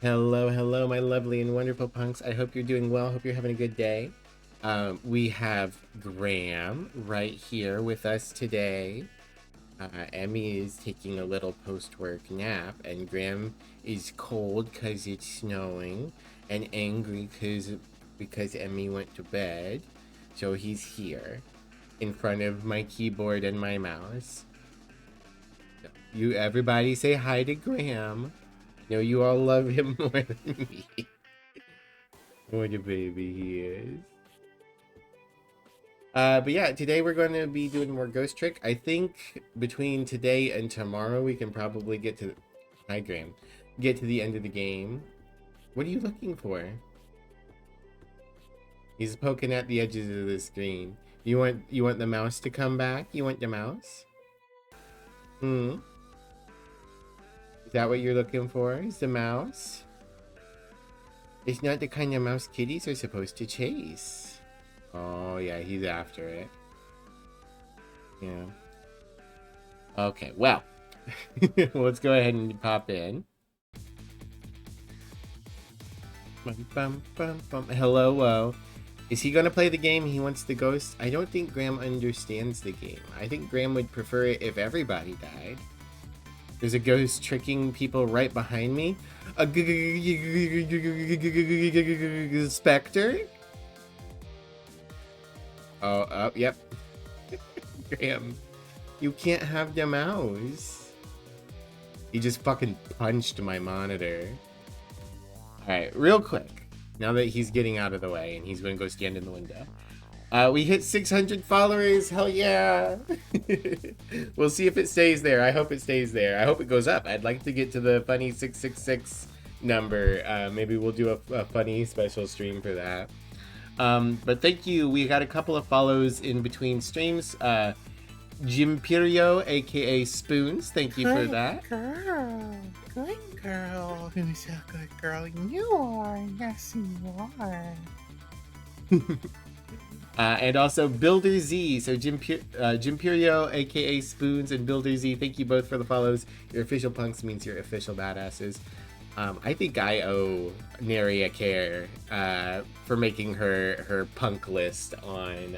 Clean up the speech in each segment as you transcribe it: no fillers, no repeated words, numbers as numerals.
Hello, hello, my lovely and wonderful punks. I hope you're doing well. Hope you're having a good day. We have Graham right here with us today. Emmy is taking a little post-work nap, and Graham is cold because it's snowing, and angry because Emmy went to bed. So he's here in front of my keyboard and my mouse. You everybody say hi to Graham. I know you all love him more than me. What a baby he is. But yeah, today we're going to be doing more ghost trick. I think between today and tomorrow we can probably get to hi Graham. Get to the end of the game. What are you looking for? He's poking at the edges of the screen. You want the mouse to come back? You want the mouse? Hmm. Is that what you're looking for? Is the mouse? It's not the kind of mouse kitties are supposed to chase. Oh yeah, he's after it. Yeah. Okay, well. Let's go ahead and pop in. Bum, bum, bum, bum. Hello. Is he gonna play the game? He wants the ghost. I don't think Graham understands the game. I think Graham would prefer it if everybody died. There's a ghost tricking people right behind me. A specter? Oh, yep. Graham, you can't have the mouse. He just fucking punched my monitor. Alright, real quick. Now that he's getting out of the way and he's going to go stand in the window. We hit 600 followers. Hell yeah. We'll see if it stays there. I hope it stays there. I hope it goes up. I'd like to get to the funny 666 number. Maybe we'll do a funny special stream for that. But thank you. We got a couple of follows in between streams. Jimperio, aka Spoons. Thank you for that. Good girl. Who's a good girl? You are. Yes, you are. And also Builder Z. So Jimperio, aka Spoons, and Builder Z. Thank you both for the follows. Your official punks means you're official badasses. I think I owe Neri a care for making her punk list on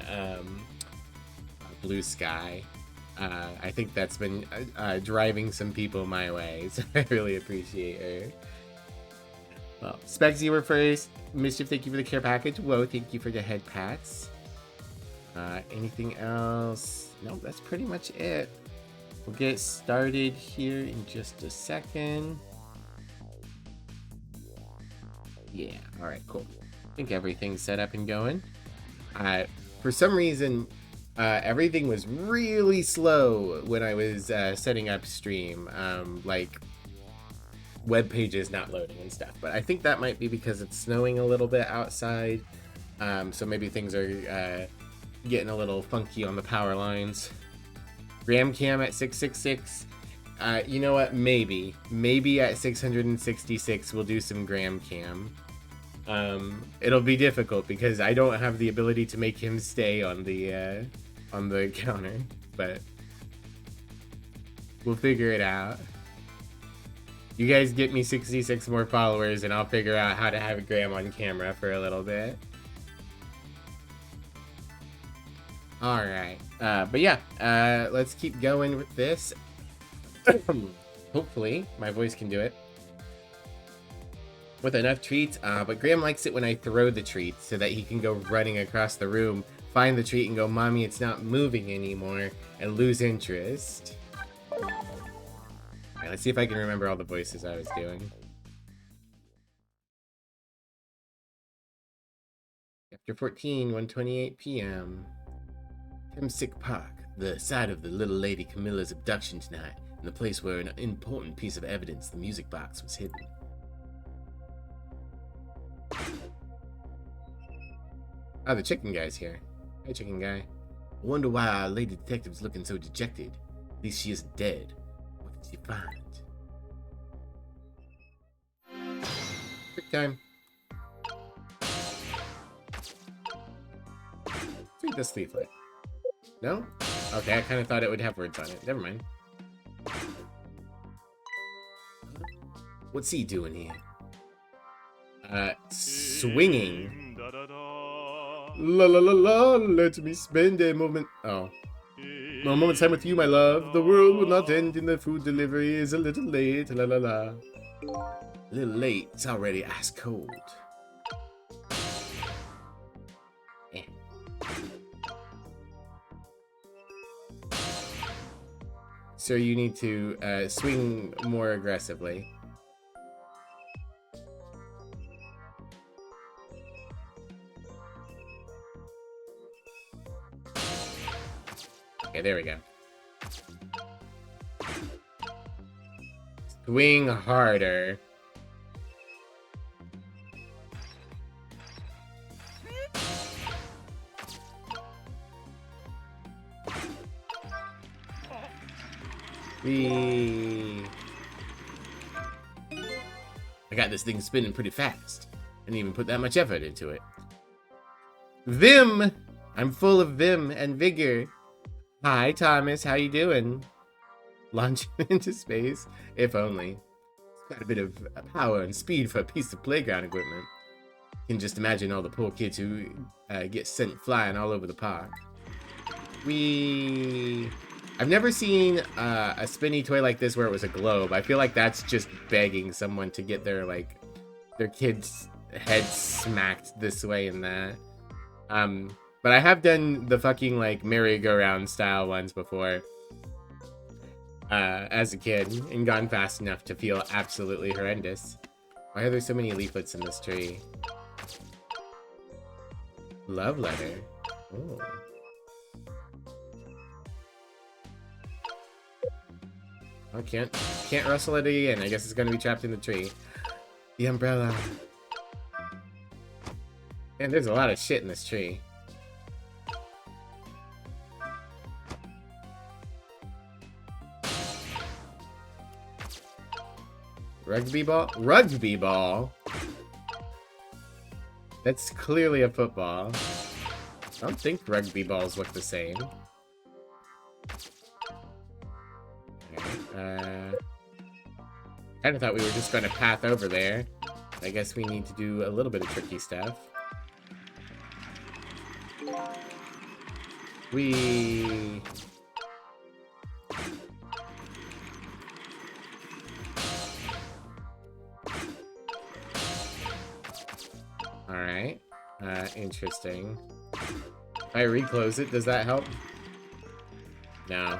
Blue Sky. I think that's been driving some people my way, so I really appreciate her. Well, Specs, you were first. Mischief, thank you for the care package. Whoa, thank you for the head pats. Anything else? No, that's pretty much it. We'll get started here in just a second. Yeah, alright, cool. I think everything's set up and going. For some reason, everything was really slow when I was setting up stream. Like, web pages not loading and stuff. But I think that might be because it's snowing a little bit outside. So maybe things are getting a little funky on the power lines. Graham Cam at 666. You know what? Maybe at 666 we'll do some Graham Cam. It'll be difficult because I don't have the ability to make him stay on the counter, but we'll figure it out. You guys get me 66 more followers and I'll figure out how to have Graham on camera for a little bit. Alright, but yeah, let's keep going with this. Hopefully, my voice can do it. With enough treats, but Graham likes it when I throw the treats so that he can go running across the room, find the treat and go, "Mommy, it's not moving anymore," and lose interest. Alright, let's see if I can remember all the voices I was doing. Chapter 14, 1:28 p.m. Temsick Park, the site of the little lady Camilla's abduction tonight, and the place where an important piece of evidence, the music box, was hidden. Oh, the chicken guy's here. Hey, chicken guy. I wonder why our lady detective's looking so dejected. At least she isn't dead. What did she find? Quick time. Let's read this leaflet. No? Okay, I kind of thought it would have words on it. Never mind. What's he doing here? Swinging. La la la la, let me spend a moment. Oh. No moment's time with you, my love. The world will not end and the food delivery is a little late. La la la. A little late. It's already ice cold. Eh. So you need to swing more aggressively. Okay, there we go. Swing harder. Whee. I got this thing spinning pretty fast. I didn't even put that much effort into it. Vim! I'm full of vim and vigor. Hi, Thomas. How you doing? Launching into space? If only. It's got a bit of power and speed for a piece of playground equipment. You can just imagine all the poor kids who get sent flying all over the park. I've never seen a spinny toy like this where it was a globe. I feel like that's just begging someone to get their kid's head smacked this way and that. But I have done the fucking merry-go-round style ones before as a kid and gone fast enough to feel absolutely horrendous. Why are there so many leaflets in this tree? Love letter. Oh. I can't rustle it again. I guess it's gonna be trapped in the tree. The umbrella. Man, there's a lot of shit in this tree. Rugby ball? Rugby ball? That's clearly a football. I don't think rugby balls look the same. I kinda thought we were just gonna path over there. I guess we need to do a little bit of tricky stuff. We Alright. Interesting. If I reclose it, does that help? No.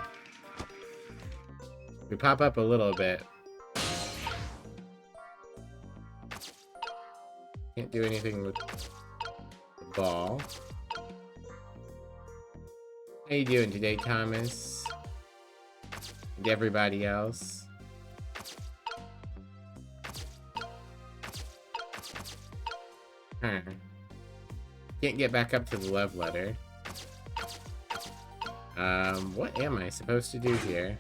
We pop up a little bit. Can't do anything with the ball. How you doing today, Thomas? And everybody else? Can't get back up to the love letter. What am I supposed to do here?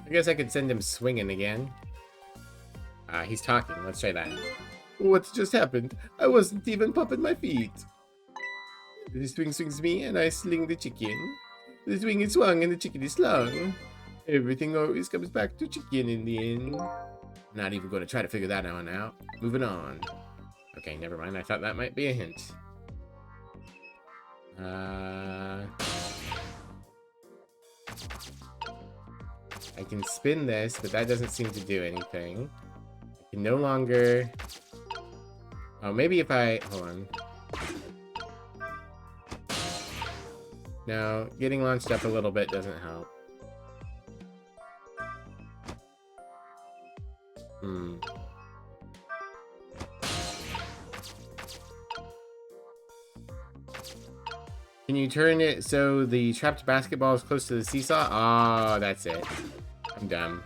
I guess I could send him swinging again. He's talking. Let's try that. What just happened? I wasn't even popping my feet. The swing swings me and I sling the chicken. The swing is swung and the chicken is slung. Everything always comes back to chicken in the end. Not even going to try to figure that one out. Moving on. Okay, never mind. I thought that might be a hint. I can spin this, but that doesn't seem to do anything. I can no longer... Oh, maybe if I... Hold on. No, getting launched up a little bit doesn't help. Can you turn it so the trapped basketball is close to the seesaw? Oh, that's it. I'm dumb.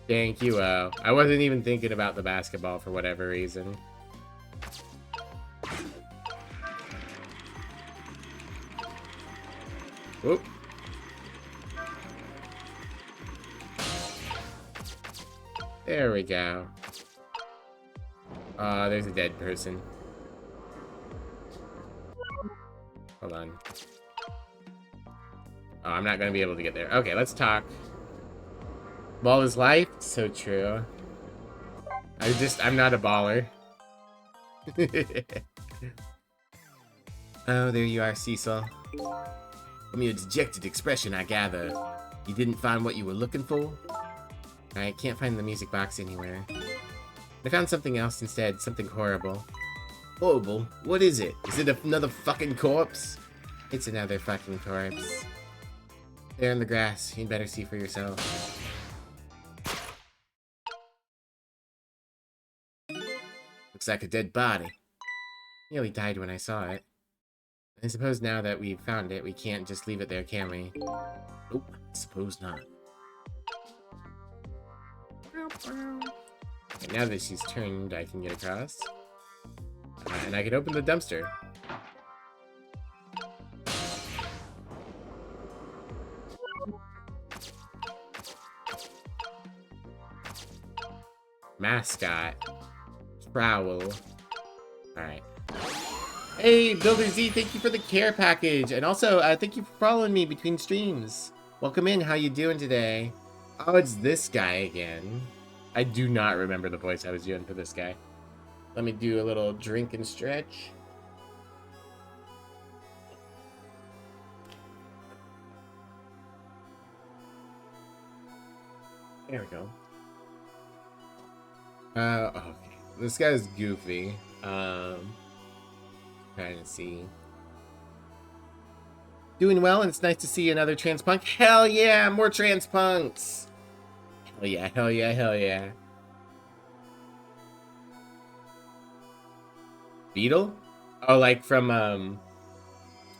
Thank you, I wasn't even thinking about the basketball for whatever reason. Whoop. There we go. There's a dead person. Hold on. Oh, I'm not gonna be able to get there. Okay, let's talk. Ball is life? So true. I'm not a baller. Oh, there you are, Cecil. From your dejected expression, I gather. You didn't find what you were looking for? I can't find the music box anywhere. I found something else instead, something horrible. Horrible? What is it? Is it another fucking corpse? It's another fucking corpse. There in the grass, you'd better see for yourself. Looks like a dead body. Nearly died when I saw it. I suppose now that we've found it, we can't just leave it there, can we? Nope, I suppose not. Okay, now that she's turned, I can get across. And I can open the dumpster. Mascot. Prowl. Alright. Hey, Builder Z, thank you for the care package. And also, thank you for following me between streams. Welcome in, how you doing today? Oh, it's this guy again. I do not remember the voice I was doing for this guy. Let me do a little drink and stretch. There we go. Okay. This guy's goofy. Trying to see. Doing well, and it's nice to see another transpunk. Hell yeah, more transpunks! Hell yeah, hell yeah, hell yeah. Beetle? Oh, like from,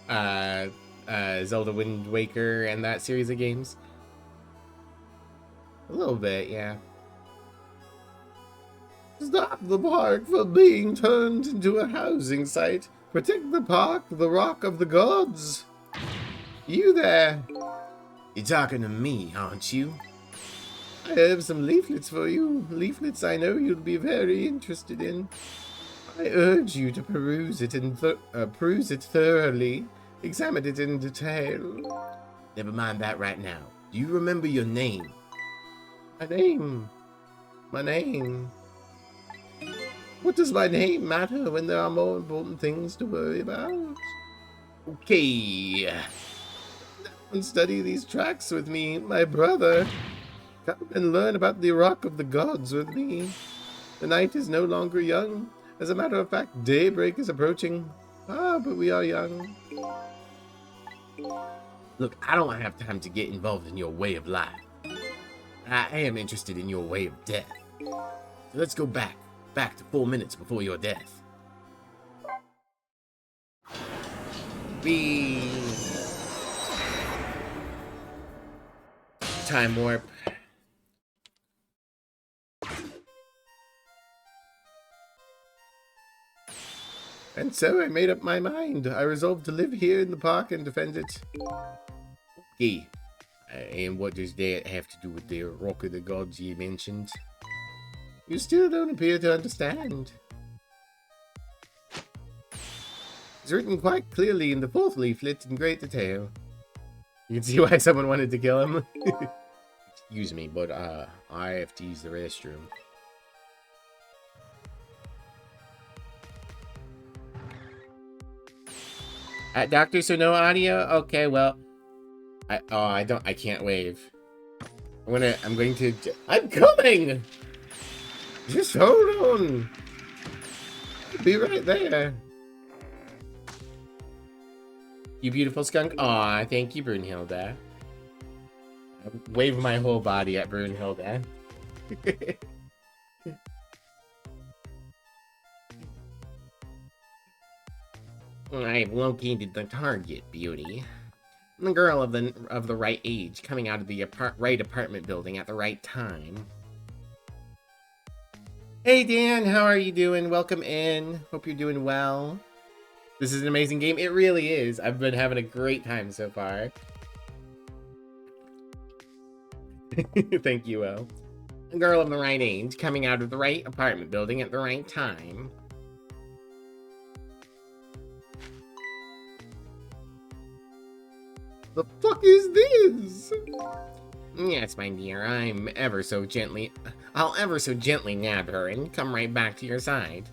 Zelda Wind Waker and that series of games? A little bit, yeah. Stop the park from being turned into a housing site. Protect the park, the rock of the gods. You there? You're talking to me, aren't you? I have some leaflets for you. Leaflets I know you'll be very interested in. I urge you to peruse it and peruse it thoroughly. Examine it in detail. Never mind that right now. Do you remember your name? My name. My name. What does my name matter when there are more important things to worry about? Okay. And study these tracks with me, my brother. Come and learn about the Rock of the Gods with me. The night is no longer young. As a matter of fact, daybreak is approaching. Ah, but we are young. Look, I don't have time to get involved in your way of life. I am interested in your way of death. So let's go back to 4 minutes before your death. Time warp. And so I made up my mind. I resolved to live here in the park and defend it. Okay. And what does that have to do with the Rock of the Gods you mentioned? You still don't appear to understand. It's written quite clearly in the 4th leaflet in great detail. You can see why someone wanted to kill him. Excuse me, but I have to use the restroom. Doctor, so no audio? Okay, well. I can't wave. I'm going to, I'm coming! Just hold on. I'll be right there. You beautiful skunk. Aw, thank you, Brunhilde. I wave my whole body at Brunhilde. I've located the target, beauty. The girl of the right age, coming out of the right apartment building at the right time. Hey Dan, how are you doing? Welcome in. Hope you're doing well. This is an amazing game. It really is. I've been having a great time so far. Thank you, El. A girl of the right age, coming out of the right apartment building at the right time. The fuck is this? Yes, my dear, I'll ever so gently nab her and come right back to your side.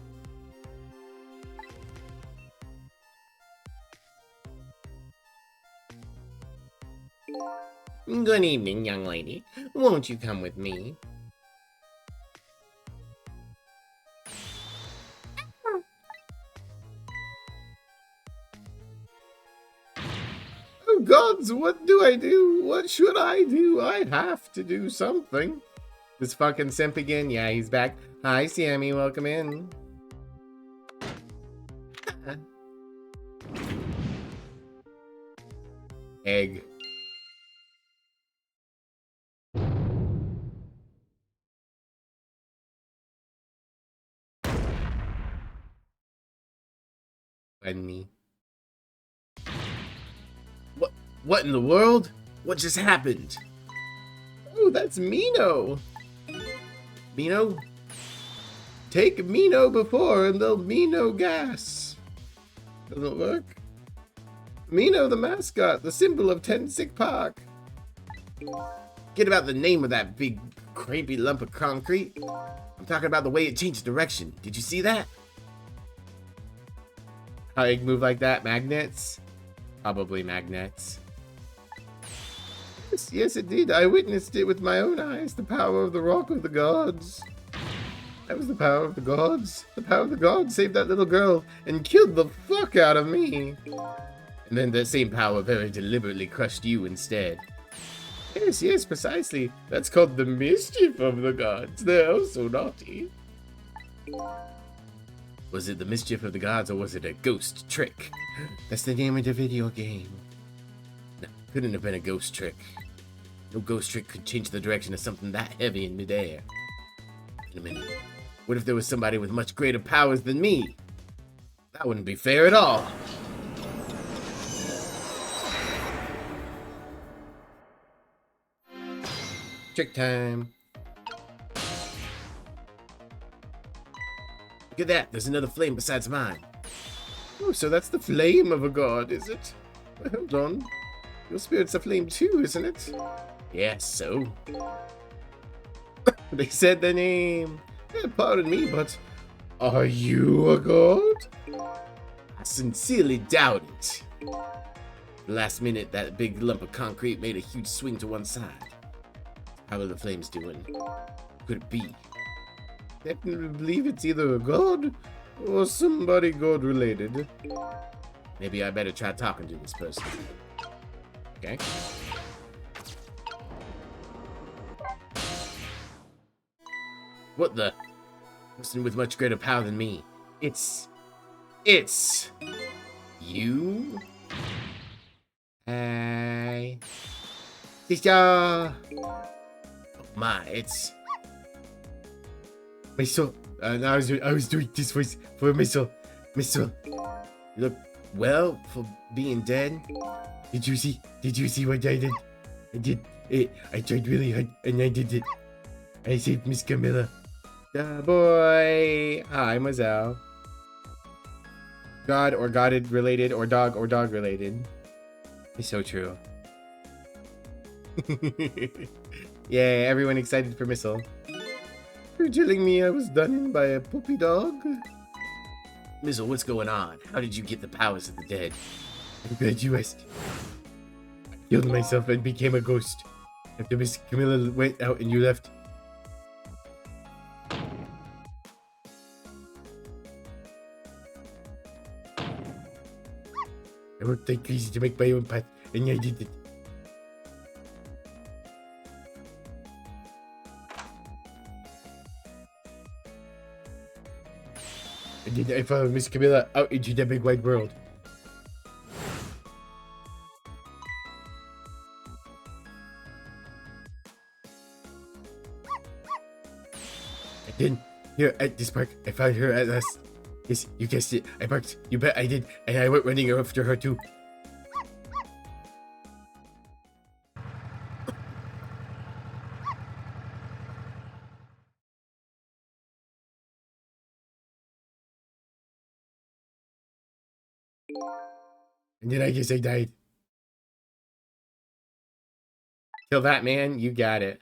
Good evening, young lady. Won't you come with me? Oh gods, what do I do? What should I do? I have to do something. This fucking simp again? Yeah, he's back. Hi, Sammy, welcome in. Egg. And me. What in the world? What just happened? Oh, that's Mino. Mino? Take Mino before and they'll Mino gas. Doesn't work. Mino the mascot, the symbol of Tensick Park. Forget about the name of that big, crepey lump of concrete. I'm talking about the way it changed direction. Did you see that? How it move like that? Magnets? Probably magnets. Yes, it did. I witnessed it with my own eyes. The power of the rock of the gods. That was the power of the gods. The power of the gods saved that little girl and killed the fuck out of me. And then that same power very deliberately crushed you instead. Yes, precisely. That's called the mischief of the gods. They're oh so naughty. Was it the mischief of the gods or was it a ghost trick? That's the name of the video game. No, couldn't have been a ghost trick. No ghost trick could change the direction of something that heavy in midair. Wait a minute. What if there was somebody with much greater powers than me? That wouldn't be fair at all. Trick time. Look at that, there's another flame besides mine. Oh, so that's the flame of a god, is it? Well, hold on. Your spirit's a flame too, isn't it? Yes, so. They said the name. Pardon me, but are you a god? I sincerely doubt it. Last minute, that big lump of concrete made a huge swing to one side. How are the flames doing? Could it be? I believe it's either a god or somebody god related. Maybe I better try talking to this person. Okay. What the? Person with much greater power than me. It's you? Hi. Sister. Oh my, it's Missile. I was doing this voice for Missile. Missile. You look well for being dead. Did you see what I did? I did it. I tried really hard and I did it. I saved Miss Camilla. Boy. Hi, Mazel. God or godded related or dog related. It's so true. Yay, everyone excited for Missile. You're telling me I was done in by a puppy dog? Missile, what's going on? How did you get the powers of the dead? I'm glad you asked. I killed myself and became a ghost. After Miss Camilla went out and you left. I worked like crazy to make my own path, and I did it. And then I followed Miss Camilla out into the big wide world. And then, here at this park, I found her at last. Yes, you guessed it. I barked. You bet I did. And I went running after her too. And then I guess I died. Kill that man. You got it.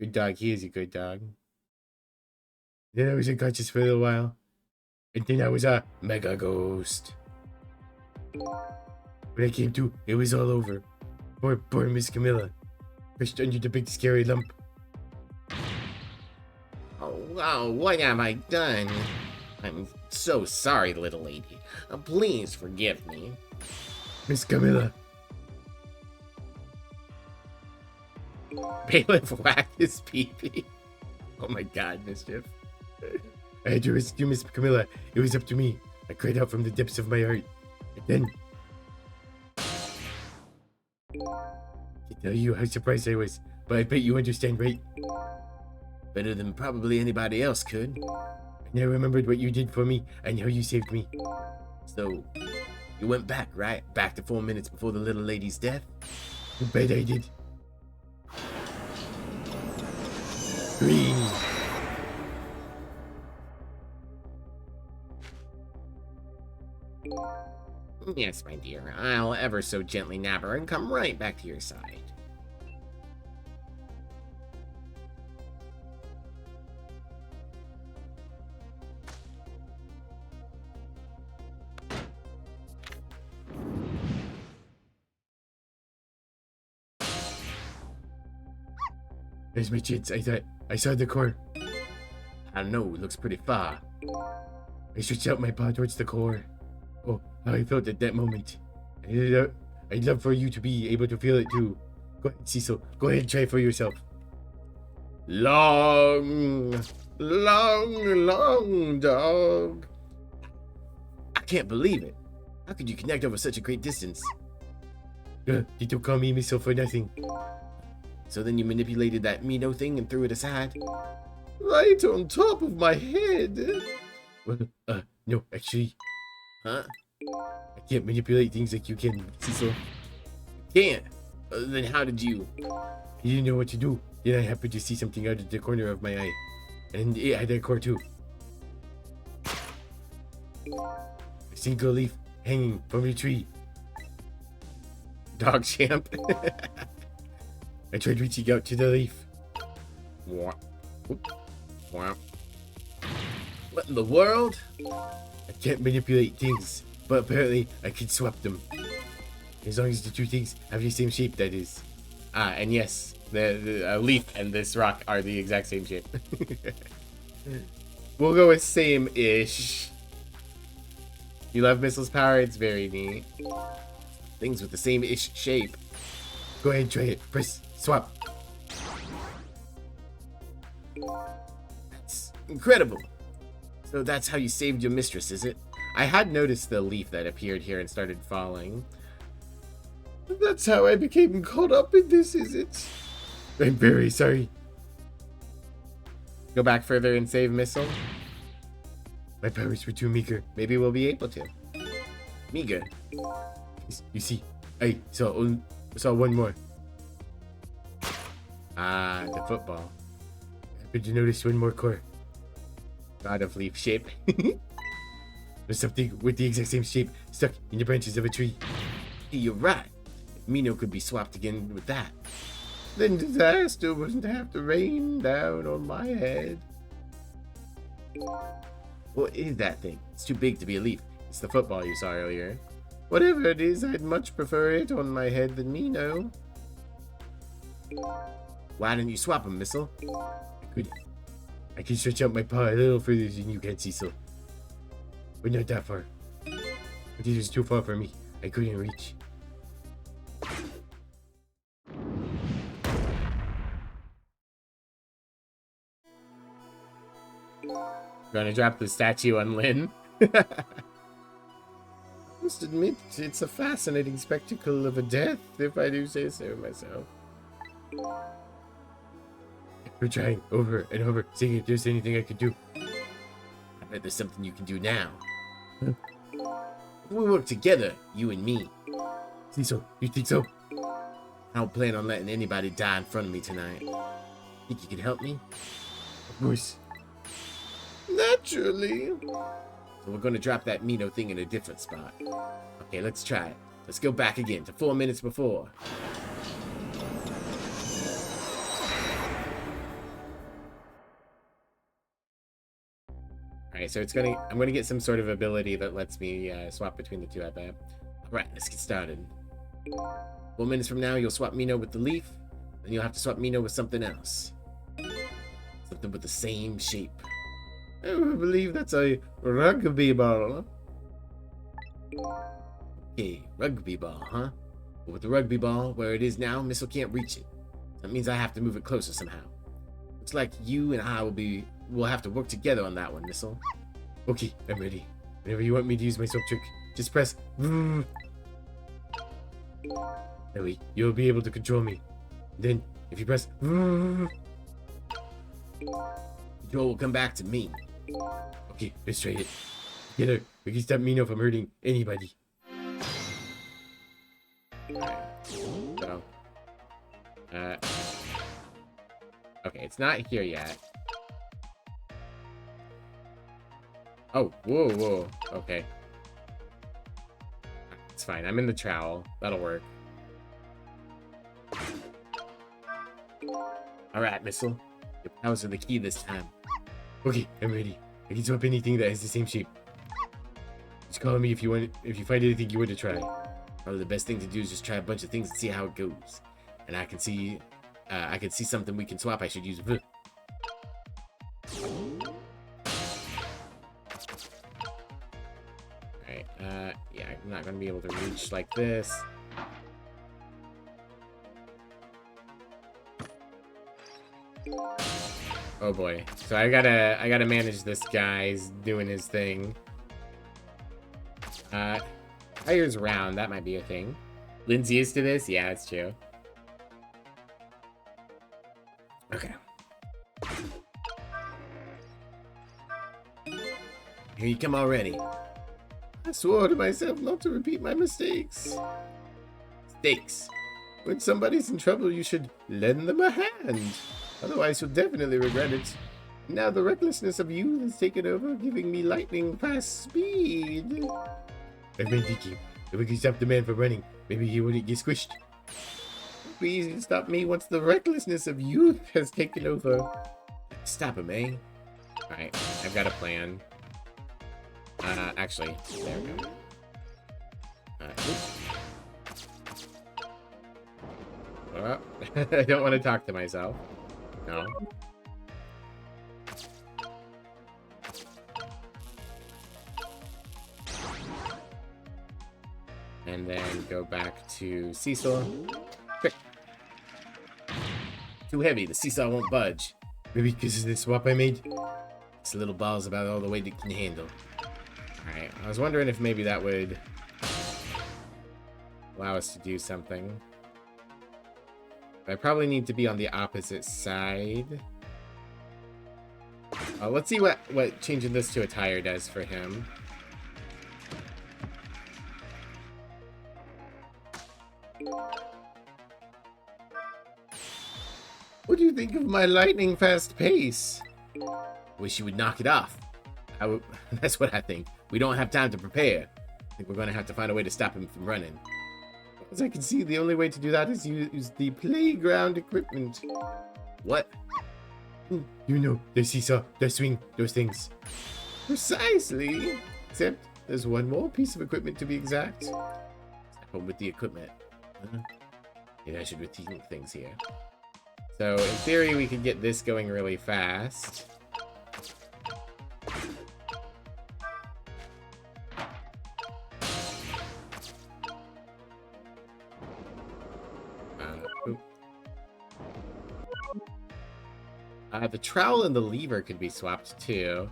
Good dog. He is a good dog. Then I was unconscious for a little while. And then I was a mega ghost. When I came to, it was all over. Poor Miss Camilla. Crushed under the big scary lump. Oh, wow, what have I done? I'm so sorry, little lady. Please forgive me. Miss Camilla. Bailiff whacked his pee-pee. Oh my god, Mischief. I had to rescue Miss Camilla. It was up to me. I cried out from the depths of my heart. And then... I can't tell you how surprised I was, but I bet you understand, right? Better than probably anybody else could. And I remembered what you did for me and how you saved me. So, you went back, right? Back to 4 minutes before the little lady's death? I bet I did. Green. Yes, my dear. I'll ever so gently nab her and come right back to your side. There's my chance. I thought I saw the core. I don't know, it looks pretty far. I stretched out my paw towards the core. Oh, how I felt at that moment. I'd love for you to be able to feel it too. Go ahead, Cecil. Go ahead and try it for yourself. Long dog. I can't believe it. How could you connect over such a great distance? They don't call me Missile for nothing. So then you manipulated that Mino thing and threw it aside? Right on top of my head. Well, no, actually. Huh? I can't manipulate things like you can, Cecil. Can't? Then how did you? I didn't know what to do. Then I happened to see something out of the corner of my eye. And it had that core too. A single leaf hanging from a tree. Dog champ. I tried reaching out to the leaf. What in the world? I can't manipulate things, but apparently I can swap them. As long as the two things have the same shape, that is. And yes, the leaf and this rock are the exact same shape. We'll go with same-ish. You love Missile's power? It's very neat. Things with the same-ish shape. Go ahead and try it. Press swap. That's incredible. So that's how you saved your mistress, is it? I had noticed the leaf that appeared here and started falling. That's how I became caught up in this, is it? I'm very sorry. Go back further and save Missile? My powers were too meager. Maybe we'll be able to. Meager? You see, I saw one more. The football. I happened to notice one more core. Out of leaf shape. There's something with the exact same shape stuck in the branches of a tree. Hey, you're right. If Mino could be swapped again with that, then disaster wouldn't have to rain down on my head. What is that thing? It's too big to be a leaf. It's the football you saw earlier. Whatever it is, I'd much prefer it on my head than Mino. Why didn't you swap him, Missile? I can stretch out my paw a little further than you can, Cecil. But not that far. But it is too far for me. I couldn't reach. Gonna drop the statue on Lynn. Must admit, it's a fascinating spectacle of a death, if I do say so myself. We're trying over and over, seeing if there's anything I could do. I bet there's something you can do now. Huh? If we work together, you and me. Cecil, you think so? I don't plan on letting anybody die in front of me tonight. Think you could help me? Of course. Naturally. So we're gonna drop that Mino thing in a different spot. Okay, let's try it. Let's go back again to 4 minutes before. Alright, so I'm gonna get some sort of ability that lets me swap between the two, I bet. Alright, let's get started. 4 minutes from now, you'll swap Mino with the leaf, and you'll have to swap Mino with something else. Something with the same shape. I believe that's a rugby ball. Okay, rugby ball, huh? But with the rugby ball, where it is now, Missile can't reach it. That means I have to move it closer somehow. Looks like you and I will have to work together on that one, Missile. Okay, I'm ready. Whenever you want me to use my soap trick, just press. That way, you'll be able to control me. Then, if you press, control will come back to me. Okay, let's try it. Together, we can stop Mino from hurting anybody. Alright, so, okay, it's not here yet. Oh, whoa, okay. It's fine, I'm in the trowel. That'll work. Alright, Missile. Your powers are the key this time. Okay, I'm ready. I can swap anything that has the same shape. Just call me if you find anything you want to try. Probably the best thing to do is just try a bunch of things and see how it goes. And I can see something we can swap. I should use. Alright, yeah, I'm not gonna be able to reach like this. Oh boy. So I gotta manage this guy's doing his thing. Tires round, that might be a thing. Lynn's used to this? Yeah, that's true. Okay. Here you come already. I swore to myself not to repeat my mistakes. Stakes. When somebody's in trouble, you should lend them a hand. Otherwise, you'll definitely regret it. Now the recklessness of youth has taken over, giving me lightning fast speed. I've been thinking, if we could stop the man from running, maybe he wouldn't get squished. It'd be easy to stop me once the recklessness of youth has taken over. Stop him, eh? Alright, I've got a plan. Actually, there we go. Well, I don't want to talk to myself. No. And then go back to seesaw. Quick. Too heavy, the seesaw won't budge. Maybe because of the swap I made? This little ball's about all the weight it can handle. Alright, I was wondering if maybe that would allow us to do something. I probably need to be on the opposite side. Let's see what changing this to a tire does for him. What do you think of my lightning fast pace? Wish you would knock it off. That's what I think. We don't have time to prepare. I think we're going to have to find a way to stop him from running. As I can see, the only way to do that is use the playground equipment. What? You know, the seesaw, the swing, those things. Precisely. Except there's one more piece of equipment to be exact. Step on with the equipment. Maybe I should rethink things here. So, in theory, we could get this going really fast. The trowel and the lever could be swapped too.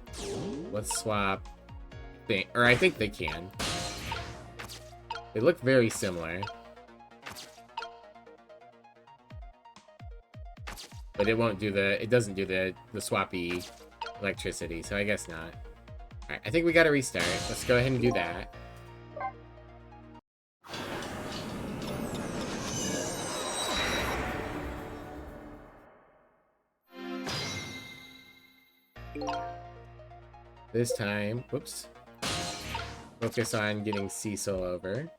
Let's swap. I think they can. They look very similar. But it won't do it doesn't do the swappy electricity, so I guess not. Alright, I think we gotta restart. Let's go ahead and do that. This time, whoops. Focus on getting Cecil over.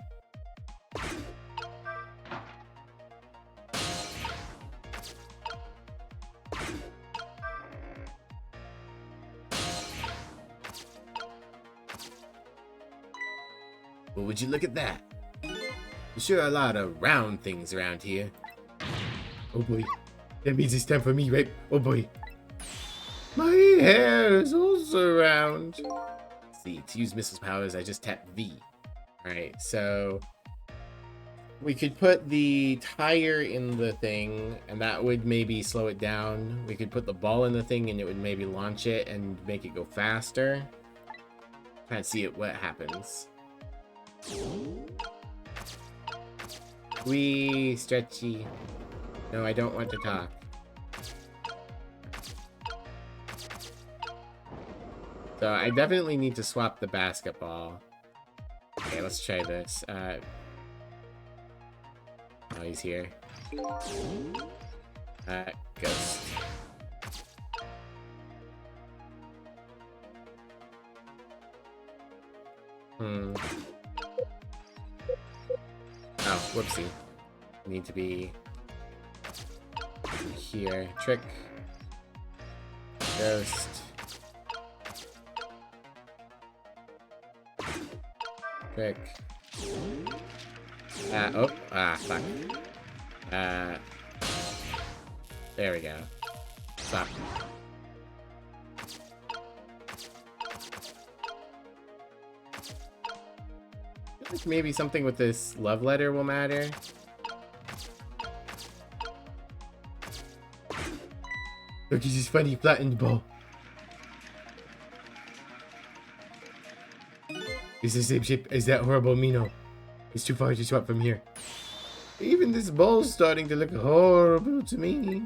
Well, would you look at that? There sure are a lot of round things around here. Oh boy. That means it's time for me, right? Oh boy. My hair is also round. Let's see, to use Missile powers, I just tapped V. Alright, so we could put the tire in the thing, and that would maybe slow it down. We could put the ball in the thing, and it would maybe launch it and make it go faster. Try and see what happens. Wee, stretchy. No, I don't want to talk. So I definitely need to swap the basketball. Okay, let's try this. Oh, he's here. Ghost. Oh, whoopsie. Need to be here. Trick. Ghost. Trick. Fuck. There we go. Stop. I think maybe something with this love letter will matter. Look, he's just funny, flattened ball. It's the same shape as that horrible Mino. It's too far to swap from here. Even this ball's starting to look horrible to me.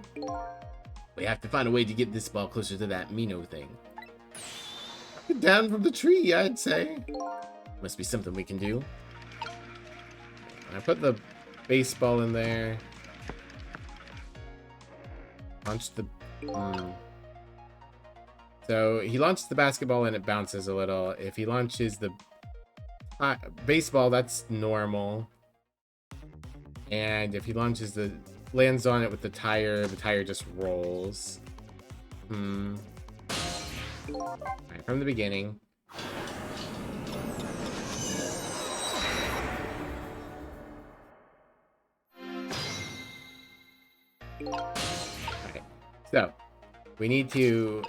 We have to find a way to get this ball closer to that Mino thing. Down from the tree, I'd say. Must be something we can do. I put the baseball in there. Launch the... So he launches the basketball and it bounces a little. If he launches the baseball, that's normal. And if he launches the... lands on it with the tire just rolls. Alright, from the beginning. Alright, so we need to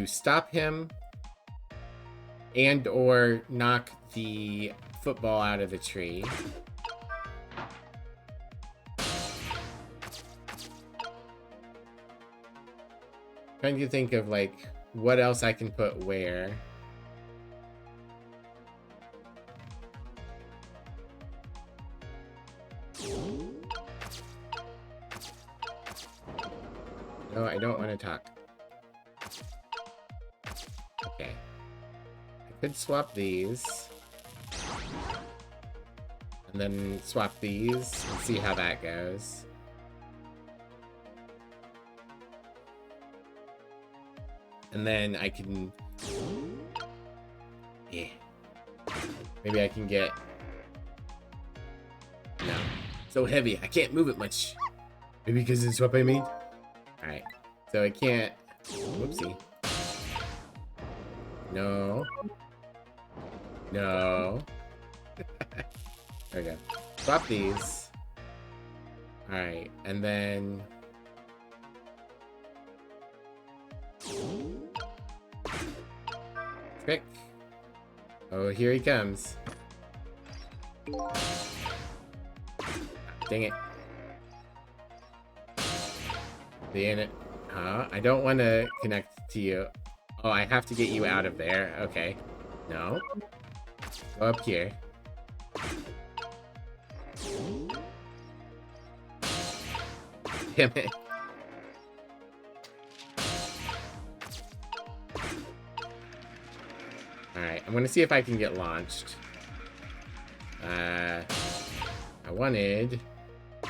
stop him and or knock the football out of the tree. Trying to think of like what else I can put where. No, I don't want to talk. Okay. I could swap these. And then swap these and see how that goes. And then I can... Yeah. Maybe I can get... No. So heavy, I can't move it much. Maybe because it's what I made? Alright. So I can't... Whoopsie. No. No. There we go. Swap these. Alright, and then... Trick. Oh, here he comes. Dang it. Dang it. I don't want to connect to you. Oh, I have to get you out of there. Okay. No. Go up here. Damn it. Alright, I'm gonna see if I can get launched. I wanted... I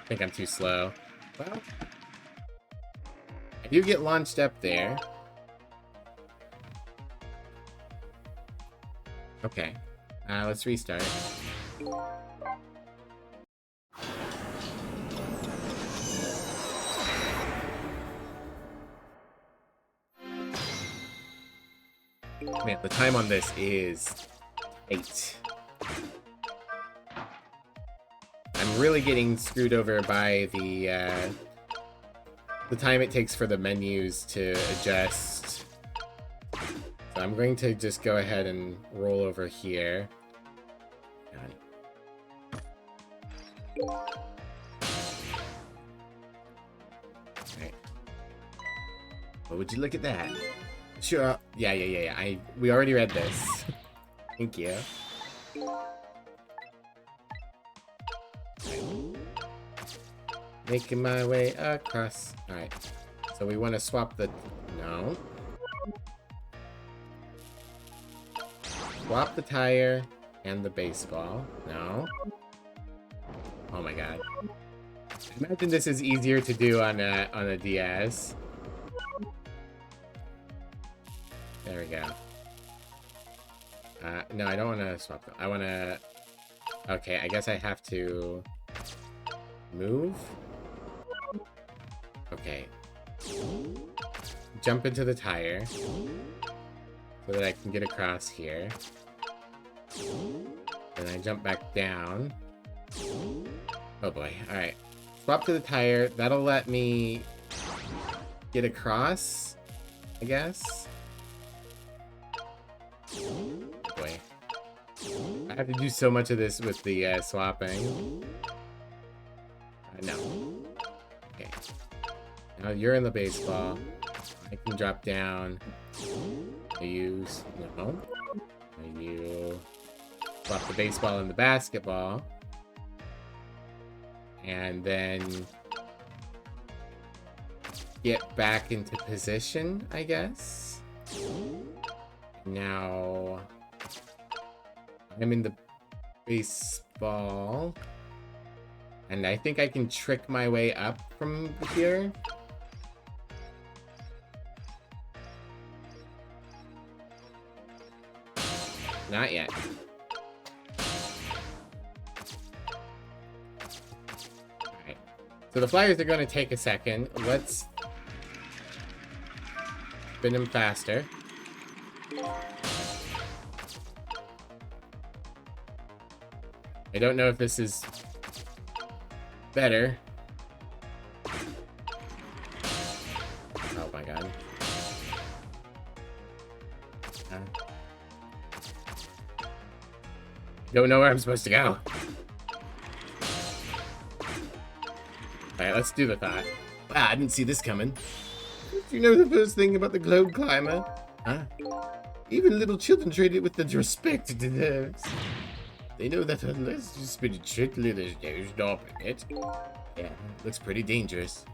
think I'm too slow. Well, I do get launched up there. Okay. Let's restart. Man, the time on this is 8. I'm really getting screwed over by the time it takes for the menus to adjust. So I'm going to just go ahead and roll over here. Alright. Well, would you look at that? Sure. Yeah. We already read this. Thank you. Making my way across. Alright. So we want to swap the... No. Swap the tire and the baseball. No. Oh my god. Imagine this is easier to do on a DS. There we go. No, I don't want to swap them. I want to... Okay, I guess I have to... move? Okay. Jump into the tire. So that I can get across here. Then I jump back down. Oh boy, alright. Swap to the tire. That'll let me... get across, I guess. Boy. I have to do so much of this with the swapping. No. Okay. Now you're in the baseball. I can drop down. I use... No. I use... Swap the baseball and the basketball. And then... get back into position, I guess. Now... I'm in the baseball. And I think I can trick my way up from here. Not yet. Alright. So the flyers are going to take a second. Let's spin them faster. I don't know if this is better. Oh my god. Don't know where I'm supposed to go. Alright, let's do the thought. Wow, I didn't see this coming. Do you know the first thing about the globe climber? Huh? Even little children treat it with the respect it deserves. They know that unless you spin it strictly, there's no stopping it. Yeah, looks pretty dangerous.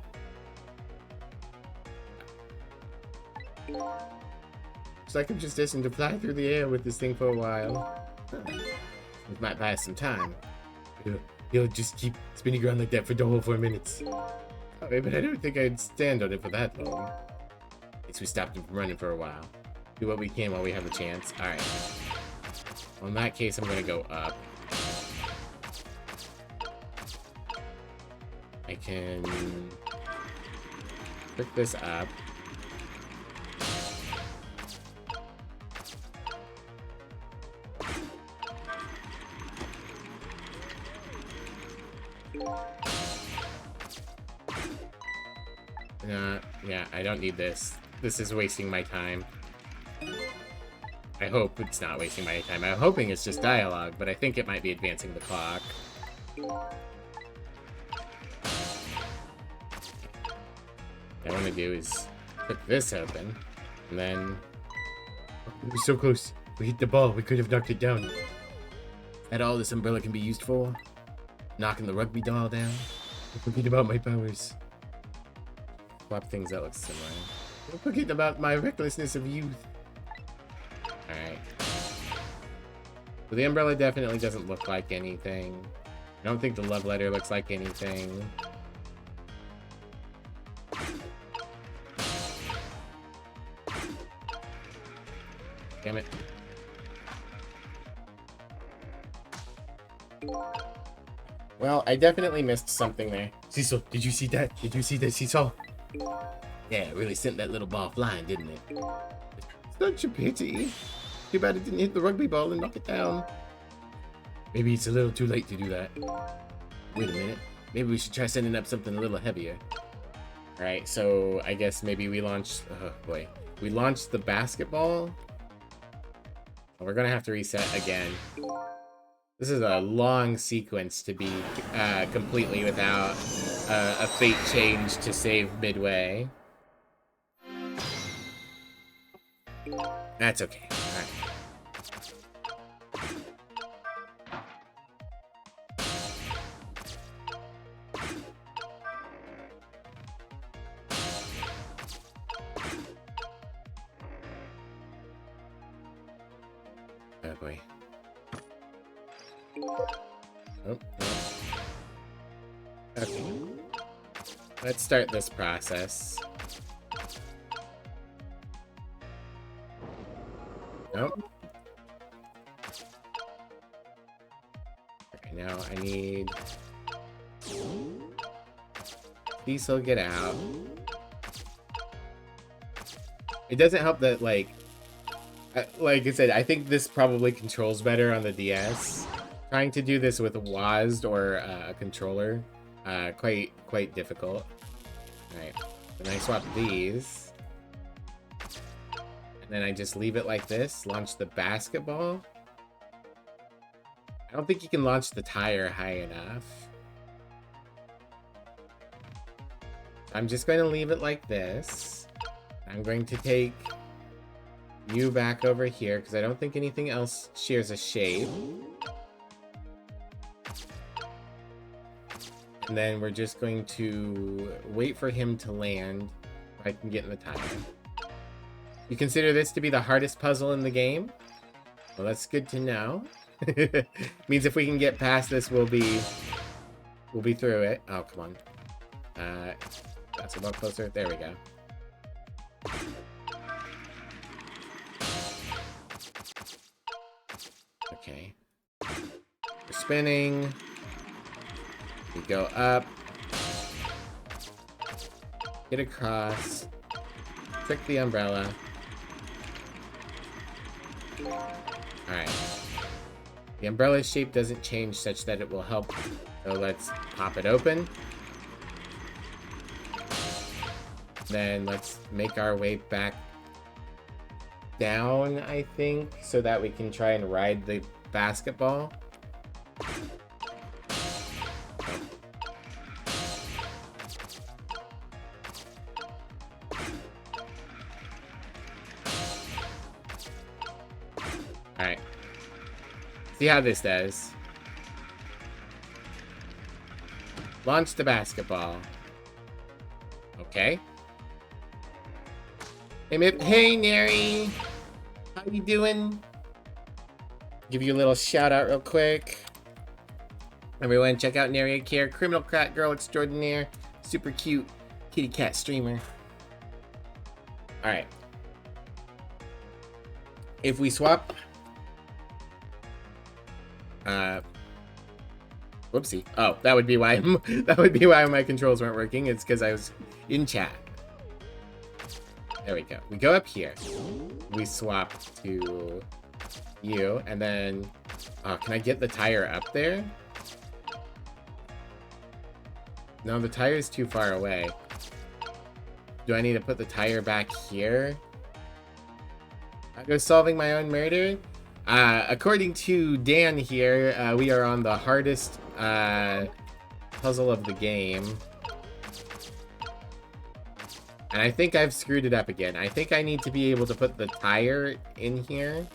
Looks like I'm just destined to fly through the air with this thing for a while. Huh. It might buy us some time. You'll just keep spinning around like that for the whole 4 minutes. Okay, but I don't think I'd stand on it for that long. Guess we stopped him from running for a while. Do what we can while we have the chance. Alright. Well, in that case, I'm gonna go up. I can pick this up. Yeah, I don't need this. This is wasting my time. I hope it's not wasting my time. I'm hoping it's just dialogue, but I think it might be advancing the clock. What I want to do is put this open, and then... Oh, we were so close. We hit the ball. We could have knocked it down. That all this umbrella can be used for? Knocking the rugby doll down? Don't forget about my powers. Swap things that look similar. Don't forget about my recklessness of youth. Alright. So the umbrella definitely doesn't look like anything. I don't think the love letter looks like anything. Damn it. Well, I definitely missed something there. Cecil, did you see that? Did you see that, Cecil? Yeah, it really sent that little ball flying, didn't it? Such a pity. Too bad it didn't hit the rugby ball and knock it down. Maybe it's a little too late to do that. Wait a minute. Maybe we should try sending up something a little heavier. Alright, so I guess maybe we launched... Oh, boy. We launched the basketball. Oh, we're gonna have to reset again. This is a long sequence to be completely without a fate change to save midway. That's okay. Alright. Oh boy. Oh, no. Okay. Let's start this process. Nope. Okay, now I need... Diesel, get out. It doesn't help that, like I said, I think this probably controls better on the DS. Trying to do this with WASD or a controller, quite difficult. Alright, then I swap these. And then I just leave it like this, launch the basketball. I don't think you can launch the tire high enough. I'm just going to leave it like this. I'm going to take you back over here because I don't think anything else shares a shape. And then we're just going to wait for him to land so I can get in the tire. You consider this to be the hardest puzzle in the game? Well, that's good to know. Means if we can get past this, we'll be through it. Oh, come on. That's a lot closer. There we go. Okay. We're spinning. We go up. Get across. Trick the umbrella. Alright. The umbrella's shape doesn't change such that it will help. So let's pop it open. Then let's make our way back down, I think, so that we can try and ride the basketball. Alright. See how this does. Launch the basketball. Okay. Hey, Neri! How you doing? Give you a little shout out real quick. Everyone, check out Neri Care, Criminal Cat Girl Extraordinaire. Super cute kitty cat streamer. Alright. If we swap... Whoopsie. Oh, that would be why my controls weren't working. It's because I was in chat. There we go. We go up here. We swap to you, and then... Oh, can I get the tire up there? No, the tire is too far away. Do I need to put the tire back here? I go solving my own murder? According to Dan here, we are on the hardest puzzle of the game. And I think I've screwed it up again. I think I need to be able to put the tire in here.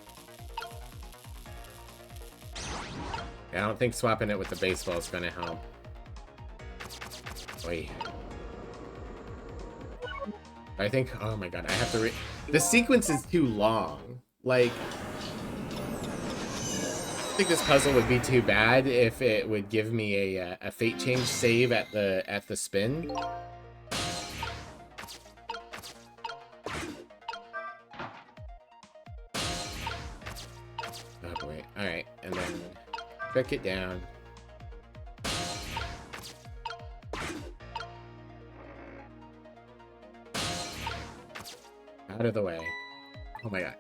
I don't think swapping it with the baseball is going to help. Wait. I think... Oh my god, I have to... The sequence is too long. Like... I think this puzzle would be too bad if it would give me a fate change save at the spin. Oh boy. Alright, and then trick it down. Out of the way. Oh my god.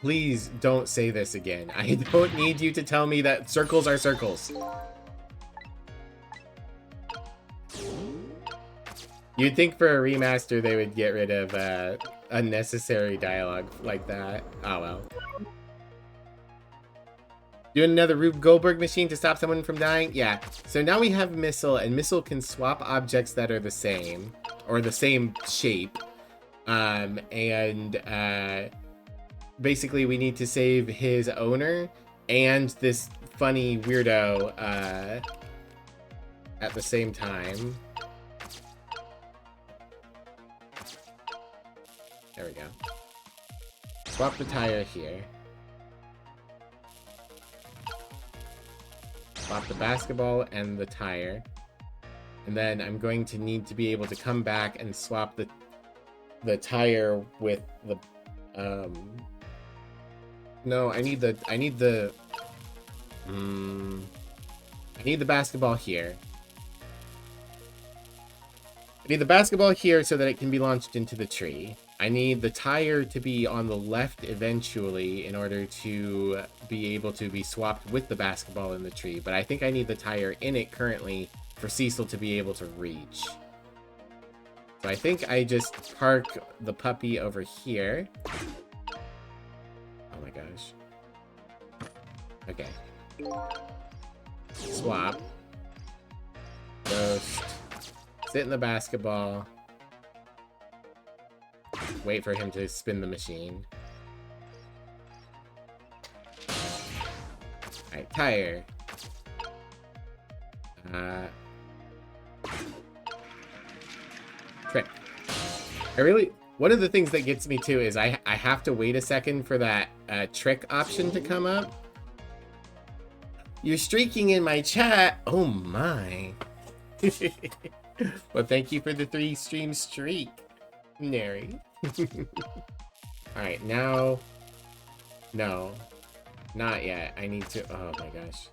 Please don't say this again. I don't need you to tell me that circles are circles. You'd think for a remaster they would get rid of unnecessary dialogue like that. Oh well. Doing another Rube Goldberg machine to stop someone from dying? Yeah. So now we have Missile, and Missile can swap objects that are the same, or the same shape. Basically we need to save his owner and this funny weirdo at the same time. There we go. Swap the tire here. Swap the basketball and the tire. And then I'm going to need to be able to come back and swap the tire with the no, I need the basketball here. I need the basketball here so that it can be launched into the tree. I need the tire to be on the left eventually in order to be able to be swapped with the basketball in the tree. But I think I need the tire in it currently for Cecil to be able to reach. So I think I just park the puppy over here. Oh my gosh. Okay. Swap. Ghost. Sit in the basketball. Wait for him to spin the machine. Alright, tire. Trick. One of the things that gets me too is I have to wait a second for that trick option to come up. You're streaking in my chat. Oh my. Well, thank you for the 3 stream streak, Nary. Alright, now... No. Not yet. I need to... Oh my gosh.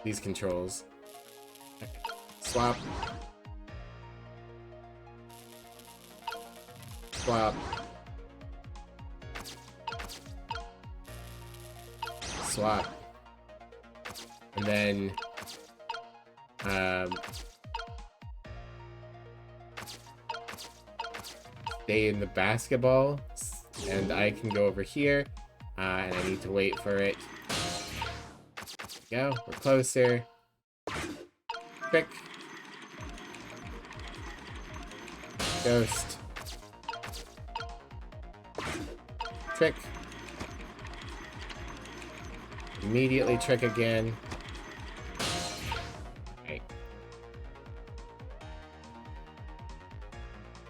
These controls. Okay. Swap. Swap. Swap. And then... stay in the basketball, and I can go over here, and I need to wait for it. There we go, we're closer. Trick. Ghost. Trick. Immediately trick again.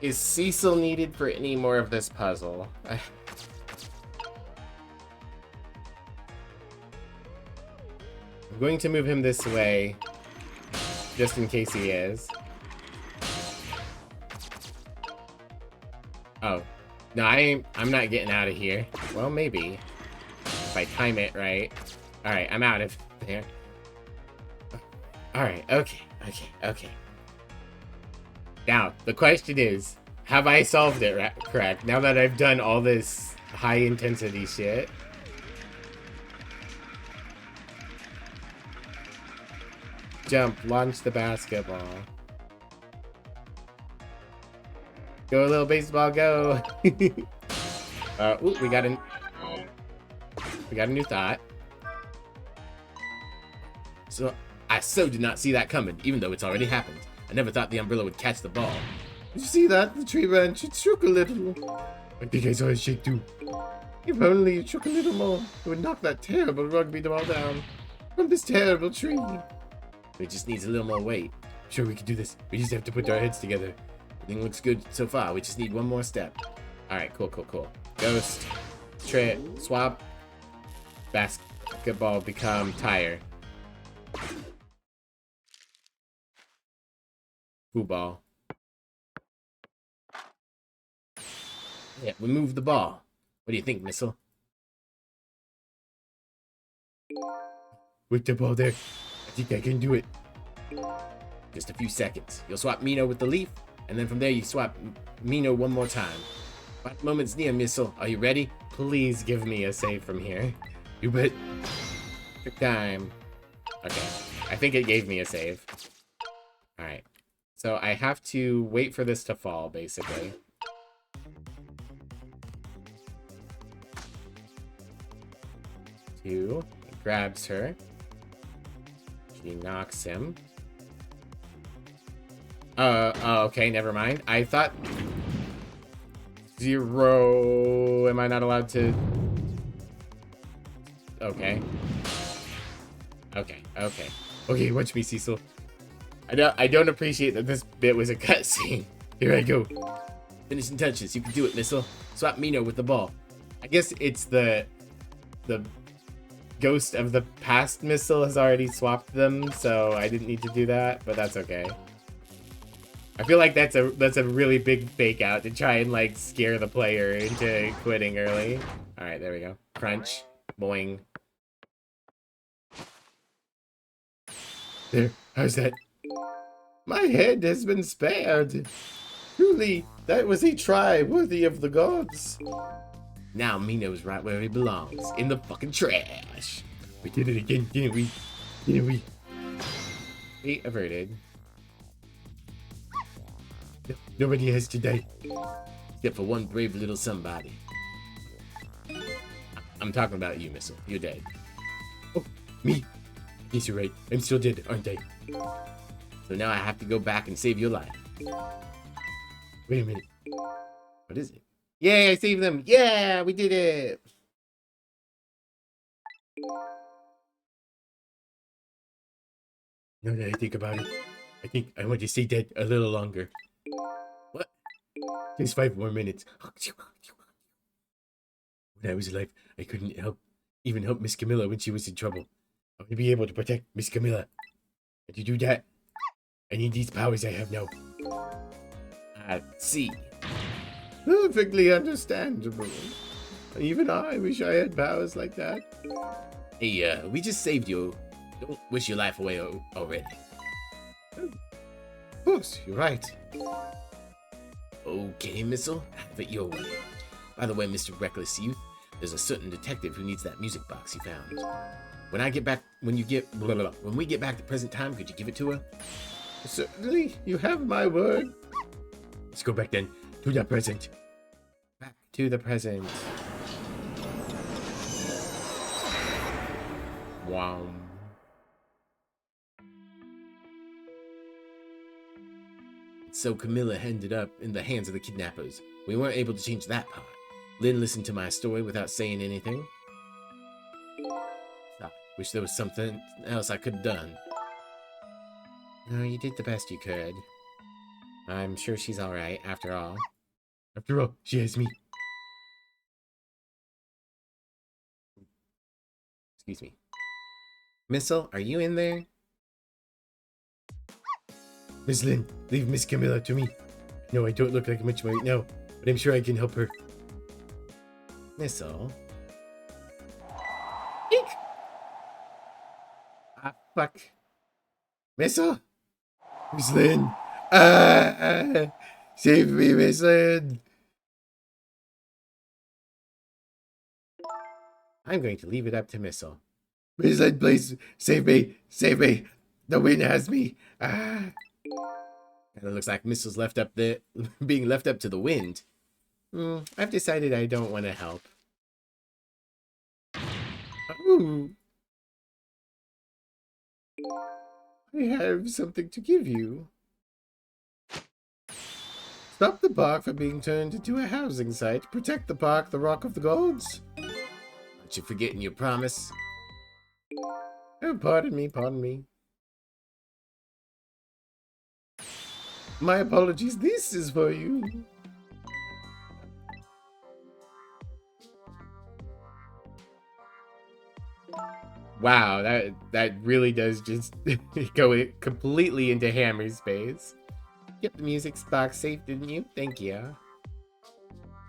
Is Cecil needed for any more of this puzzle? I'm going to move him this way, just in case he is. Oh. No, I'm not getting out of here. Well, maybe. If I time it right. Alright, I'm out of there. Alright, okay. Now, the question is, have I solved it correct? Now that I've done all this high-intensity shit. Jump, launch the basketball. Go, little baseball, go! Ooh, we got a new thought. So, I did not see that coming, even though it's already happened. I never thought the umbrella would catch the ball. Did you see that? The tree branch, it shook a little. I think I saw it shake too. If only it shook a little more, it would knock that terrible rugby ball down from this terrible tree. It just needs a little more weight. I'm sure we can do this. We just have to put our heads together. Everything looks good so far. We just need one more step. Alright, cool. Ghost, trick, swap, basketball become tire. Ball. Yeah, remove the ball. What do you think, Missile? With the ball there, I think I can do it. Just a few seconds. You'll swap Mino with the leaf, And then from there, you swap Mino one more time. What moment's near, Missile? Are you ready? Please give me a save from here. You bet. Took time. Okay. I think it gave me a save. Alright. So I have to wait for this to fall, basically. Two. Grabs her. She knocks him. Okay, never mind. I thought... 0. Am I not allowed to... Okay. Okay, watch me, Cecil. I don't appreciate that this bit was a cutscene. Here I go. Finishing touches. You can do it, Missile. Swap Mino with the ball. I guess it's the ghost of the past Missile has already swapped them, so I didn't need to do that, but that's okay. I feel like that's a really big fake out to try and like scare the player into quitting early. All right, there we go. Crunch, boing. There, how's that? My head has been spared. Truly, that was a try worthy of the gods. Now Mino's right where he belongs, in the fucking trash. We did it again, didn't we? Didn't we? Fate averted. Nobody has to die, except for one brave little somebody. I'm talking about you, Missile. You're dead. Oh, me? Yes, you're right. I'm still dead, aren't I? So now I have to go back and save your life. Wait a minute. What is it? Yay, I saved them! Yeah, we did it! Now that I think about it, I think I want to stay dead a little longer. What? Just 5 more minutes. When I was alive, I couldn't even help Miss Camilla when she was in trouble. I want to be able to protect Miss Camilla. And to do that, I need these powers I have now. I see. Perfectly understandable. Even I wish I had powers like that. Hey, we just saved you. Don't wish your life away already. Of course, you're right. Okay, Missile, have it your way. By the way, Mr. Reckless Youth, there's a certain detective who needs that music box you found. When we get back to present time, could you give it to her? Certainly, you have my word. Let's go back then to the present. Back to the present. Wow. So Camilla ended up in the hands of the kidnappers. We weren't able to change that part. Lynn listened to my story without saying anything. I wish there was something else I could have done. No, you did the best you could. I'm sure she's alright, after all. After all, she has me. Excuse me. Missile, are you in there? Miss Lynn, leave Miss Camilla to me. No, I don't look like much right now, but I'm sure I can help her. Missile? Eek! Ah, fuck. Missile? Miss Lynn! Ah! Save me, Miss Lynn! I'm going to leave it up to Missile. Miss Lynn, please, save me! Save me! The wind has me! Ah! And it looks like Missile's being left up to the wind. I've decided I don't want to help. Oh! I have something to give you. Stop the park from being turned into a housing site. Protect the park, the Rock of the Gods. Aren't you forgetting your promise? Oh, pardon me, pardon me. My apologies, this is for you. Wow, that really does just go completely into Hammer space. Kept the music box safe, didn't you? Thank you.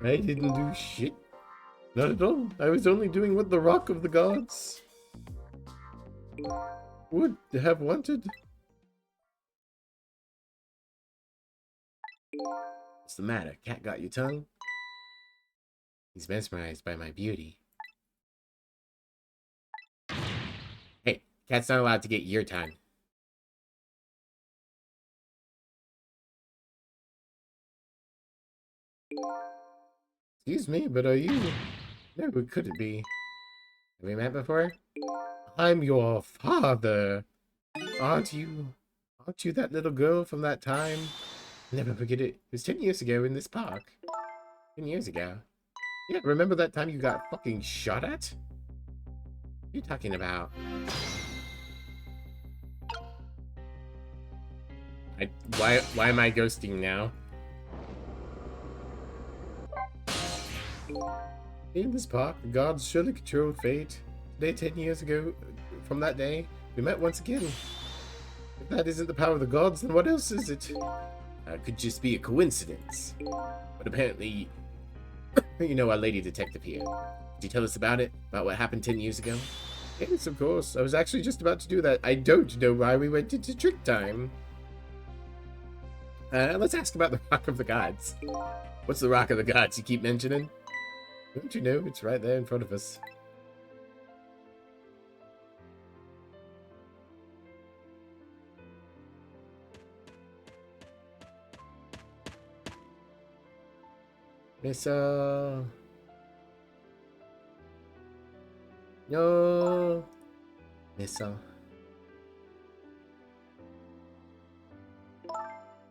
I didn't do shit. Not at all. I was only doing what the Rock of the Gods would have wanted. What's the matter? Cat got your tongue? He's mesmerized by my beauty. Hey, cat's not allowed to get your tongue. Excuse me, but are you... No, who could it be? Have we met before? I'm your father. Aren't you? Aren't you that little girl from that time? Never forget it. It was 10 years ago in this park. 10 years ago. Yeah, remember that time you got fucking shot at? What are you talking about? Why am I ghosting now? In this park, the gods surely control fate. Today, 10 years ago, from that day, we met once again. If that isn't the power of the gods, then what else is it? Could just be a coincidence. But apparently, you know our lady detective here. Could you tell us about it? About what happened 10 years ago? Yes, of course. I was actually just about to do that. I don't know why we went into trick time. Let's ask about the Rock of the Gods. What's the Rock of the Gods you keep mentioning? Don't you know? It's right there in front of us. Missile. No. Missile.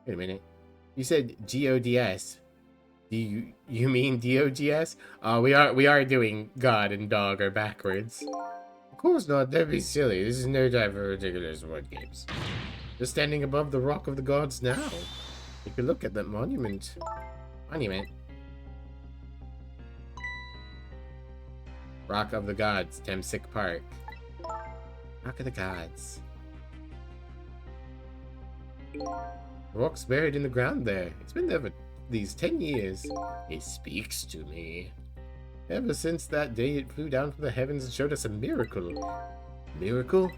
Wait a minute. You said GODS. Do you mean DOGS? We are doing God and dog are backwards. Of course not. That'd be silly. This is no time for ridiculous word games. Just standing above the Rock of the Gods now. Take a look at that monument. Monument. Rock of the Gods, Temsic Park. Rock of the Gods. The rock's buried in the ground there. It's been there for these 10 years. It speaks to me. Ever since that day, it flew down from the heavens and showed us a miracle. Miracle?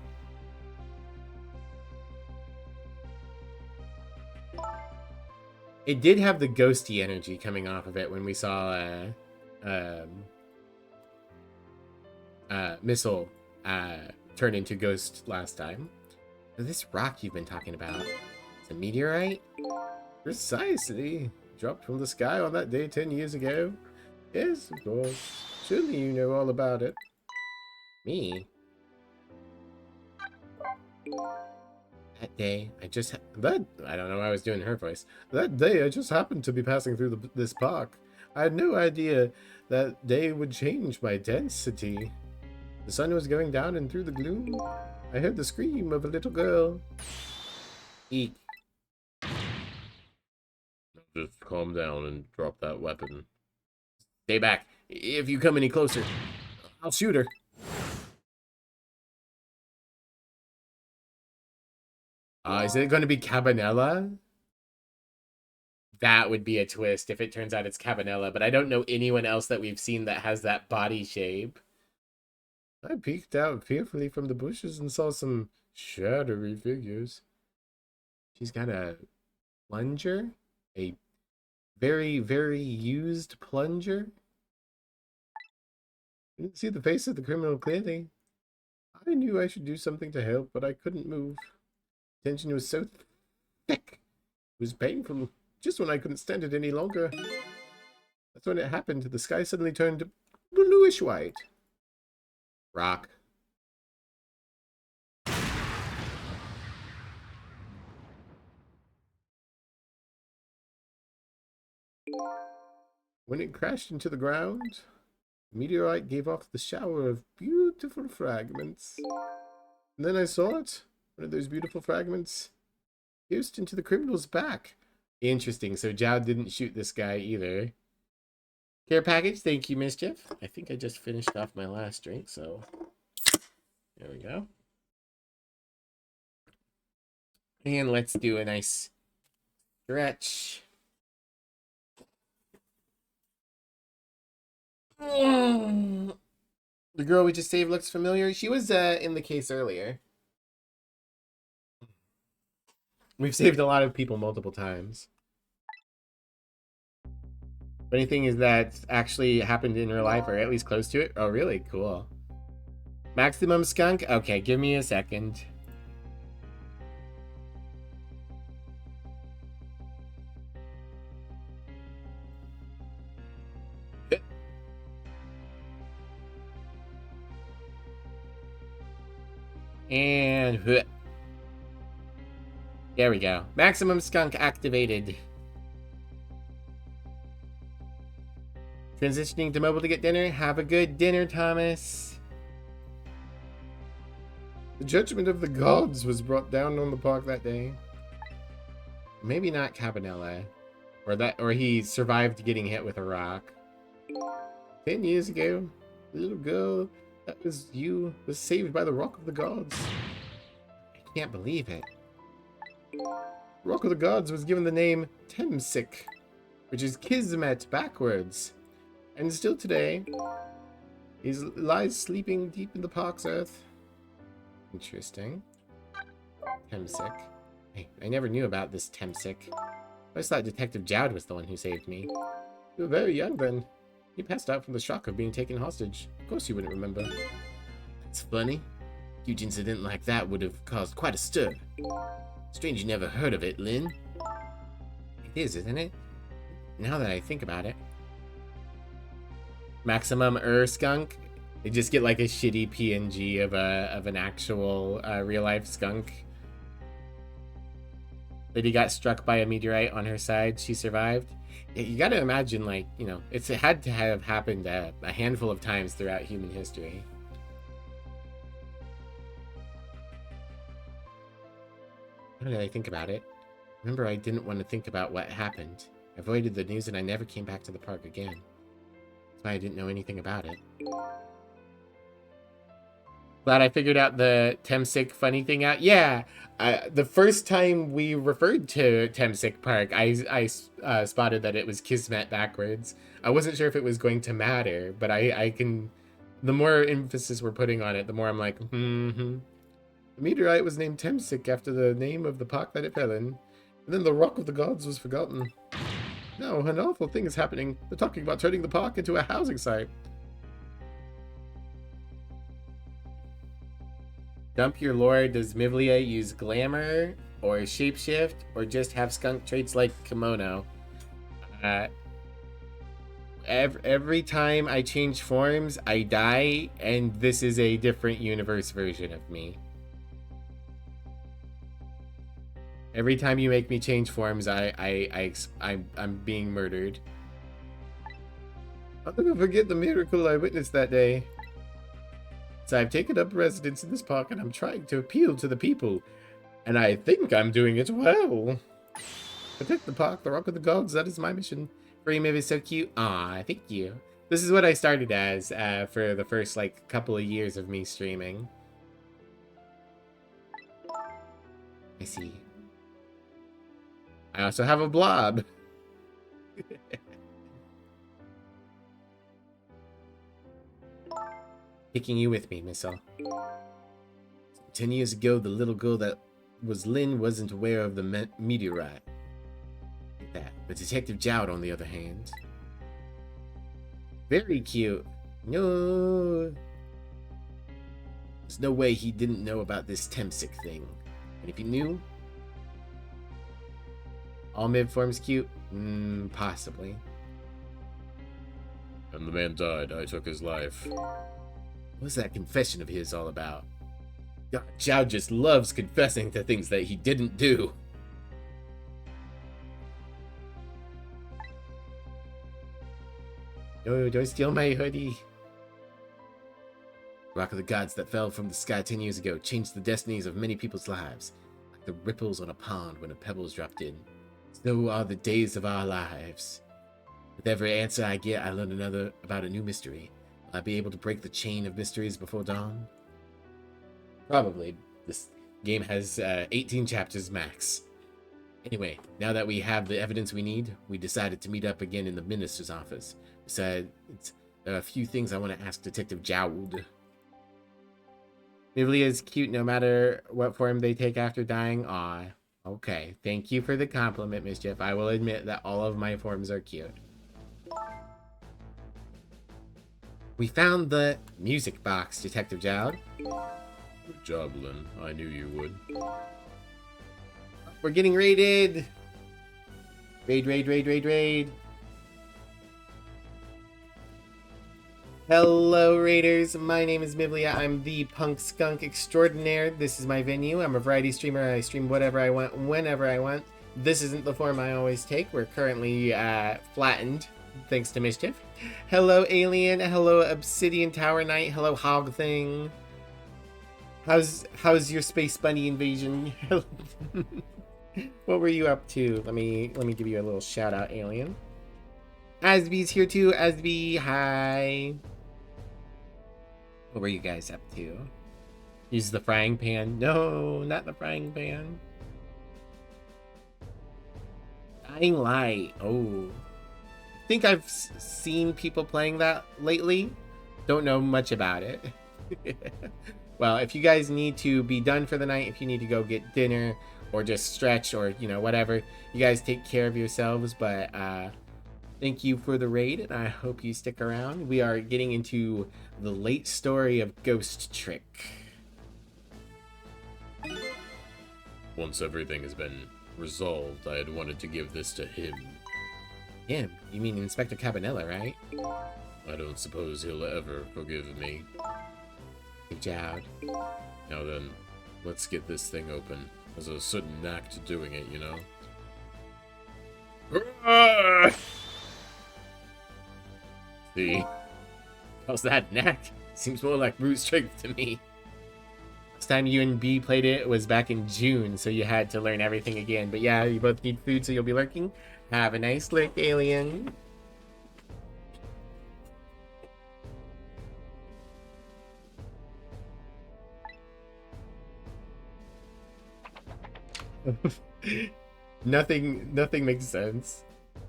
It did have the ghosty energy coming off of it when we saw Missile turn into Ghost last time. This rock you've been talking about, it's a meteorite? Precisely. Dropped from the sky on that day 10 years ago. Yes, of course. Surely you know all about it. Me? That day, I don't know why I was doing her voice. That day, I just happened to be passing through this park. I had no idea that day would change my density. The sun was going down, and through the gloom, I heard the scream of a little girl. Eek. Just calm down and drop that weapon. Stay back. If you come any closer, I'll shoot her. Is it going to be Cabanela? That would be a twist if it turns out it's Cabanela, but I don't know anyone else that we've seen that has that body shape. I peeked out fearfully from the bushes and saw some shadowy figures. She's got a plunger? A very, very used plunger? I didn't see the face of the criminal clearly. I knew I should do something to help, but I couldn't move. Tension was so thick. It was painful. Just when I couldn't stand it any longer. That's when it happened. The sky suddenly turned bluish white. Rock. When it crashed into the ground, the meteorite gave off the shower of beautiful fragments. And then I saw it. One of those beautiful fragments pierced into the criminal's back. Interesting. So Zhao didn't shoot this guy either. Care package. Thank you, Mischief. I think I just finished off my last drink, so there we go. And let's do a nice stretch. The girl we just saved looks familiar. She was in the case earlier. We've saved a lot of people multiple times. Funny thing is that actually happened in real life, or at least close to it. Oh, really? Cool. Maximum skunk? Okay, give me a second. And there we go. Maximum skunk activated. Transitioning to mobile to get dinner. Have a good dinner, Thomas. The judgment of the gods was brought down on the park that day. Maybe not Cabanela. Or he survived getting hit with a rock. 10 years ago, the little girl that was you was saved by the Rock of the Gods. I can't believe it. Rock of the Gods was given the name Temsik, which is Kismet backwards. And still today, he lies sleeping deep in the park's earth. Interesting. Temsik. Hey, I never knew about this Temsik. I just thought Detective Jowd was the one who saved me. You were very young then. You passed out from the shock of being taken hostage. Of course you wouldn't remember. That's funny. A huge incident like that would have caused quite a stir. Strange you never heard of it, Lynn. It is, isn't it? Now that I think about it. Maximum skunk. They just get like a shitty PNG of an actual real life skunk. Lady got struck by a meteorite on her side. She survived. Yeah, you gotta imagine, like, you know, it had to have happened a handful of times throughout human history. Now that I think about it, remember I didn't want to think about what happened. I avoided the news and I never came back to the park again. That's why I didn't know anything about it. Glad I figured out the Temsik funny thing out. Yeah, the first time we referred to Temsik Park, I spotted that it was Kismet backwards. I wasn't sure if it was going to matter, but I can... The more emphasis we're putting on it, the more I'm like, The meteorite was named Temsik after the name of the park that it fell in. And then the Rock of the Gods was forgotten. No, an awful thing is happening. They're talking about turning the park into a housing site. Dump your lore. Does Mivlia use glamour or shapeshift or just have skunk traits like kimono? Every time I change forms, I die, and this is a different universe version of me. Every time you make me change forms, I'm being murdered. I'll never forget the miracle I witnessed that day. So I've taken up residence in this park and I'm trying to appeal to the people. And I think I'm doing it well. Protect the park, the Rock of the Gods, that is my mission. Frame is so cute. Aw, thank you. This is what I started as for the first, like, couple of years of me streaming. I see. I also have a blob. Taking you with me, Missile. 10 years ago, the little girl that was Lynn wasn't aware of the meteorite. Like that. But Detective Jowd, on the other hand. Very cute. No. There's no way he didn't know about this Temsik thing. And if he knew... All mid-forms cute? Possibly. And the man died. I took his life. What's that confession of his all about? God, Zhao just loves confessing to things that he didn't do. No, don't steal my hoodie. Rock of the Gods that fell from the sky 10 years ago changed the destinies of many people's lives, like the ripples on a pond when a pebble is dropped in. So are the days of our lives. With every answer I get, I learn another about a new mystery. Will I be able to break the chain of mysteries before dawn? Probably. This game has 18 chapters max. Anyway, now that we have the evidence we need, we decided to meet up again in the minister's office. Besides, there are a few things I want to ask Detective Jowd. Mivlia is cute no matter what form they take after dying. Aw, okay. Thank you for the compliment, Mischief. I will admit that all of my forms are cute. We found the music box, Detective Jowd. Good job, Lynn. I knew you would. We're getting raided! Raid, raid, raid, raid, raid. Hello, Raiders. My name is Miblia. I'm the punk skunk extraordinaire. This is my venue. I'm a variety streamer. I stream whatever I want, whenever I want. This isn't the form I always take. We're currently flattened, thanks to Mischief. Hello, Alien. Hello, Obsidian Tower Knight. Hello, Hog Thing. How's your Space Bunny invasion? What were you up to? Let me give you a little shout out, Alien. Asby's here too. Asby, hi. What were you guys up to? Use the frying pan? No, not the frying pan. Dying Light. Oh. I think I've seen people playing that lately. Don't know much about it. Well, if you guys need to be done for the night, if you need to go get dinner or just stretch or, you know, whatever, you guys take care of yourselves. But thank you for the raid, and I hope you stick around. We are getting into the late story of Ghost Trick. Once everything has been resolved, I had wanted to give this to him. Him? You mean Inspector Cabanella, right? I don't suppose he'll ever forgive me. Good job. Now then, let's get this thing open. There's a certain knack to doing it, you know? See? How's that knack? Seems more like brute strength to me. Last time you and B played it was back in June, so you had to learn everything again. But yeah, you both need food, so you'll be lurking. Have a nice lick, Alien. Nothing makes sense.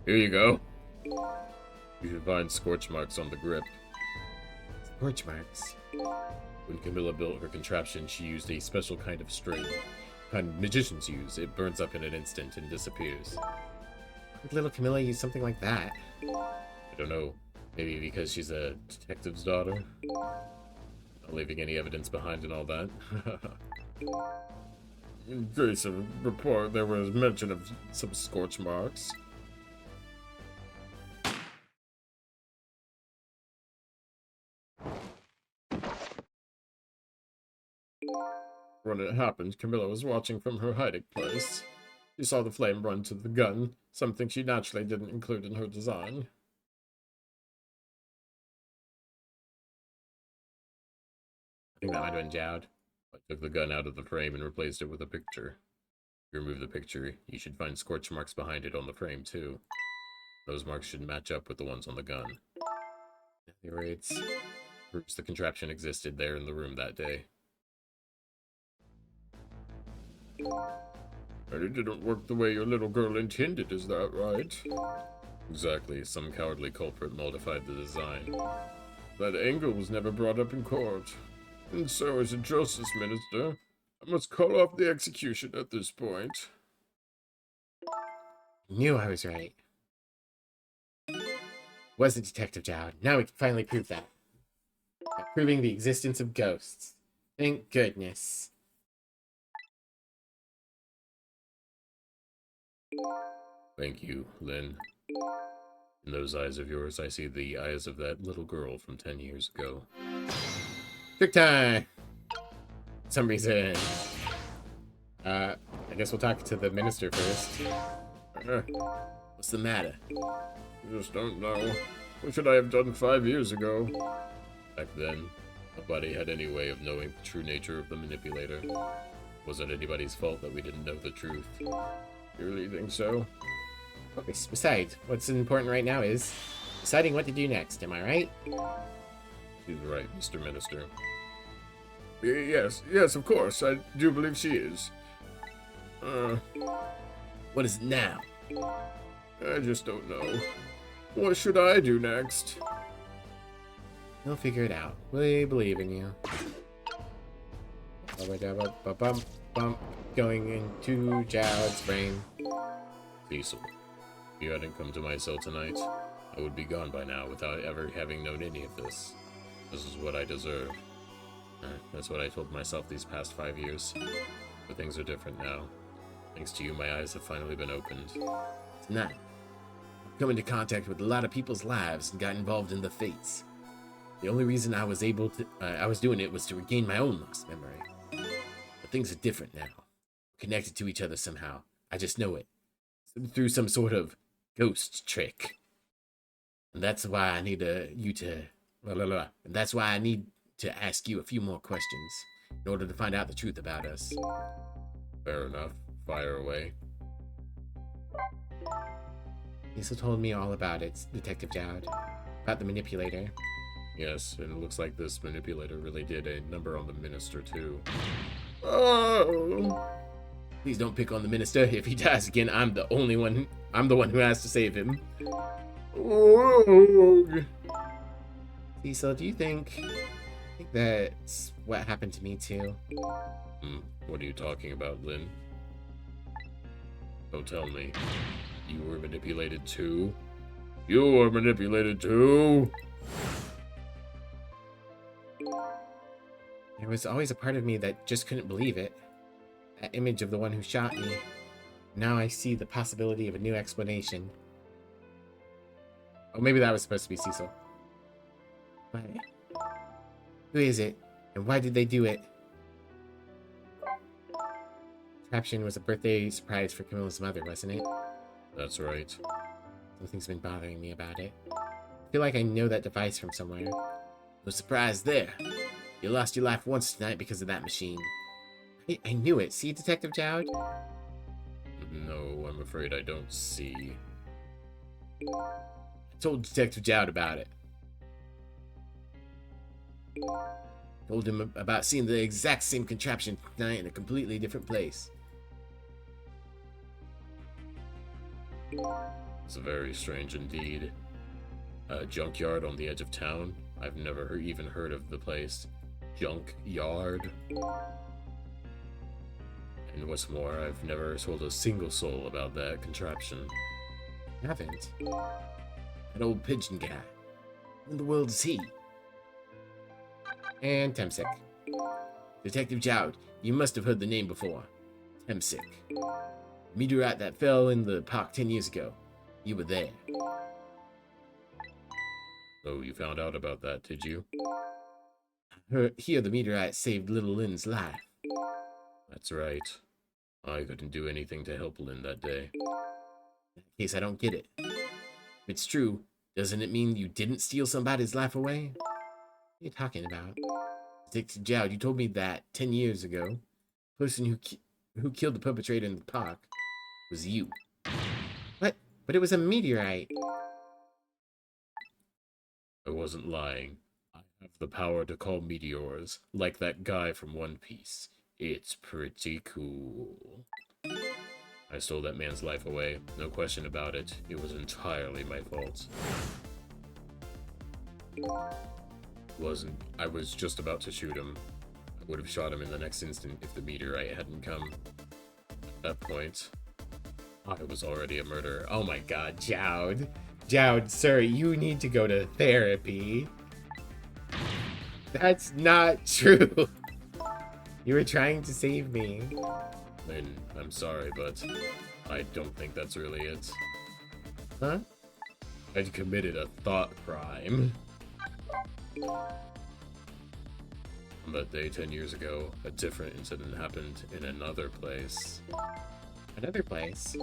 Here you go. You should find scorch marks on the grip. Scorch marks? When Camilla built her contraption, she used a special kind of string. Kind magicians use. It burns up in an instant and disappears. Would little Camilla use something like that? I don't know. Maybe because she's a detective's daughter? Not leaving any evidence behind and all that. In case of report, there was mention of some scorch marks. When it happened, Camilla was watching from her hiding place. She saw the flame run to the gun, something she naturally didn't include in her design. I think that might have been Jowd. I took the gun out of the frame and replaced it with a picture. If you remove the picture, you should find scorch marks behind it on the frame, too. Those marks should match up with the ones on the gun. It's Proves the contraption existed there in the room that day. And it didn't work the way your little girl intended, is that right? Exactly, some cowardly culprit modified the design. That angle was never brought up in court. And so, as a justice minister, I must call off the execution at this point. Knew I was right. Wasn't Detective Jowd. Now we can finally prove that. By proving the existence of ghosts. Thank goodness. Thank you, Lynn. In those eyes of yours, I see the eyes of that little girl from 10 years ago. Trick time! For some reason. I guess we'll talk to the minister first. What's the matter? I just don't know. What should I have done 5 years ago? Back then, nobody had any way of knowing the true nature of the manipulator. Wasn't anybody's fault that we didn't know the truth. You really think so? Besides, what's important right now is deciding what to do next, am I right? She's right, Mr. Minister. Yes, of course. I do believe she is. What is it now? I just don't know. What should I do next? You'll figure it out. We believe in you. Going into Jowd's brain. Cecil, if you hadn't come to my cell tonight, I would be gone by now without ever having known any of this. This is what I deserve. That's what I told myself these past 5 years. But things are different now. Thanks to you, my eyes have finally been opened. It's not. I've come into contact with a lot of people's lives and got involved in the fates. The only reason I was doing it was to regain my own lost memory. But things are different now. Connected to each other somehow. I just know it. Through some sort of ghost trick. And that's why I need And that's why I need to ask you a few more questions in order to find out the truth about us. Fair enough. Fire away. Lisa told me all about it, Detective Dowd. About the manipulator. Yes, and it looks like this manipulator really did a number on the minister, too. Oh! Please don't pick on the minister. If he dies again, I'm the one who has to save him. Oh! Cecil, do you think that's what happened to me too? What are you talking about, Lynn? Don't tell me. You were manipulated too? You were manipulated too? There was always a part of me that just couldn't believe it. That image of the one who shot me. Now I see the possibility of a new explanation. Oh, maybe that was supposed to be Cecil. But who is it? And why did they do it? Contraption was a birthday surprise for Camilla's mother, wasn't it? That's right. Something's been bothering me about it. I feel like I know that device from somewhere. No surprise there. You lost your life once tonight because of that machine. I knew it. See, Detective Dowd? No, I'm afraid I don't see. I told Detective Dowd about it. Told him about seeing the exact same contraption tonight in a completely different place. It's very strange indeed. A junkyard on the edge of town? I've never even heard of the place. Junkyard? And what's more, I've never told a single soul about that contraption. I haven't. That old pigeon guy. Who in the world is he? And Temsic. Detective Dowd, you must have heard the name before. Temsic. Meteorite that fell in the park 10 years ago. You were there. So you found out about that, did you? Here the meteorite saved little Lynn's life. That's right. I couldn't do anything to help Lynn that day. In case I don't get it. If it's true, doesn't it mean you didn't steal somebody's life away? What are you talking about? Detective Dowd, you told me that 10 years ago, the person who killed the perpetrator in the park was you. What? But it was a meteorite. I wasn't lying. I have the power to call meteors, like that guy from One Piece. It's pretty cool. I stole that man's life away, no question about it. It was entirely my fault. I was just about to shoot him. I would have shot him in the next instant if the meteorite hadn't come. At that point, I was already a murderer. Oh my god, Dowd. Dowd, sir, you need to go to therapy. That's not true. You were trying to save me. Lynn, I'm sorry, but I don't think that's really it. Huh? I'd committed a thought crime. On that day 10 years ago, a different incident happened in another place. Another place?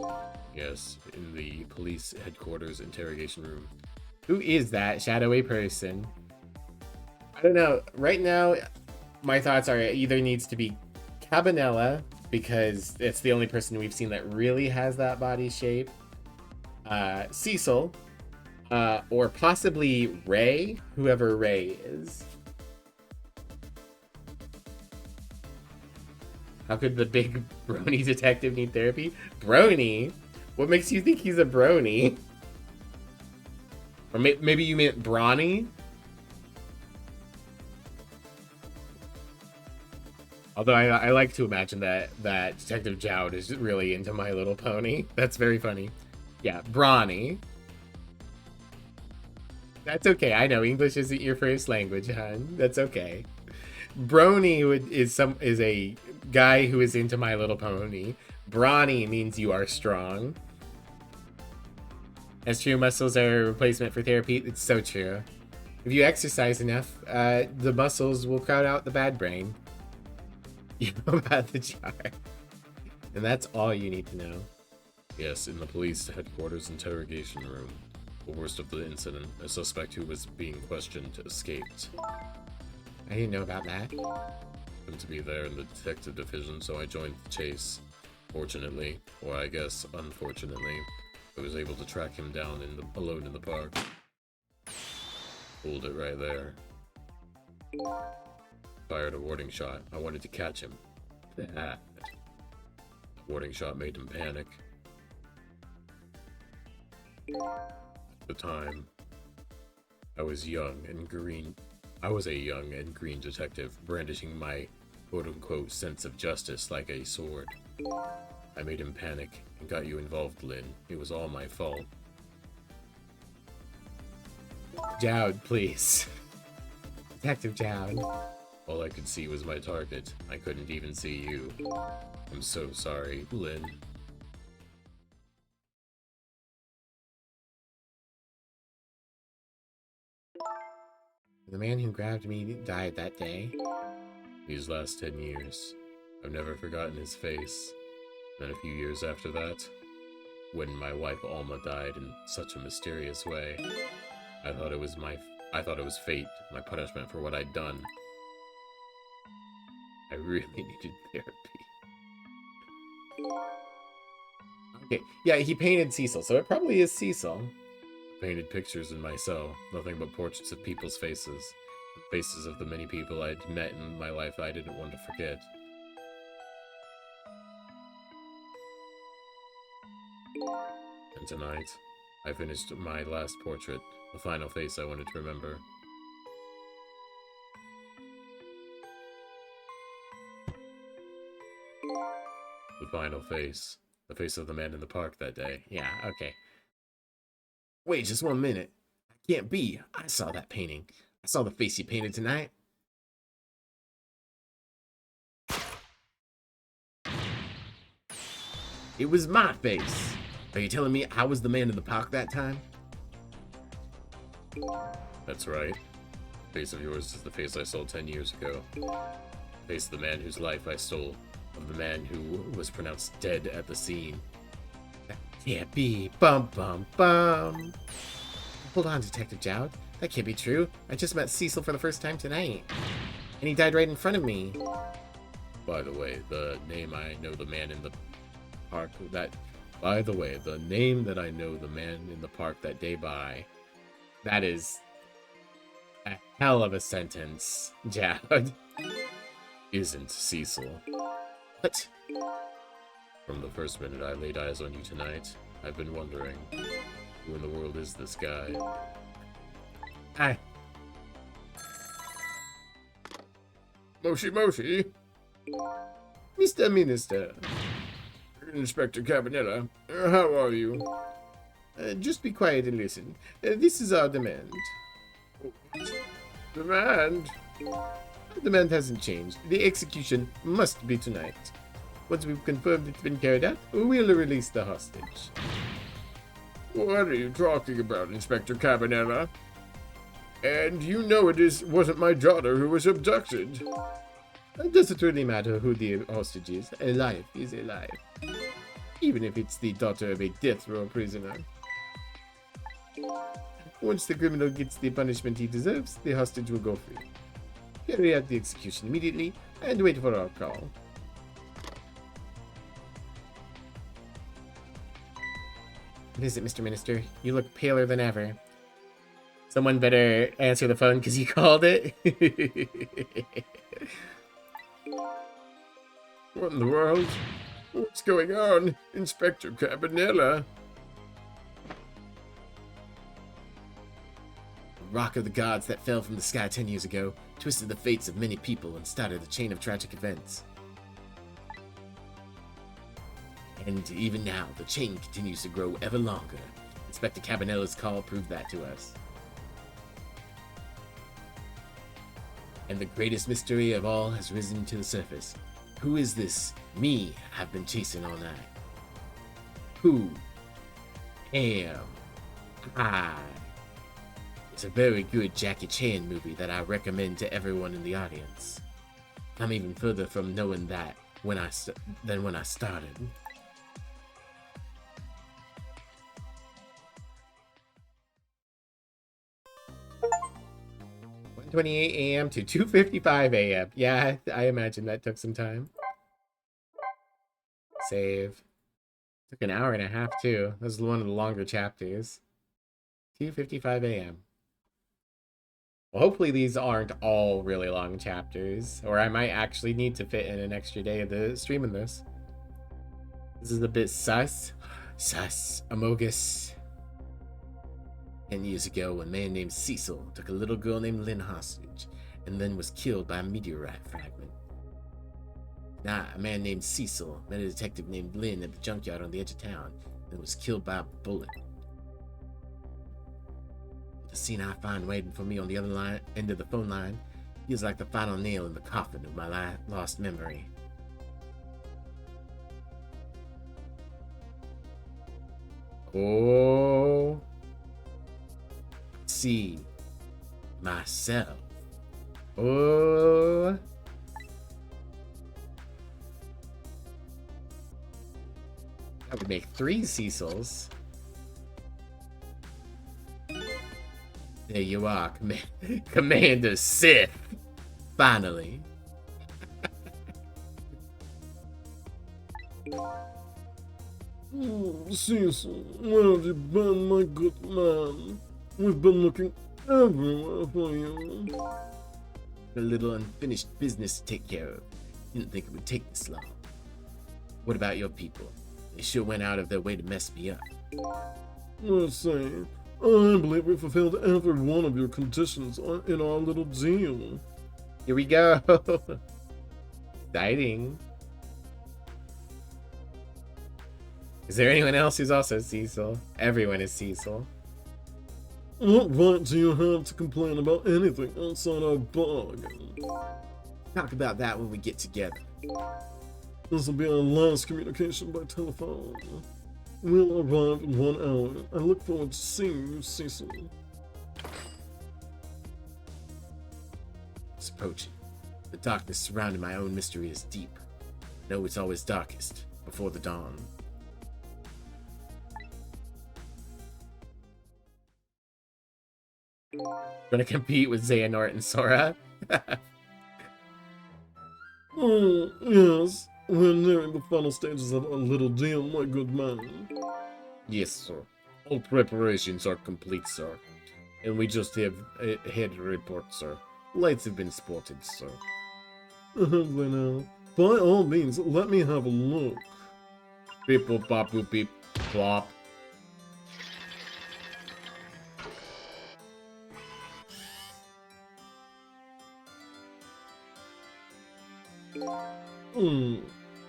Yes, in the police headquarters interrogation room. Who is that shadowy person? I don't know. Right now, my thoughts are it either needs to be Cabanella, because it's the only person we've seen that really has that body shape. Cecil. Or possibly Ray, whoever Ray is. How could the big brony detective need therapy? Brony? What makes you think he's a brony? Or maybe you meant brawny? Although I like to imagine that Detective Dowd is really into My Little Pony. That's very funny. Yeah, brawny. That's okay. I know English isn't your first language, hon. That's okay. Brony is a guy who is into My Little Pony. Brawny means you are strong. That's true. Muscles are a replacement for therapy. It's so true. If you exercise enough, the muscles will crowd out the bad brain. You know about the jar. And that's all you need to know. Yes, in the police headquarters interrogation room. The worst of the incident, a suspect who was being questioned escaped. I didn't know about that. Happened to be there in the detective division, so I joined the chase. Fortunately, or I guess unfortunately, I was able to track him down alone in the park. Hold it right there. Fired a warning shot. I wanted to catch him. That warning shot made him panic. At the time, I was a young and green detective, brandishing my quote-unquote sense of justice like a sword. I made him panic and got you involved, Lynn. It was all my fault. Jowd, please. Detective Jowd. All I could see was my target. I couldn't even see you. I'm so sorry, Lynn. The man who grabbed me died that day. These last 10 years, I've never forgotten his face. Then a few years after that, when my wife Alma died in such a mysterious way, I thought it was fate, my punishment for what I'd done. I really needed therapy. Okay, yeah, he painted Cecil, so it probably is Cecil. Painted pictures in my cell, nothing but portraits of people's faces. Faces of the many people I'd met in my life I didn't want to forget. And tonight, I finished my last portrait, the final face I wanted to remember. The final face. The face of the man in the park that day. Yeah, okay. Wait, just 1 minute. I can't be. I saw that painting. I saw the face you painted tonight. It was my face. Are you telling me I was the man in the park that time? That's right. The face of yours is the face I stole 10 years ago. The face of the man whose life I stole. Of the man who was pronounced dead at the scene. That can't be. Bum, bum, bum. Hold on, Detective Jowd. That can't be true. I just met Cecil for the first time tonight. And he died right in front of me. By the way, the name I know the man in the park that... By the way, the name that I know the man in the park that day by... That is a hell of a sentence, Jowd. Isn't Cecil. What? From the first minute I laid eyes on you tonight, I've been wondering, who in the world is this guy? Moshi Moshi! Mr. Minister. Inspector Cabanetta, how are you? Just be quiet and listen. This is our demand. Demand? The demand hasn't changed. The execution must be tonight. Once we've confirmed it's been carried out, we'll release the hostage. What are you talking about, Inspector Cabanetta? And you know wasn't my daughter who was abducted. It doesn't really matter who the hostage is. A life is a life. Even if it's the daughter of a death row prisoner. Once the criminal gets the punishment he deserves, the hostage will go free. Carry out the execution immediately and wait for our call. What is it, Mr. Minister? You look paler than ever. Someone better answer the phone because you called it. What in the world? What's going on, Inspector Cabanella? The rock of the gods that fell from the sky 10 years ago twisted the fates of many people and started a chain of tragic events. And even now, the chain continues to grow ever longer. Inspector Cabanella's call proved that to us. and the greatest mystery of all has risen to the surface. Who is this me I've been chasing all night? Who am I? It's a very good Jackie Chan movie that I recommend to everyone in the audience. I'm even further from knowing that than when I started. 1:28 a.m. to 2:55 a.m. Yeah, I imagine that took some time. Save. Took an hour and a half too. This is one of the longer chapters. 2:55 a.m. Well, hopefully these aren't all really long chapters, or I might actually need to fit in an extra day of the streaming this. This is a bit sus. Sus. Amogus. 10 years ago, a man named Cecil took a little girl named Lynn hostage, and then was killed by a meteorite fragment. Now, a man named Cecil met a detective named Lynn at the junkyard on the edge of town, and was killed by a bullet. The scene I find waiting for me on the other end of the phone line feels like the final nail in the coffin of my lost memory. Oh, see myself. Oh, I would make 3 Cecils. There you are, Commander Sith. Finally. Cecil, where have you been, my good man? We've been looking everywhere for you. A little unfinished business to take care of. Didn't think it would take this long. What about your people? They sure went out of their way to mess me up. Let's see. I believe we fulfilled every one of your conditions in our little deal. Here we go. Exciting. Is there anyone else who's also Cecil? Everyone is Cecil. What right do you have to complain about anything outside our bargain? Talk about that when we get together. This will be our last communication by telephone. We'll arrive in 1 hour. I look forward to seeing you, Cecil. It's approaching. The darkness surrounding my own mystery is deep. I know it's always darkest before the dawn. Gonna compete with Xehanort and Sora? Oh, yes. We're nearing the final stages of our little deal, my good man. Yes, sir. All preparations are complete, sir. And we just have had a report, sir. Lights have been spotted, sir. Have they now? By all means, let me have a look. Beep boop bop boop beep plop.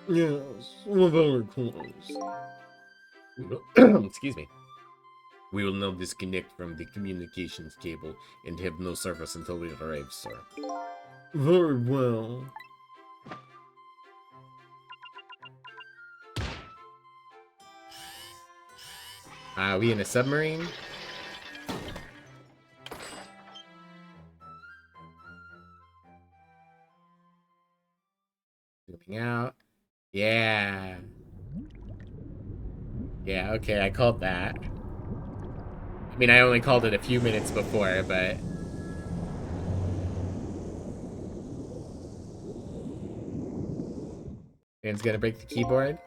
Yes, we're very close. Excuse me. We will now disconnect from the communications cable and have no service until we arrive, sir. Very well. Are we in a submarine? Zooming out. Yeah. Yeah, okay, I called that. I mean, I only called it a few minutes before, but... Man's gonna break the keyboard?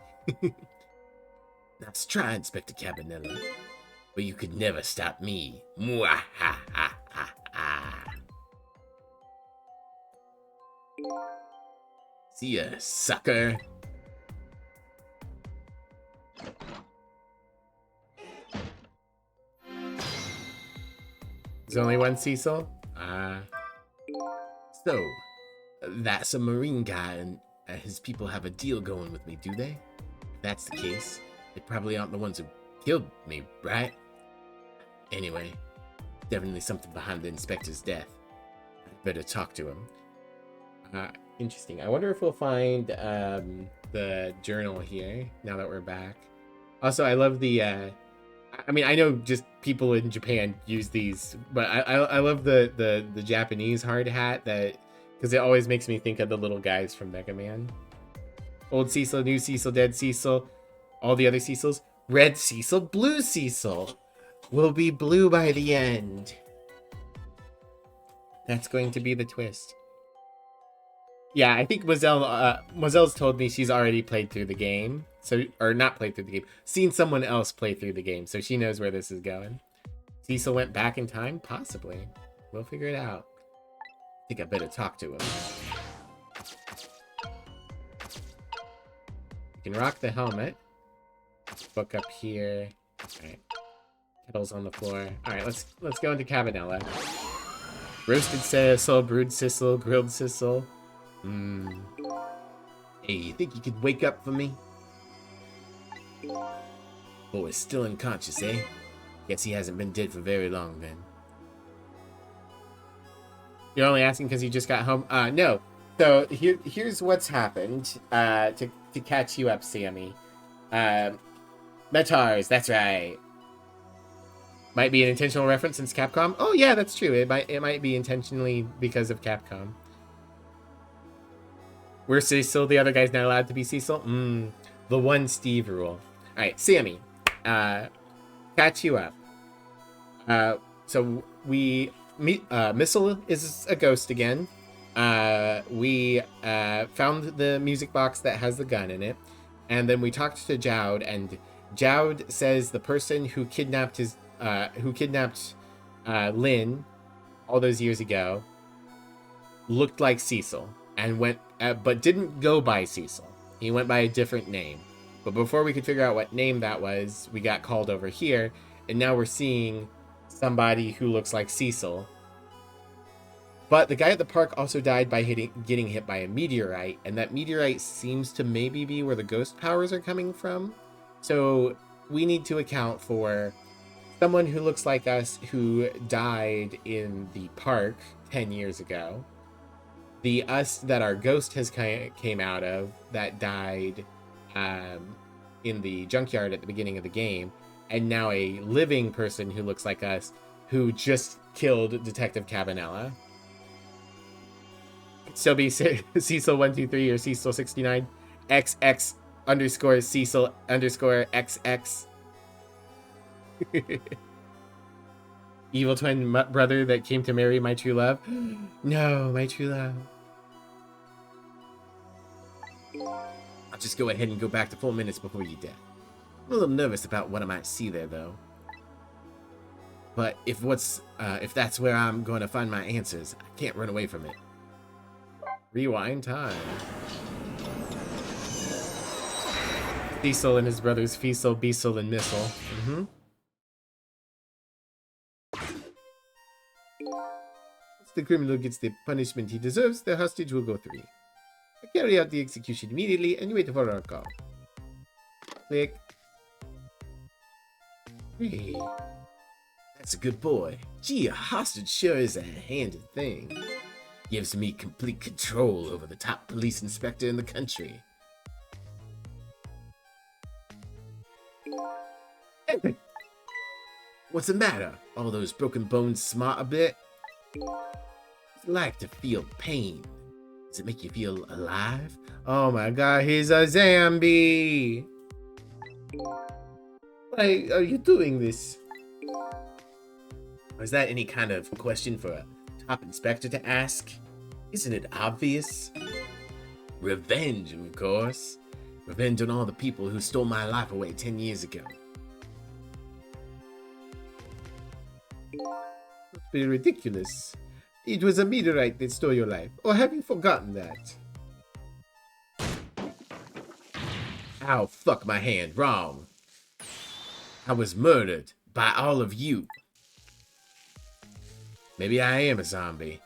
Let's try, Inspector Cabanella. But you could never stop me. Mwahaha. See ya, sucker. There's only one Cecil? So, that's a Marine guy, and his people have a deal going with me, do they? If that's the case, they probably aren't the ones who killed me, right? Anyway, definitely something behind the inspector's death. I'd better talk to him. Interesting. I wonder if we'll find the journal here now that we're back. Also, I love the I mean, I know just people in Japan use these, but I love the Japanese hard hat, that because it always makes me think of the little guys from Mega Man. Old Cecil, new Cecil, dead Cecil, all the other Cecils. Red Cecil, blue Cecil will be blue by the end. That's going to be the twist. Yeah, I think Mozelle's told me she's already played through the game. So, or not played through the game, seen someone else play through the game, so she knows where this is going. Cecil went back in time? Possibly. We'll figure it out. I think I better talk to him. You can rock the helmet. Book up here. Alright. Kettle's on the floor. Alright, let's go into Cabanella. Roasted Cecil, brewed Cecil, grilled Cecil. Hey, you think you could wake up for me? Boy's still unconscious, eh? Guess he hasn't been dead for very long, then. You're only asking because you just got home? No. So, here's what's happened, to catch you up, Sammy. Metars, that's right. Might be an intentional reference since Capcom? Oh, yeah, that's true. It might be intentionally because of Capcom. We're Cecil, the other guy's not allowed to be Cecil? The one Steve rule. Alright, Sammy. Catch you up. So we meet, Missile is a ghost again. We found the music box that has the gun in it. And then we talked to Jowd, and Jowd says the person who kidnapped Lynn all those years ago looked like Cecil and went, but didn't go by Cecil. He went by a different name. But before we could figure out what name that was, we got called over here, and now we're seeing somebody who looks like Cecil. But the guy at the park also died by getting hit by a meteorite, and that meteorite seems to maybe be where the ghost powers are coming from. So we need to account for someone who looks like us who died in the park 10 years ago. The us that our ghost has came out of that died in the junkyard at the beginning of the game, and now a living person who looks like us who just killed Detective Cabanella. So be Cecil123 or Cecil69, XX underscore Cecil underscore XX. Evil twin brother that came to marry my true love. No, my true love. I'll just go ahead and go back to 4 minutes before you death. I'm a little nervous about what I might see there, though. But if that's where I'm going to find my answers, I can't run away from it. Rewind time. Cecil and his brothers Feasel, Beasel, and Missile. Once the criminal gets the punishment he deserves, the hostage will go free. I carry out the execution immediately and wait for our call. Click. Hey, that's a good boy. Gee, a hostage sure is a handy thing. Gives me complete control over the top police inspector in the country. What's the matter? All those broken bones smart a bit? It's like to feel pain. Does it make you feel alive? Oh my god, he's a zombie! Why are you doing this? Is that any kind of question for a top inspector to ask? Isn't it obvious? Revenge, of course. Revenge on all the people who stole my life away 10 years ago. That's pretty ridiculous. It was a meteorite that stole your life. Or have you forgotten that? Ow, fuck my hand. Wrong. I was murdered by all of you. Maybe I am a zombie,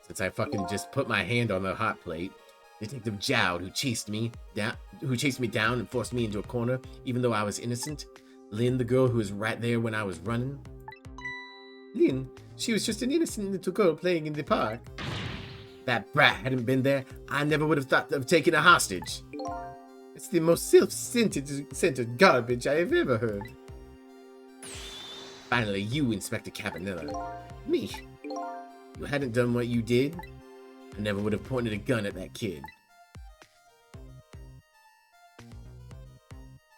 since I fucking just put my hand on the hot plate. Detective Jowd, who chased me down and forced me into a corner, even though I was innocent. Lynn, the girl who was right there when I was running. Lynn, she was just an innocent little girl playing in the park. that brat hadn't been there, I never would have thought of taking a hostage. It's the most self-centered garbage I have ever heard. Finally, you, Inspector Cabanilla. Me. If you hadn't done what you did, I never would have pointed a gun at that kid.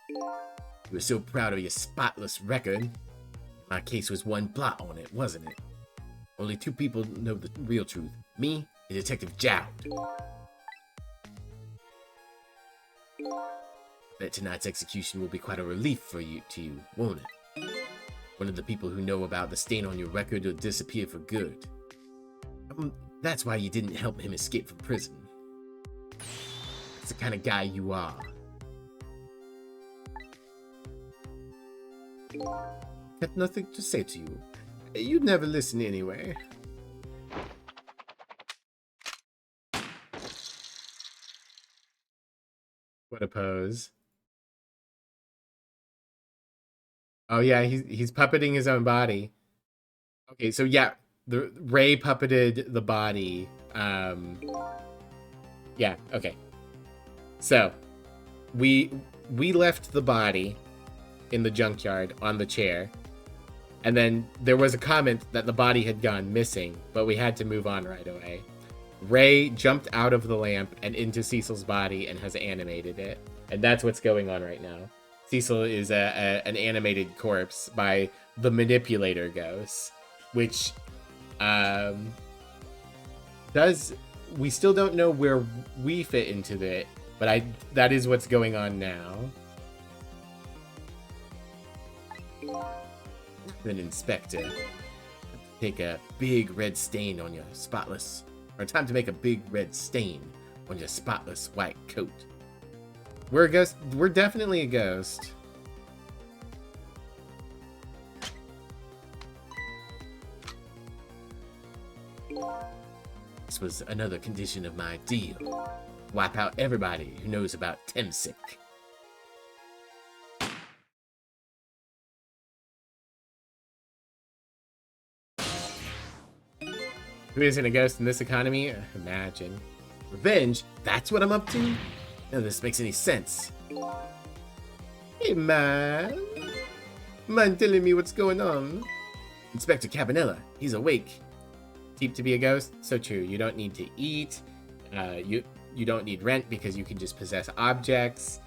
You were so proud of your spotless record. My case was one blot on it, wasn't it? Only two people know the real truth. Me and Detective Jowd. Bet tonight's execution will be quite a relief to you, won't it? One of the people who know about the stain on your record will disappear for good. That's why you didn't help him escape from prison. That's the kind of guy you are. I have nothing to say to you. You'd never listen anyway. What a pose. Oh yeah, he's puppeting his own body. Okay, so yeah, the Ray puppeted the body. Yeah, okay. So we left the body in the junkyard on the chair, and then there was a comment that the body had gone missing, but we had to move on right away. Ray jumped out of the lamp and into Cecil's body and has animated it, and that's what's going on right now. Cecil is an animated corpse by the manipulator ghost, which we still don't know where we fit into it, but that is what's going on now. An inspector, take a big red stain on your spotless, or time to make a big red stain on your spotless white coat. We're a ghost. We're definitely a ghost. This was another condition of my deal. Wipe out everybody who knows about Temsic. Who isn't a ghost in this economy? Imagine. Revenge? That's what I'm up to? None of this makes any sense. Hey, man. Mind telling me what's going on? Inspector Cabanilla, he's awake. Deep to be a ghost? So true. You don't need to eat. You don't need rent because you can just possess objects.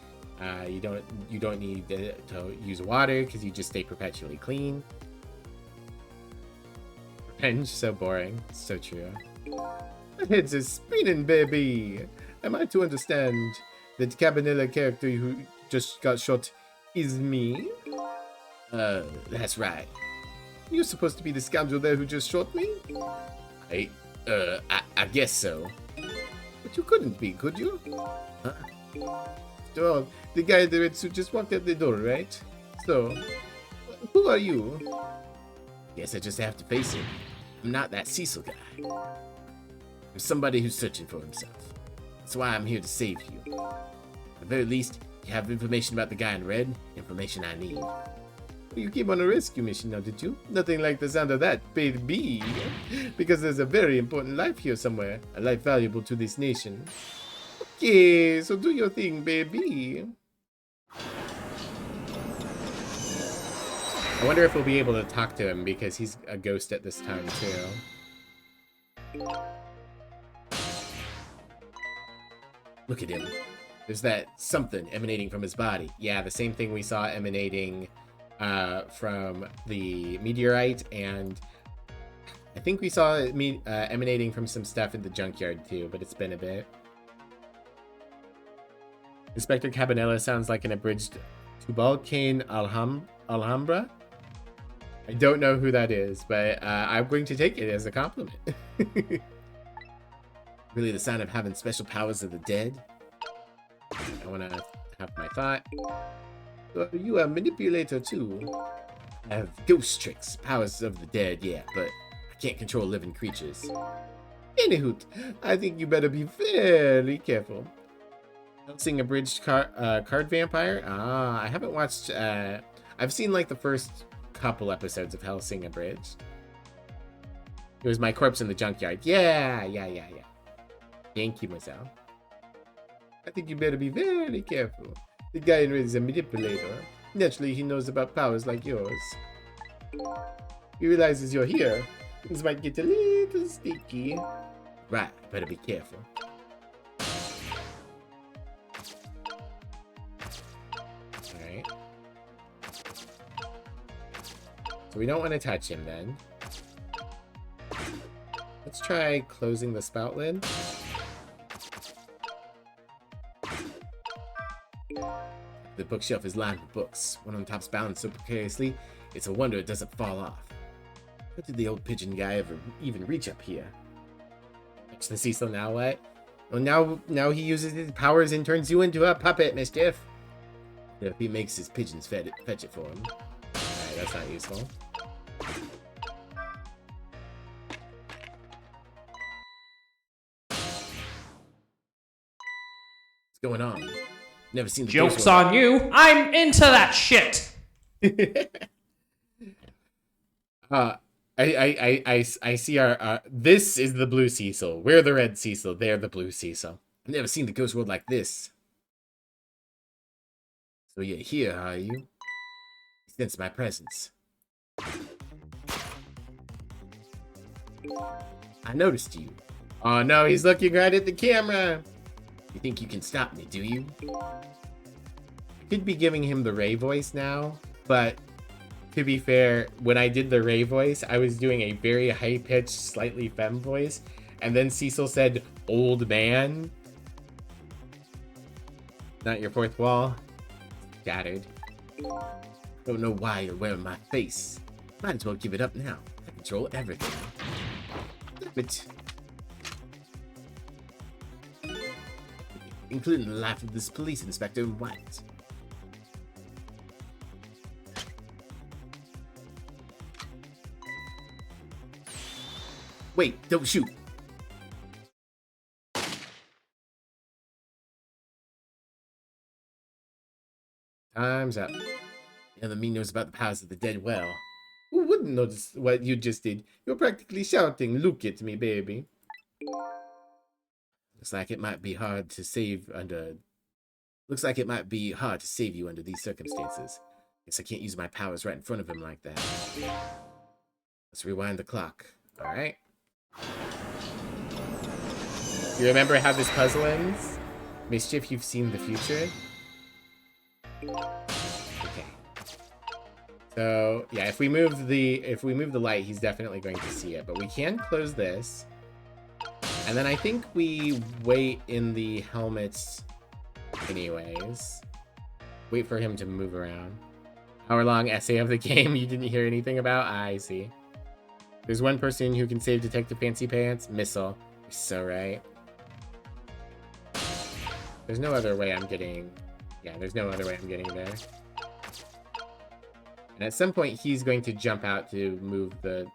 You don't need to use water because you just stay perpetually clean. Revenge, so boring. So true. My head's a spinning, baby. Am I to understand that Cabanilla character who just got shot is me? That's right. You're supposed to be the scoundrel there who just shot me? I guess so. But you couldn't be, could you? Huh? After all, the guy in the red suit just walked out the door, right? So, who are you? Guess I just have to face it. I'm not that Cecil guy. I'm somebody who's searching for himself. That's why I'm here to save you. At the very least, you have information about the guy in red, information I need. You came on a rescue mission now, did you? Nothing like the sound of that, baby. Because there's a very important life here somewhere. A life valuable to this nation. Okay, so do your thing, baby. I wonder if we'll be able to talk to him because he's a ghost at this time, too. Look at him. There's that something emanating from his body. Yeah, the same thing we saw emanating from the meteorite, and I think we saw it emanating from some stuff in the junkyard too, but it's been a bit. Inspector Cabanilla sounds like an abridged Tubalcain Alhambra. I don't know who that is, but I'm going to take it as a compliment. Really the sign of having special powers of the dead? I want to have my thought. You are a manipulator too. I have ghost tricks, powers of the dead, yeah, but I can't control living creatures. Anywho, I think you better be very careful. Helsing Abridged Card Vampire? Ah, I haven't watched, I've seen like the first couple episodes of Helsing Abridged. It was my corpse in the junkyard. Yeah. Thank you, myself. I think you better be very careful. The guy in red is a manipulator. Naturally, he knows about powers like yours. He realizes you're here. Things might get a little sticky. Right, better be careful. Alright. So we don't want to touch him then. Let's try closing the spout lid. The bookshelf is lined with books. One on top's balanced so precariously, it's a wonder it doesn't fall off. How did the old pigeon guy ever even reach up here? Touch the Cecil, now what? Well, now he uses his powers and turns you into a puppet, mischief. If he makes his pigeons fetch it for him. Alright, that's not useful. What's going on? Never seen the Joke's on you. I'm into that shit. I see our this is the blue Cecil. We're the red Cecil. They're the blue Cecil. I've never seen the ghost world like this. So you're here, are you? Sense my presence. I noticed you. Oh no, he's looking right at the camera. You think you can stop me, do you? I could be giving him the Ray voice now, but to be fair, when I did the Ray voice, I was doing a very high-pitched, slightly femme voice, and then Cecil said, old man. Not your fourth wall. Shattered. Don't know why you're wearing my face. Might as well give it up now. I control everything. Damn it. Including the life of this police inspector in white. Wait, don't shoot. Time's up. The other me knows about the powers of the dead well. Who wouldn't notice what you just did? You're practically shouting, look at me, baby. Looks like it might be hard to save you under these circumstances. Guess I can't use my powers right in front of him like that. Let's rewind the clock. Alright. You remember how this puzzle ends? Mischief, you've seen the future? Okay. So yeah, if we move the light, he's definitely going to see it. But we can close this. And then I think we wait in the helmets anyways. Wait for him to move around. Hour-long essay of the game you didn't hear anything about? I see. There's one person who can save Detective Fancy Pants. Missile. You're so right. There's no other way I'm getting... Yeah, there's no other way I'm getting there. And at some point, he's going to jump out to move the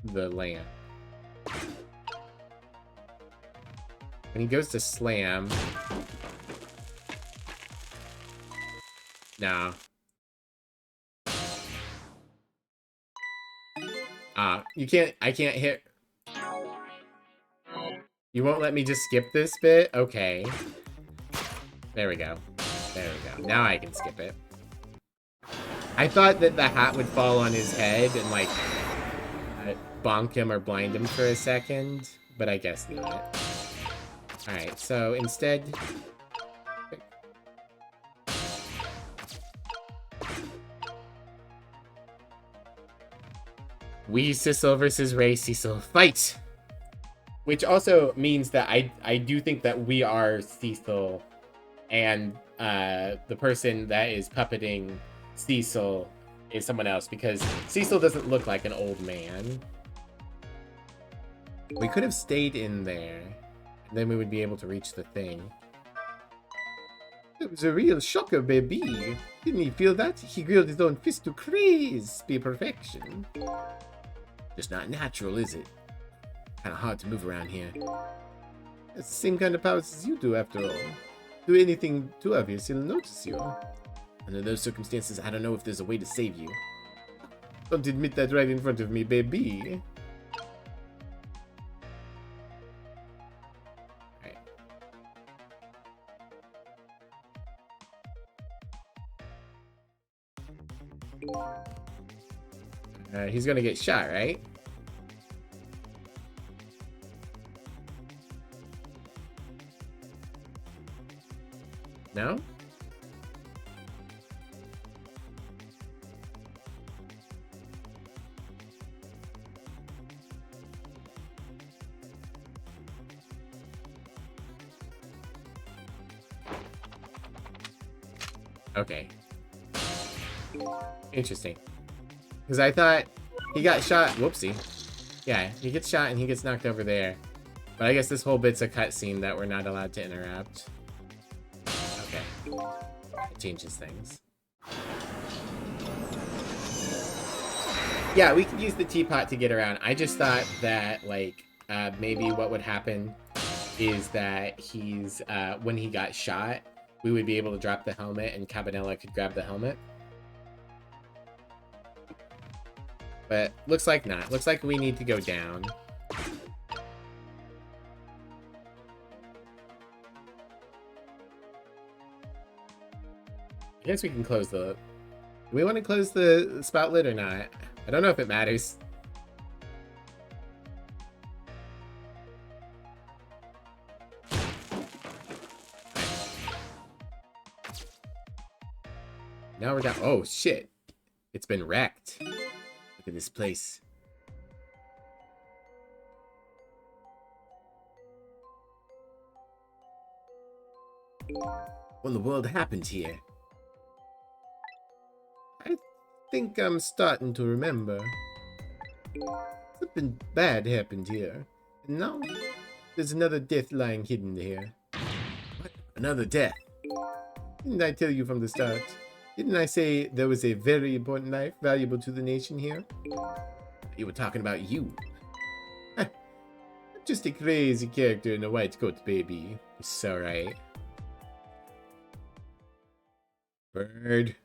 lamp. When he goes to slam... No. I can't hit... You won't let me just skip this bit? Okay. There we go. There we go. Now I can skip it. I thought that the hat would fall on his head and, like, bonk him or blind him for a second, but I guess not. Alright, so instead... We Cecil versus Ray Cecil. Fight! Which also means that I do think that we are Cecil, and the person that is puppeting Cecil is someone else, because Cecil doesn't look like an old man. We could have stayed in there, and then we would be able to reach the thing. It was a real shocker, baby. Didn't he feel that? He grilled his own fist to crispy perfection. Just not natural, is it? Kind of hard to move around here. It's the same kind of powers as you do, after all. Do anything too obvious, he'll notice you. Under those circumstances, I don't know if there's a way to save you. Don't admit that right in front of me, baby. He's gonna get shot, right? No? Okay. Interesting. Because I thought he got shot. Whoopsie. Yeah, he gets shot and he gets knocked over there. But I guess this whole bit's a cutscene that we're not allowed to interrupt. Okay. It changes things. Yeah, we could use the teapot to get around. I just thought that, like, maybe what would happen is that he's, when he got shot, we would be able to drop the helmet and Cabanela could grab the helmet. But looks like not. Looks like we need to go down. I guess we can close the... Do we want to close the spout lid or not? I don't know if it matters. Now we're down. Oh, shit. It's been wrecked. Look at this place. What in the world happened here? I think I'm starting to remember. Something bad happened here. And now there's another death lying hidden here. What? Another death? Didn't I tell you from the start? Didn't I say there was a very important life valuable to the nation here? You were talking about you. I'm just a crazy character in a white coat, baby. It's alright. Bird.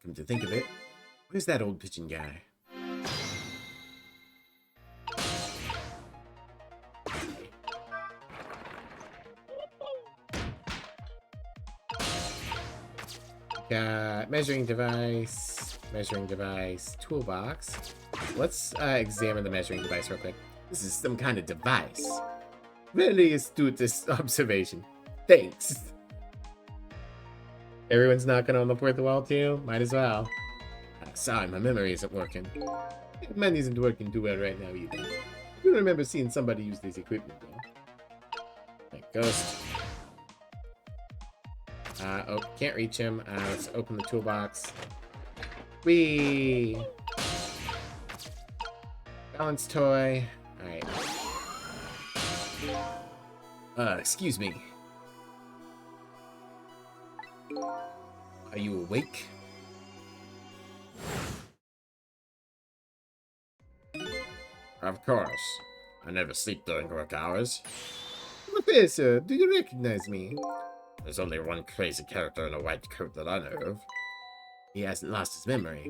Come to think of it, where's that old pigeon guy? Got measuring device, toolbox. Let's examine the measuring device real quick. This is some kind of device. Very astute this observation. Thanks. Everyone's knocking on the fourth wall too? Might as well. Sorry, my memory isn't working. Mine isn't working too well right now either. I do remember seeing somebody use this equipment though. Like Ghost. Oh, can't reach him. Let's open the toolbox. Whee! Balance toy. Alright. Excuse me. Are you awake? Of course. I never sleep during work hours. Professor, do you recognize me? There's only one crazy character in a white coat that I know of. He hasn't lost his memory.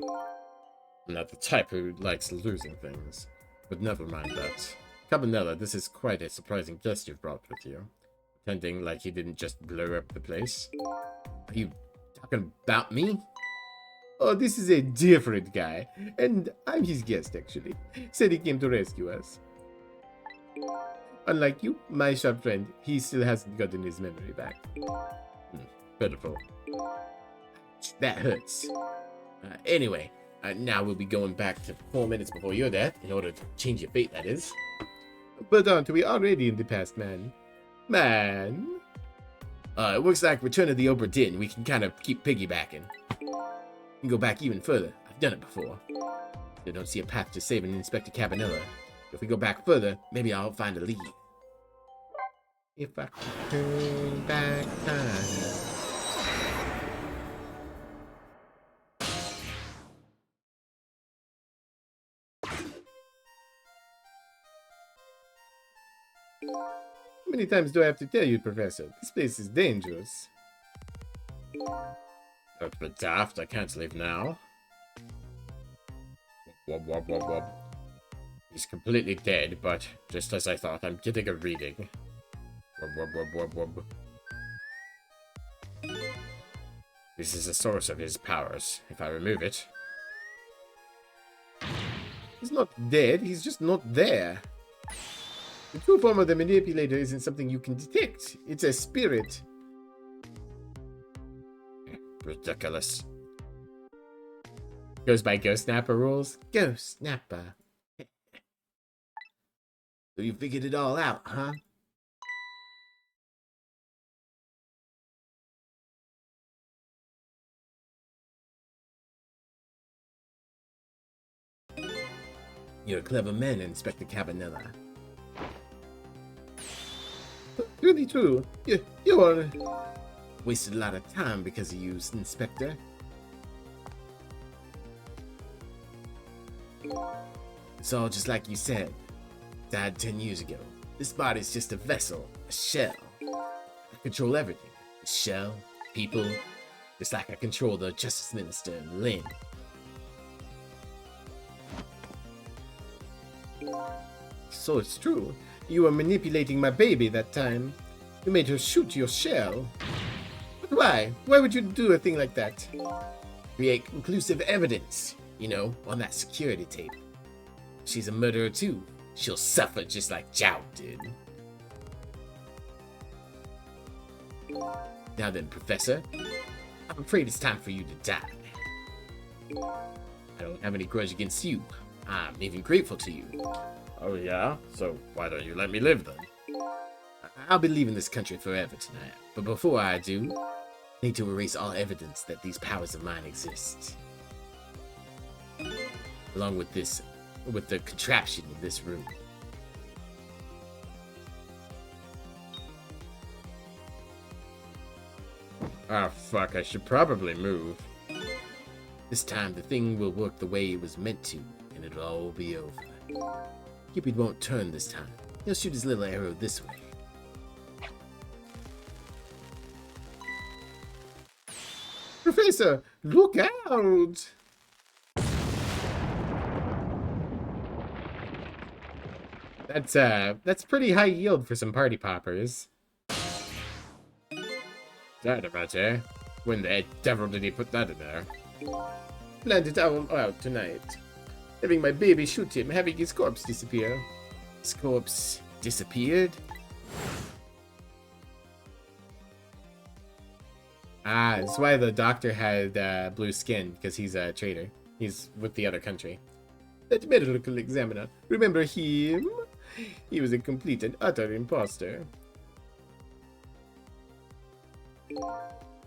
I'm not the type who likes losing things. But never mind that. Cabanela, this is quite a surprising guest you've brought with you. Pretending like he didn't just blow up the place. Are you talking about me? Oh, this is a different guy. And I'm his guest, actually. Said he came to rescue us. Unlike you, my sharp friend, he still hasn't gotten his memory back. Pitiful. That hurts. Anyway, now we'll be going back to 4 minutes before your death, in order to change your fate, that is. But aren't we already in the past, man? It looks like Return of the Obra Dinn. We can kind of keep piggybacking. We can go back even further. I've done it before. I don't see a path to saving Inspector Cabanela. If we go back further, maybe I'll find a lead. If I could turn back time. How many times do I have to tell you, Professor? This place is dangerous. That's a bit daft. I can't leave now. Wub, wub, wub, wub. He's completely dead, but just as I thought, I'm getting a reading. Wub, wub, wub, wub, wub. This is the source of his powers. If I remove it... He's not dead, he's just not there. The true form of the manipulator isn't something you can detect. It's a spirit. Ridiculous. Goes by Ghost Snapper rules. Ghost Snapper. So you figured it all out, huh? You're a clever man, Inspector Cabanella. Really true. You are... Wasted a lot of time because of you, Inspector. It's all just like you said. Died 10 years ago. This body's just a vessel, a shell. I control everything. The shell, people, just like I control the Justice Minister, Lynn. So it's true. You were manipulating my baby that time. You made her shoot your shell. But why? Why would you do a thing like that? Create conclusive evidence, you know, on that security tape. She's a murderer too. She'll suffer just like Zhao did. Now then, Professor, I'm afraid it's time for you to die. I don't have any grudge against you. I'm even grateful to you. Oh yeah? So why don't you let me live then? I'll be leaving this country forever tonight, but before I do, I need to erase all evidence that these powers of mine exist. Along with the contraption in this room. Ah, fuck, I should probably move. This time the thing will work the way it was meant to, and it'll all be over. Cupid won't turn this time. He'll shoot his little arrow this way. Professor, look out! That's pretty high yield for some party poppers. Dynamite, eh? When the devil did he put that in there? Planned it all out tonight. Having my baby shoot him, having his corpse disappear. His corpse disappeared? Ah, that's why the doctor had blue skin, because he's a traitor. He's with the other country. That medical examiner, remember him? He was a complete and utter imposter.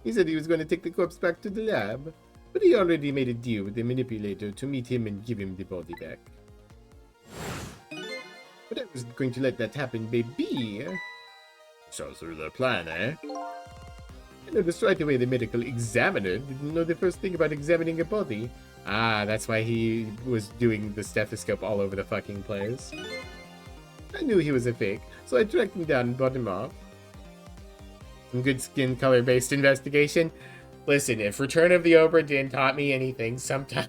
He said he was going to take the corpse back to the lab, but he already made a deal with the manipulator to meet him and give him the body back. But I wasn't going to let that happen, baby. So through the plan, eh? I noticed right away the medical examiner didn't know the first thing about examining a body. Ah, that's why he was doing the stethoscope all over the fucking place. I knew he was a fake, so I tracked him down and brought him off. Some good skin color-based investigation. Listen, if Return of the Obra Dinn taught me anything, sometime...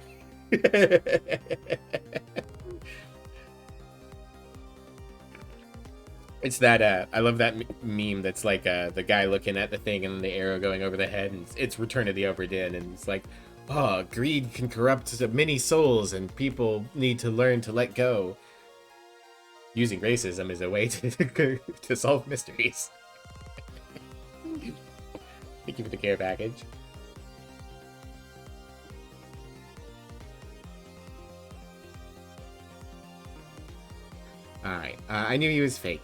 It's that, I love that meme that's like the guy looking at the thing and the arrow going over the head, and it's Return of the Obra Dinn, and it's like, oh, greed can corrupt many souls, and people need to learn to let go. Using racism is a way to solve mysteries. Thank you for the care package. Alright, I knew he was fake.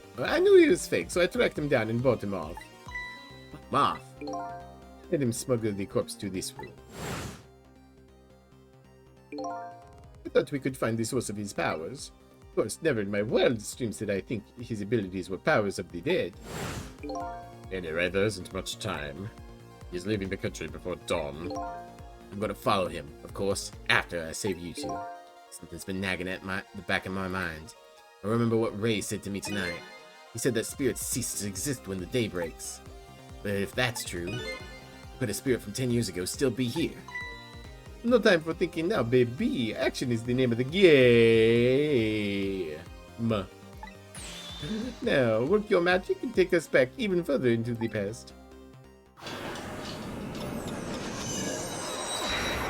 So I tracked him down and bought him off. Moth. Let him smuggle the corpse to this room. I thought we could find the source of his powers. Of course, never in my wildest dreams did I think his abilities were powers of the dead. Anyway, there isn't much time. He's leaving the country before dawn. I'm gonna follow him, of course, after I save you two. Something's been nagging at the back of my mind. I remember what Ray said to me tonight. He said that spirits cease to exist when the day breaks. But if that's true, could a spirit from 10 years ago still be here? No time for thinking now, baby. Action is the name of the game. Now, work your magic and take us back even further into the past.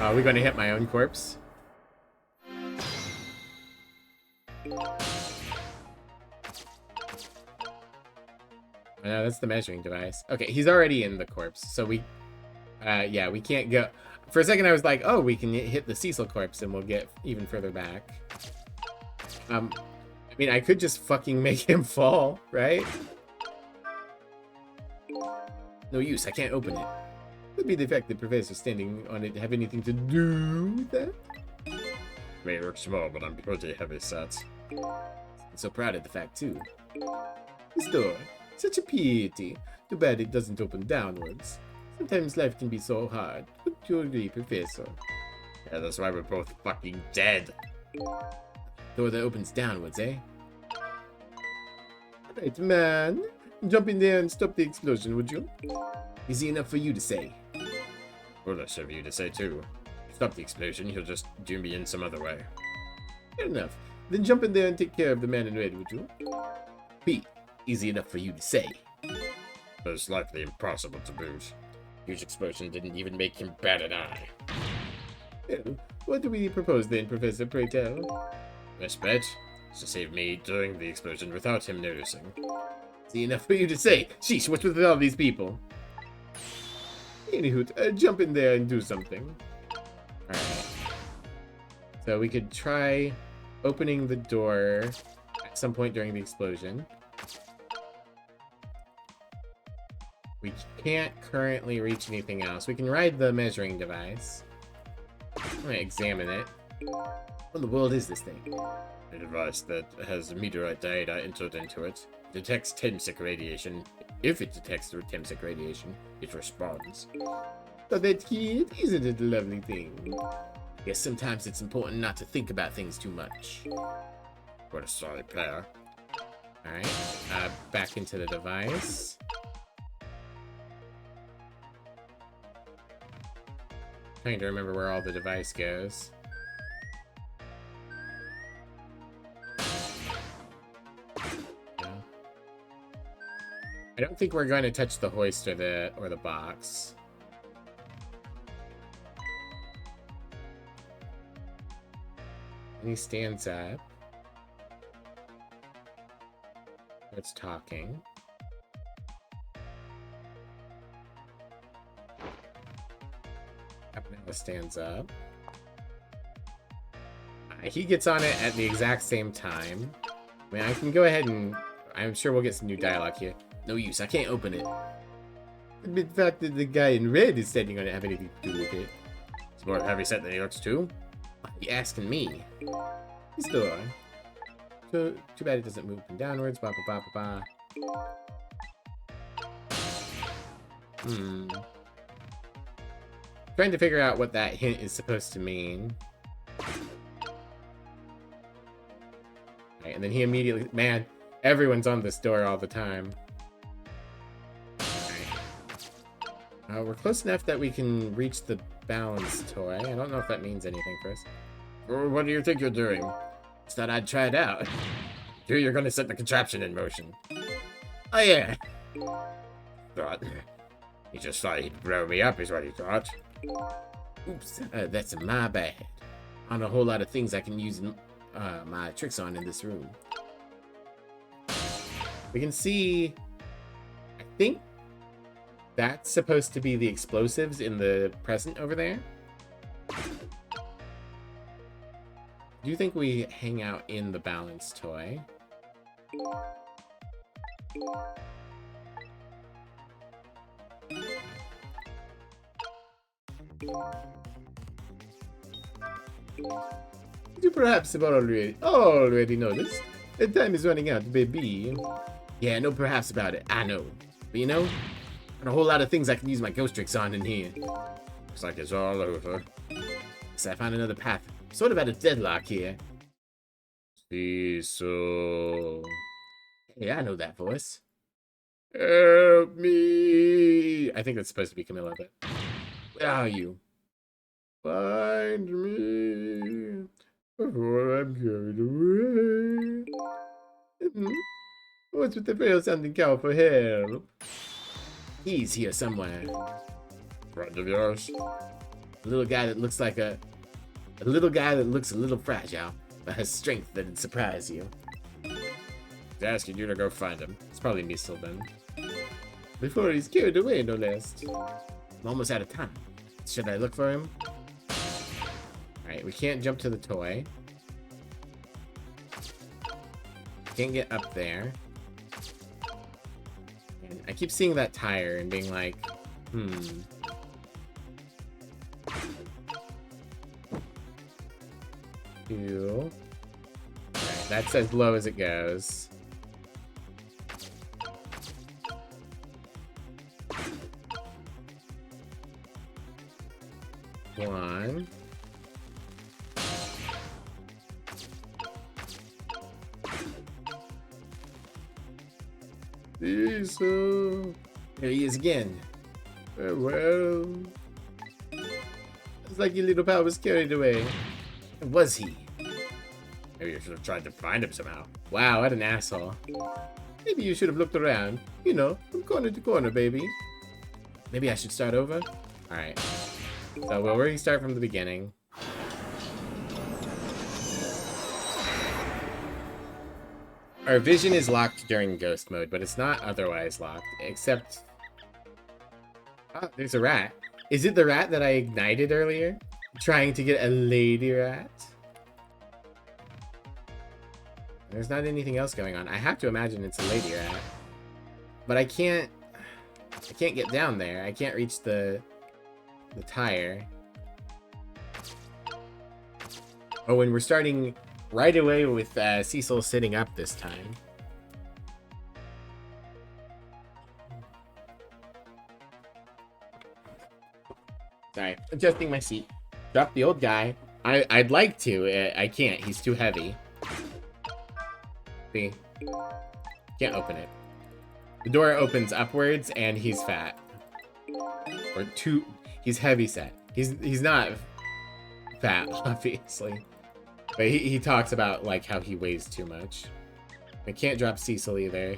Are we going to hit my own corpse? No, that's the measuring device. Okay, he's already in the corpse, so we... yeah, we can't go... For a second, I was like, oh, we can hit the Cecil corpse and we'll get even further back. I mean, I could just fucking make him fall, right? No use, I can't open it. Could be the fact that Professor standing on it have anything to do with that? May look small, but I'm pretty heavy set. I'm so proud of the fact, too. This door, such a pity. Too bad it doesn't open downwards. Sometimes life can be so hard. Would you agree, Professor? Yeah, that's why we're both fucking dead. Door that opens downwards, eh? Right, man. Jump in there and stop the explosion, would you? Easy enough for you to say. Well, that's for you to say too. Stop the explosion, he'll just do me in some other way. Fair enough. Then jump in there and take care of the man in red, would you? Pete, easy enough for you to say. Most likely impossible to boot. Huge explosion didn't even make him bat an eye. Well, what do we propose then, Professor, pray tell? Best bet is to save me during the explosion without him noticing. Easy enough for you to say. Sheesh, what's with all these people? Anywho, jump in there and do something. Alright. So we could try opening the door at some point during the explosion. We can't currently reach anything else. We can ride the measuring device. I'm gonna examine it. What in the world is this thing? A device that has meteorite data entered into it. Detects Temsic radiation. If it detects the Temsic radiation, it responds. So that kid, isn't it a lovely thing? Guess sometimes it's important not to think about things too much. What a sorry player. Alright, back into the device. Trying to remember where all the device goes. No. I don't think we're going to touch the hoist or the box. And he stands up. It's talking. Capanella stands up. He gets on it at the exact same time. I mean, I can go ahead and... I'm sure we'll get some new dialogue here. No use, I can't open it. The fact that the guy in red is standing on it have anything to do with it. It's more heavy set than he looks too. You asking me? This door. So, too bad it doesn't move up and downwards. Ba ba ba ba ba. Trying to figure out what that hint is supposed to mean. Right, and then he immediately... Man, everyone's on this door all the time. Right. We're close enough that we can reach the balance toy. I don't know if that means anything for us. What do you think you're doing? Just thought I'd try it out. You're gonna set the contraption in motion. Oh yeah. Thought. He just thought he'd blow me up, is what he thought. Oops, that's my bad. On a whole lot of things I can use my tricks on in this room. We can see, I think that's supposed to be the explosives in the present over there. Do you think we hang out in the balance toy? You perhaps have already noticed that time is running out, baby. Yeah, no perhaps about it. I know. But you know, got a whole lot of things I can use my ghost tricks on in here. Looks like it's all over. So I found another path. Sort of at a deadlock here. Cecil. Hey, I know that voice. Help me. I think that's supposed to be Camilla, but... Where are you? Find me before I'm carried away. What's with the frail sounding cow for help? He's here somewhere. Friend of yours? A little guy that looks like a little guy that looks a little fragile, but has strength that'd surprise you. He's asking you to go find him. It's probably Missile then. Before he's carried away, no less. I'm almost out of time. Should I look for him? Alright, we can't jump to the toy. Can't get up there. And I keep seeing that tire and being like, Two. Alright, that's as low as it goes. One. Diesel. There he is again. Farewell. It's like your little pal was carried away. Was he? Maybe you should have tried to find him somehow. Wow, what an asshole. Maybe you should have looked around. You know, from corner to corner, baby. Maybe I should start over? Alright. So we'll restart from the beginning. Our vision is locked during ghost mode, but it's not otherwise locked, except... Oh, there's a rat. Is it the rat that I ignited earlier? Trying to get a lady rat? There's not anything else going on. I have to imagine it's a lady rat. But I can't get down there. I can't reach the tire. Oh, and we're starting right away with Cecil sitting up this time. Sorry, adjusting my seat. Drop the old guy. I'd like to. I can't. He's too heavy. See? Can't open it. The door opens upwards, and he's fat. Or too... He's heavy set. He's not fat, obviously. But he talks about, like, how he weighs too much. I can't drop Cecil either.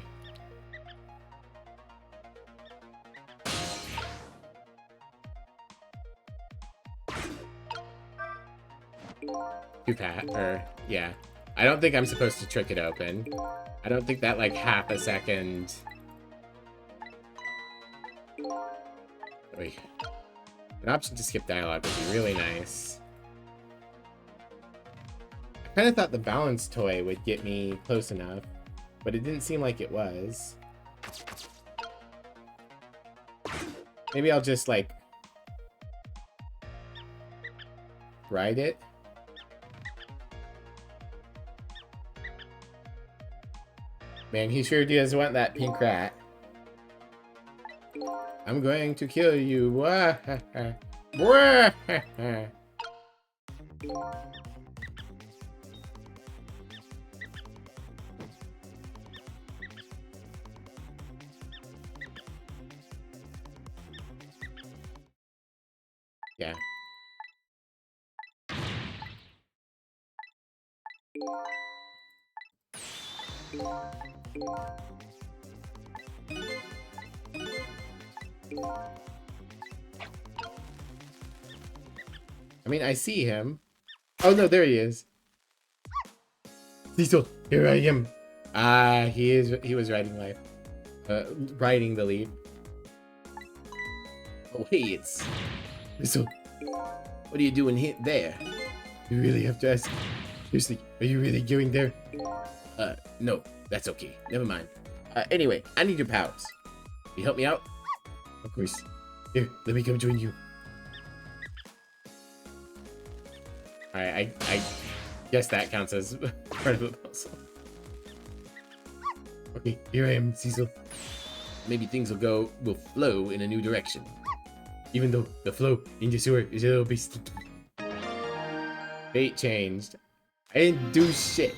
Too fat, or, yeah. I don't think I'm supposed to trick it open. I don't think that, like, half a second... Wait. An option to skip dialogue would be really nice. I kind of thought the balance toy would get me close enough, but it didn't seem like it was. Maybe I'll just, like, ride it. Man, he sure does want that pink rat. I'm going to kill you. Yeah. I mean, I see him. Oh no, there he is. Cecil, here I am. Ah, he was riding life. Riding the lead. Oh hey, it's Cecil. What are you doing here there? You really have to ask. Seriously, are you really going there? No, that's okay. Never mind. Anyway, I need your powers. Can you help me out? Of course. Here, let me come join you. Alright, I guess that counts as part of the puzzle. Okay, here I am, Cecil. Maybe things will flow in a new direction. Even though the flow in the sewer is a little bit sticky. Fate changed. I didn't do shit.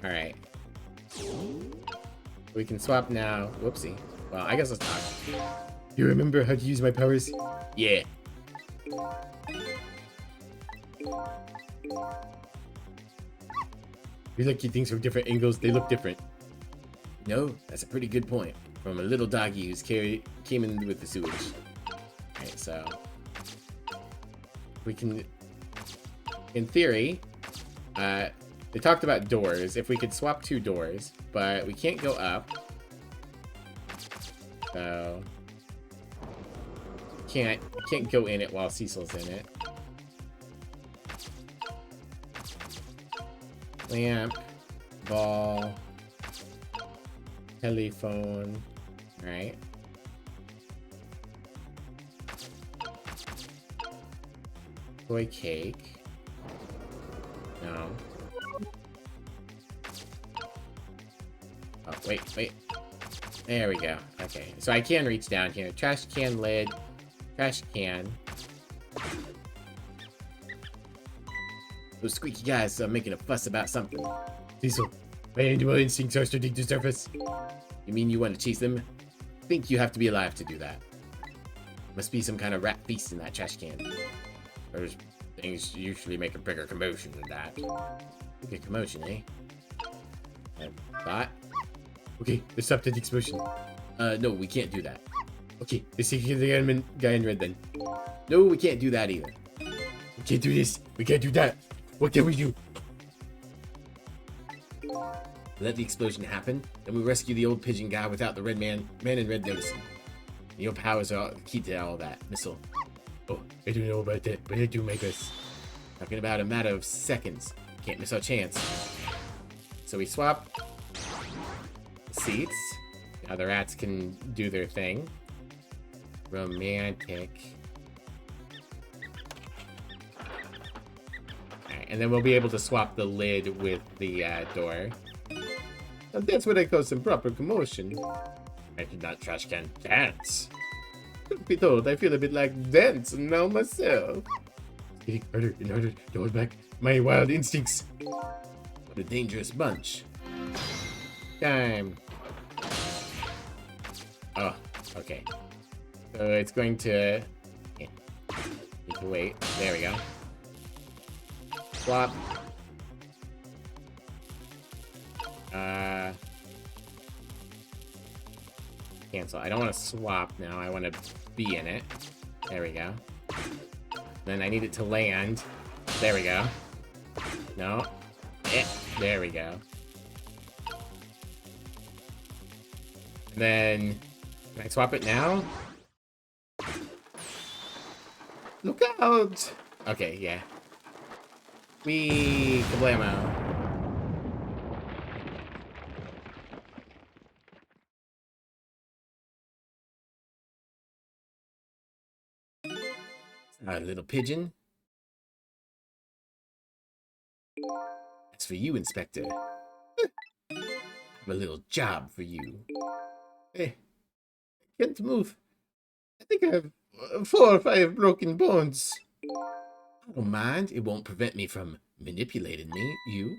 Alright. We can swap now. Whoopsie. Well, I guess let's talk. You remember how to use my powers? Yeah. You look at things from different angles, they look different. No, that's a pretty good point. From a little doggy who's came in with the sewage. Alright, so we can, in theory, they talked about doors. If we could swap 2 doors, but we can't go up. So can't go in it while Cecil's in it. Lamp, ball, telephone, right? Toy cake. No. Oh, wait. There we go. Okay, so I can reach down here. Trash can lid. Trash can. Those squeaky guys are making a fuss about something. Cecil, my animal instincts are starting to surface. You mean you want to chase them? I think you have to be alive to do that. Must be some kind of rat feast in that trash can. Those things usually make a bigger commotion than that. Bigger commotion, eh? Thought? Okay, let's stop that explosion. No, we can't do that. Okay, let's take the guy in red then. No, we can't do that either. We can't do this. We can't do that. What can we do? Let the explosion happen, then we rescue the old pigeon guy without the man in red noticing. Your powers are the key to all that. Missile. Oh, I don't know about that, but I do make us. Talking about a matter of seconds. Can't miss our chance. So we swap seats. Now the rats can do their thing. Romantic. Alright, and then we'll be able to swap the lid with the door. Now that's what I call some proper commotion. I did not trash can dance. Truth be told, I feel a bit like dance now myself. It's getting harder and harder to hold back my wild instincts. What a dangerous bunch. Time. Oh, okay. So it's going to... Yeah. Need to wait. There we go. Swap. Cancel. I don't want to swap now. I want to be in it. There we go. Then I need it to land. There we go. No. There we go. And then... Can I swap it now? Look out! Okay, yeah. Wee! Kablamo. A little pigeon. That's for you, Inspector. I have a little job for you. Hey, I can't move. I think I have 4 or 5 broken bones. I don't mind. It won't prevent me from manipulating you.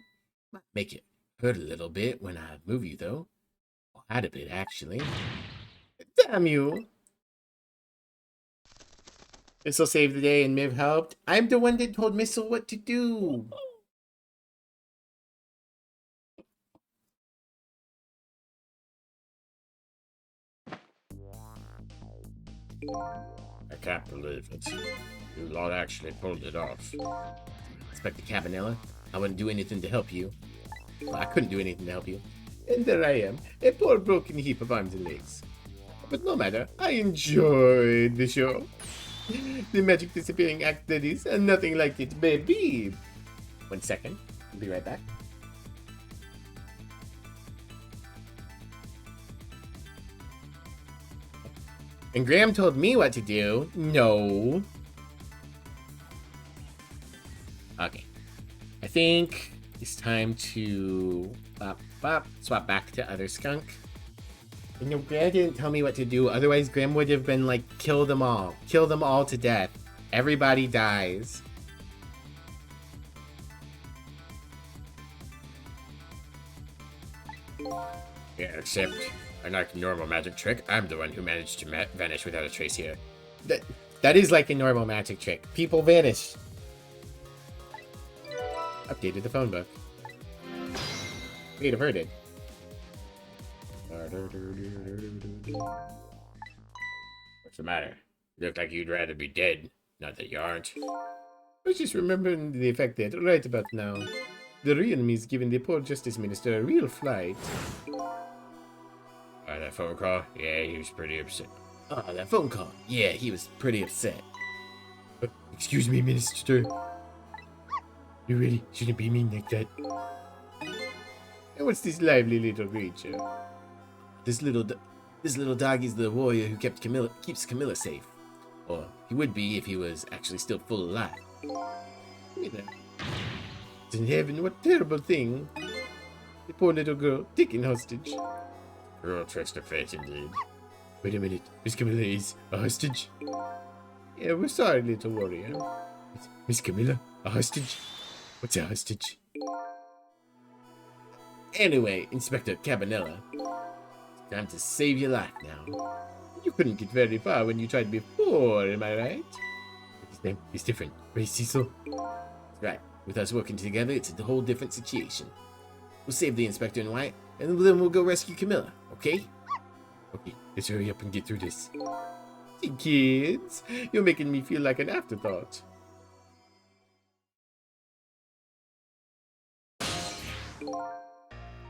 Might make it hurt a little bit when I move you, though. Well, add a bit, actually. Damn you! Missile saved the day and Miv helped. I'm the one that told Missile what to do. I can't believe it. You lot actually pulled it off. Inspector Cabanella, I wouldn't do anything to help you. Well, I couldn't do anything to help you. And there I am, a poor broken heap of arms and legs. But no matter, I enjoyed the show. The magic disappearing act that is, and nothing like it, baby. 1 second. I'll be right back. And Graham told me what to do. No. Okay. I think it's time to swap back to other skunk. You know, Graham didn't tell me what to do. Otherwise, Graham would have been like, kill them all. Kill them all to death. Everybody dies. Yeah, except, unlike a normal magic trick, I'm the one who managed to vanish without a trace here. That is like a normal magic trick. People vanish. Updated the phone book. Wait, averted. What's the matter? Look like you'd rather be dead. Not that you aren't. I was just remembering the fact that right about now, the real me is giving the poor Justice Minister a real flight. That phone call? Yeah, he was pretty upset. Ah, that phone call. Yeah, he was pretty upset. Excuse me, Minister. You really shouldn't be mean like that. And what's this lively little creature? This little dog is the warrior who keeps Camilla safe. Or he would be if he was actually still full alive. Look at that. In heaven, what terrible thing. The poor little girl taken hostage. Cruel twist of fate indeed. Wait a minute, Miss Camilla is a hostage? Yeah, we're sorry, little warrior. Miss Camilla, a hostage? What's a hostage? Anyway, Inspector Cabanella, it's time to save your life now. You couldn't get very far when you tried before, am I right? His name is different, right, Cecil? That's right. With us working together, it's a whole different situation. We'll save the Inspector in white, and then we'll go rescue Camilla, okay? Okay, let's hurry up and get through this. See, kids, you're making me feel like an afterthought.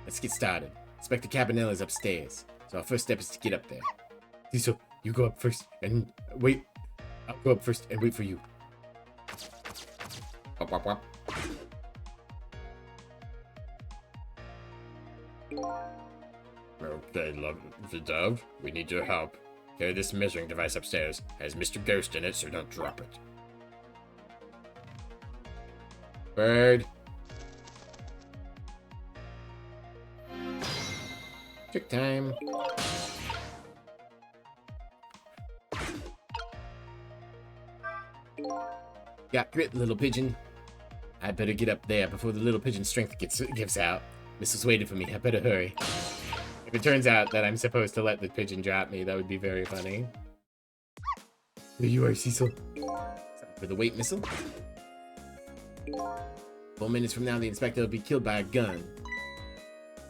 Let's get started. Inspector Cabanella is upstairs, so our first step is to get up there. Cecil, you go up first and wait. I'll go up first and wait for you. Wop, wop, wop. Okay, love the dove. We need your help. Carry this measuring device upstairs. Has Mr. Ghost in it, so don't drop it. Bird. Trick time. Got grit, little pigeon. I better get up there before the little pigeon's strength gives out. Mrs. waited for me. I better hurry. If it turns out that I'm supposed to let the pigeon drop me, that would be very funny. There you are, Cecil. For the weight missile. 4 minutes from now, the inspector will be killed by a gun.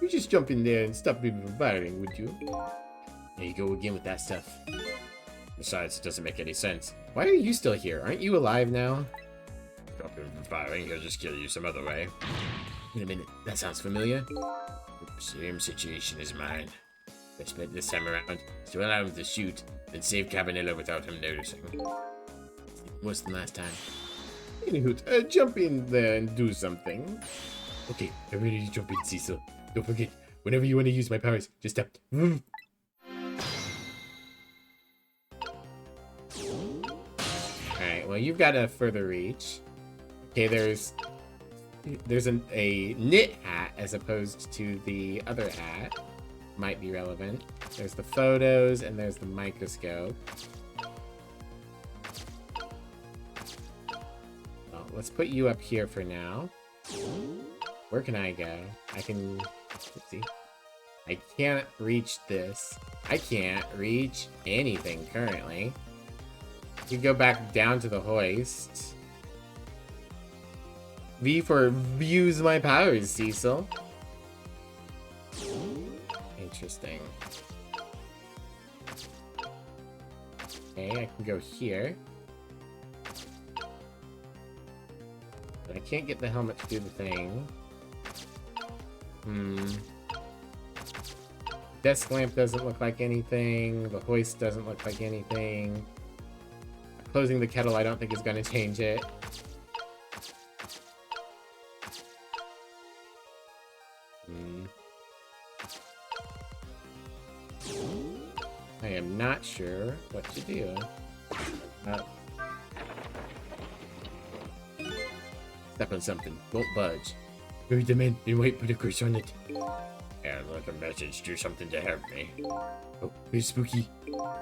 You just jump in there and stop me from firing, would you? There you go again with that stuff. Besides, it doesn't make any sense. Why are you still here? Aren't you alive now? Stop him from firing, he'll just kill you some other way. Wait a minute, that sounds familiar. Same situation as mine. Best bet this time around is to allow him to shoot, then save Cabanilla without him noticing. Worse than last time. Anywho, jump in there and do something. Okay, I'm ready to jump in, Cecil. Don't forget, whenever you want to use my powers, just stop. Alright, well, you've got a further reach. Okay, there's a knit hat as opposed to the other hat. Might be relevant. There's the photos and there's the microscope. Well, let's put you up here for now. Where can I go? I can... Let's see. I can't reach this. I can't reach anything currently. You go back down to the hoist. V for views my powers, Cecil. Interesting. Okay, I can go here. But I can't get the helmet to do the thing. Desk lamp doesn't look like anything. The hoist doesn't look like anything. Closing the kettle I don't think is going to change it. I am not sure what to do. Step on something. Won't budge. Read them in and wait, put a curse on it. Yeah, like a message, do something to help me. Oh, here's Spooky. I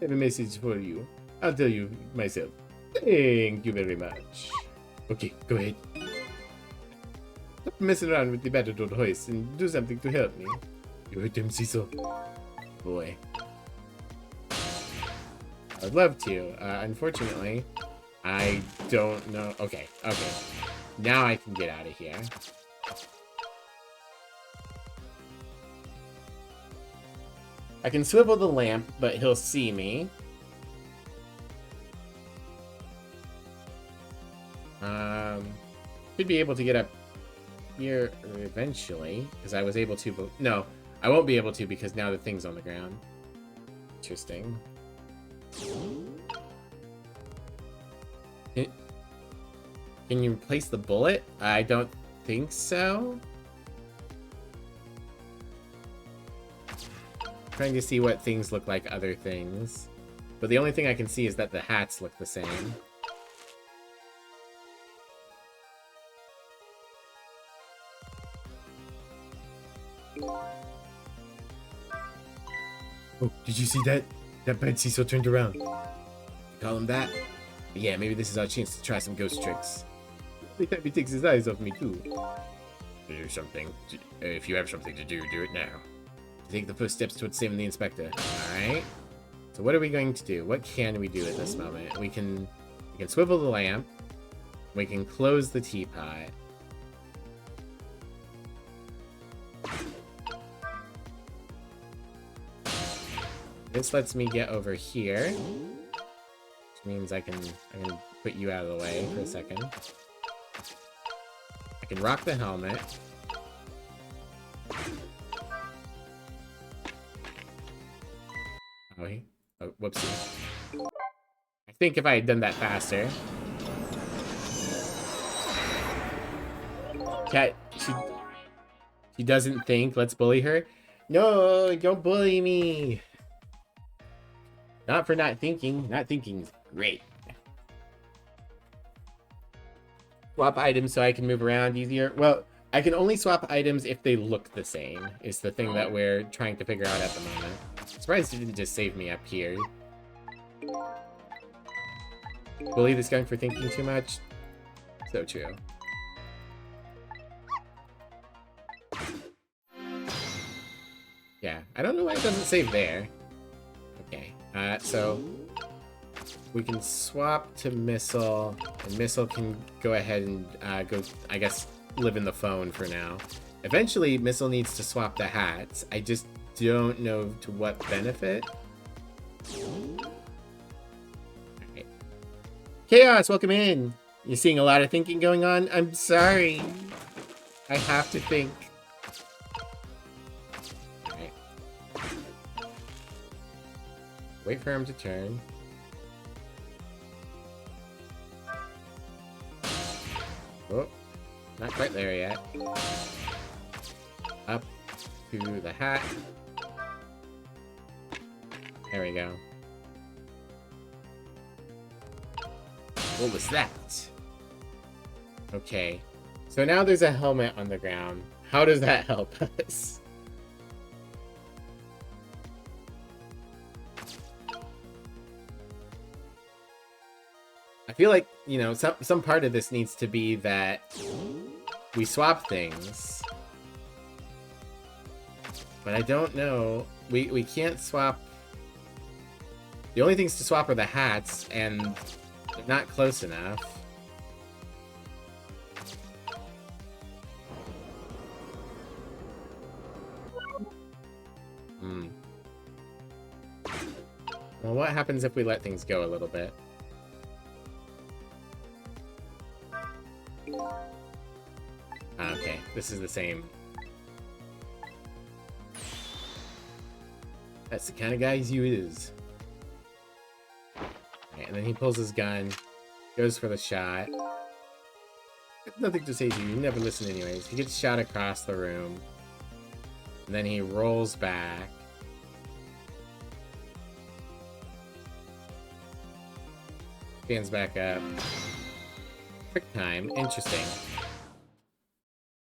have a message for you. I'll tell you myself. Thank you very much. Okay, go ahead. Stop messing around with the battered old hoist and do something to help me. You heard him, Cecil? Boy. I'd love to. Unfortunately, I don't know. Okay, okay. Now I can get out of here. I can swivel the lamp, but he'll see me. Should be able to get up here eventually, because I was able to, but no, I won't be able to because now the thing's on the ground. Interesting. Can you replace the bullet? I don't think so. Trying to see what things look like other things. But the only thing I can see is that the hats look the same. Oh, did you see that? That bad Cecil turned around. You call him that? But yeah, maybe this is our chance to try some ghost tricks. Every time he takes his eyes off me, too. Do something. If you have something to do, do it now. Take the first steps towards saving the inspector. Alright. So what are we going to do? What can we do at this moment? We can swivel the lamp. We can close the teapot. This lets me get over here. Which means I can put you out of the way for a second. I can rock the helmet. Oh, whoopsie. I think if I had done that faster. Cat, she doesn't think. Let's bully her. No, don't bully me. Not for not thinking. Not thinking's great. Swap items so I can move around easier. Well, I can only swap items if they look the same, is the thing that we're trying to figure out at the moment. Surprised it didn't just save me up here. Bully this skunk for thinking too much? So true. Yeah, I don't know why it doesn't save there. Okay, so we can swap to Missile, and Missile can go ahead and go, I guess, live in the phone for now. Eventually, Missile needs to swap the hats. I just don't know to what benefit. Right. Chaos, welcome in. You're seeing a lot of thinking going on? I'm sorry. I have to think. Alright. Wait for him to turn. Oh, not quite there yet. Up to the hat. There we go. What was that? Okay. So now there's a helmet on the ground. How does that help us? I feel like, you know, some part of this needs to be that we swap things. But I don't know. We can't swap. The only things to swap are the hats, and they're not close enough. Well, what happens if we let things go a little bit? Okay, this is the same. That's the kind of guy you is. Right, and then he pulls his gun, goes for the shot. Nothing to say to you, you never listen anyways. He gets shot across the room. And then he rolls back. Stands back up. Quick time, interesting.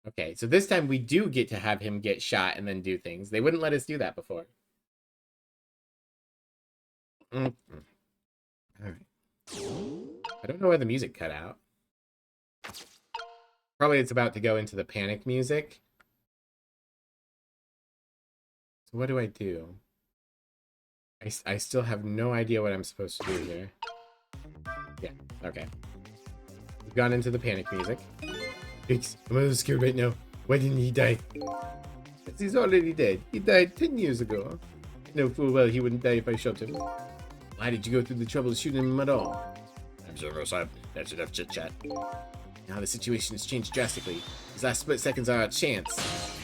Okay, so this time we do get to have him get shot and then do things. They wouldn't let us do that before. Alright. I don't know why the music cut out. Probably it's about to go into the panic music. So what do I do? I still have no idea what I'm supposed to do here. Yeah, okay. We've gone into the panic music. Biggs, I'm a little scared right now. Why didn't he die? He's already dead. He died 10 years ago. I know full well he wouldn't die if I shot him. Why did you go through the trouble of shooting him at all? I'm Zero Side. That's enough chit-chat. Now the situation has changed drastically. These last split seconds are our chance.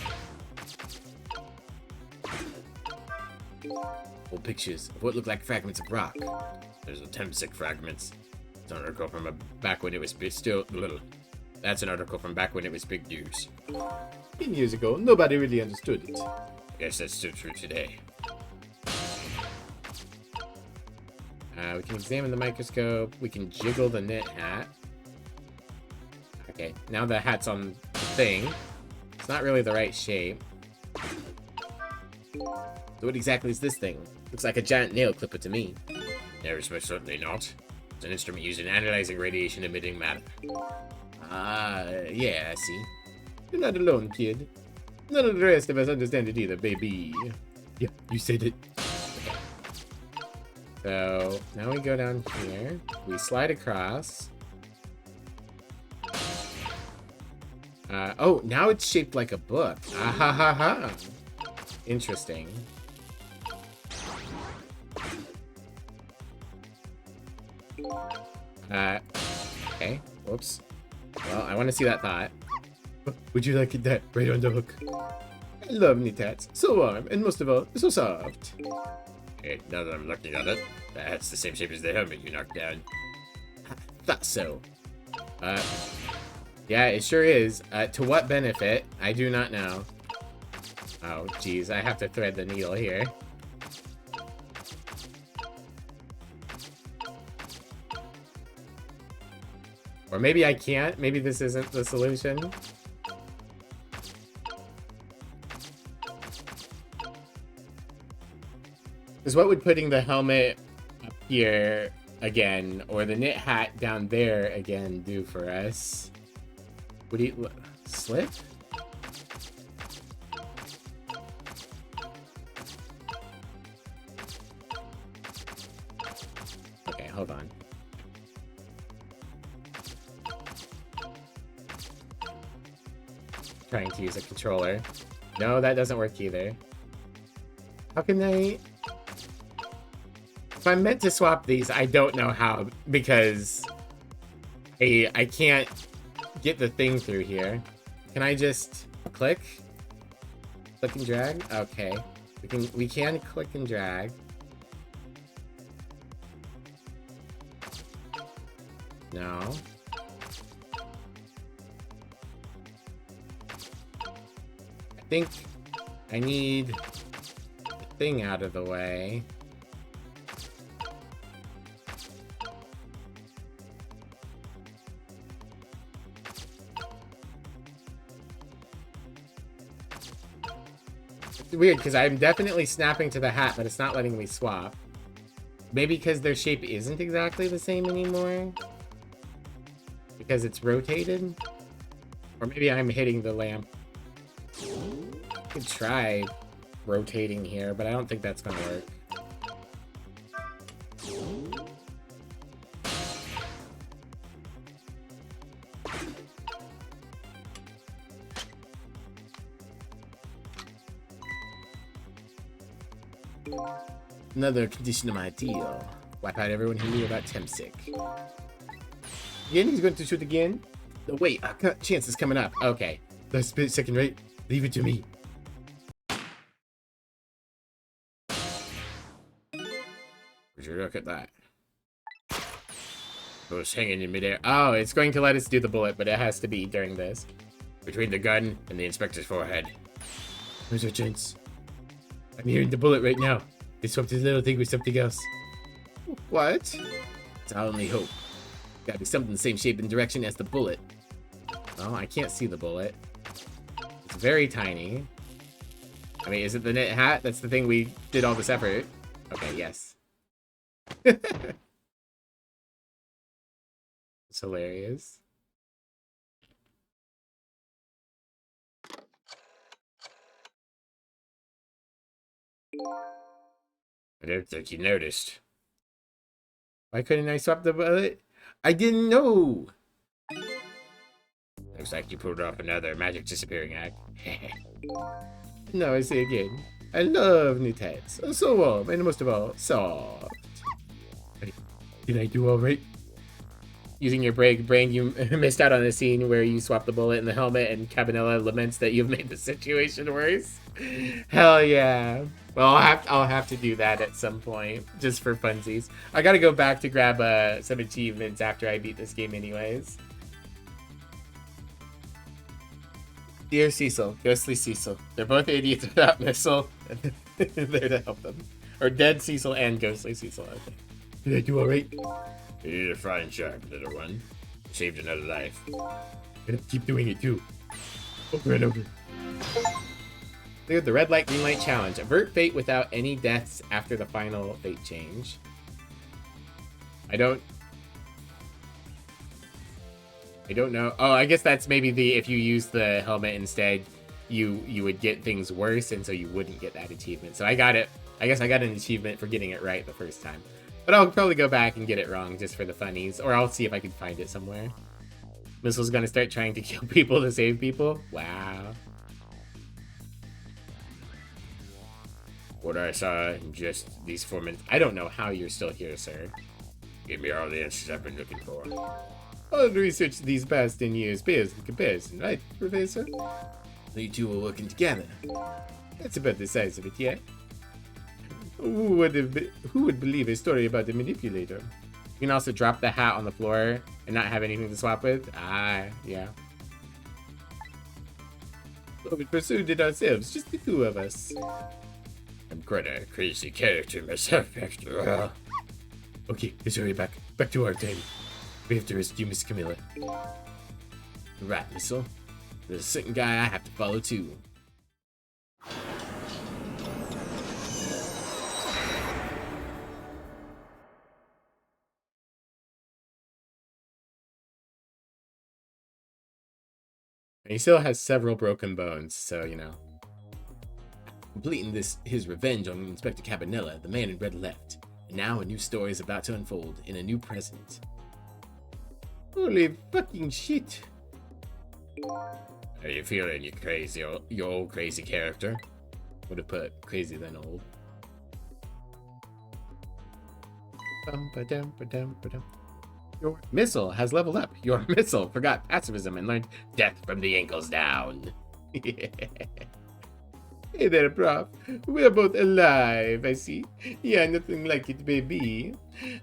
Old pictures of what look like fragments of rock. There's a Temsic fragments. It's an article from back when it was still little. That's an article from back when it was big news. 10 years ago, nobody really understood it. Guess that's still true today. We can examine the microscope. We can jiggle the knit hat. Okay, now the hat's on the thing. It's not really the right shape. So what exactly is this thing? Looks like a giant nail clipper to me. No, it's most certainly not. It's an instrument used in analyzing radiation-emitting matter. Ah, yeah, I see. You're not alone, kid. None of the rest of us understand it either, baby. Yeah, you said it. Okay. So, now we go down here. We slide across. Oh, now it's shaped like a book. Ah ha ha ha. Interesting. Okay. Whoops. Well, I want to see that thought. Would you like that right on the hook? I love knit hats. So warm, and most of all, so soft. Okay, now that I'm looking at it, the hat's the same shape as the helmet you knocked down. Thought so. Yeah, it sure is. To what benefit? I do not know. Oh, geez, I have to thread the needle here. Or maybe I can't. Maybe this isn't the solution. Because what would putting the helmet up here again, or the knit hat down there again, do for us? Would he slip? Okay, hold on. Trying to use a controller. No, that doesn't work either. How can I... If I'm meant to swap these, I don't know how, because I can't get the thing through here. Can I just click? Click and drag? Okay. We can click and drag. No. I think I need the thing out of the way. It's weird because I'm definitely snapping to the hat, but it's not letting me swap. Maybe because their shape isn't exactly the same anymore? Because it's rotated? Or maybe I'm hitting the lamp. I could try rotating here, but I don't think that's gonna work. Another condition of my deal. Wipe out everyone who knew about Temsic. Again, he's going to shoot again? No, wait, a chance is coming up. Okay. The split second, right? Leave it to me. Would you look at that? It was hanging in midair. Oh, it's going to let us do the bullet, but it has to be during this. Between the gun and the inspector's forehead. Where's our chance? I'm hearing the bullet right now. They swapped this little thing with something else. What? It's our only hope. Gotta be something the same shape and direction as the bullet. Well, I can't see the bullet. It's very tiny. I mean, is it the knit hat? That's the thing we did all this effort. Okay, yes. It's hilarious. I don't think you noticed. Why couldn't I swap the bullet? I didn't know! Looks like you pulled off another magic disappearing act. No, I say again. I love knit hats. So warm, and most of all, soft. Did I do alright? using your brain, you missed out on a scene where you swap the bullet in the helmet and Cabanella laments that you've made the situation worse. Hell yeah. Well, I'll have to do that at some point, just for funsies. I gotta go back to grab some achievements after I beat this game anyways. Dear Cecil, Ghostly Cecil. They're both idiots without missile. They're there to help them. Or dead Cecil and Ghostly Cecil, I think. Did I do alright? You did a fine job, little one. Saved another life. Gonna keep doing it too. Over and over. Cleared the red light, green light challenge. Avert fate without any deaths after the final fate change. I don't know. Oh, I guess that's maybe if you use the helmet instead, you would get things worse, and so you wouldn't get that achievement. So I got it. I guess I got an achievement for getting it right the first time. But I'll probably go back and get it wrong just for the funnies, or I'll see if I can find it somewhere. Missile's gonna start trying to kill people to save people? Wow. What I saw in just these 4 minutes. I don't know how you're still here, sir. Give me all the answers I've been looking for. All the research these past 10 years bears in comparison, right, Professor? You two are working together. That's about the size of it, yeah? Who would believe a story about a manipulator? You can also drop the hat on the floor and not have anything to swap with. Ah, yeah. So we pursued it ourselves, just the two of us. I'm quite a crazy character myself, after all. Okay, let's hurry back to our time. We have to rescue Miss Camilla. Right, Missile. There's a certain guy I have to follow too. And he still has several broken bones, so you know. Completing his revenge on Inspector Cabanella, the man in red left. And now a new story is about to unfold in a new present. Holy fucking shit. How you feeling, you old crazy character? Would have put crazy than old. Your missile has leveled up. Your missile forgot pacifism and learned death from the ankles down. Hey there, Prof. We're both alive, I see. Yeah, nothing like it, baby.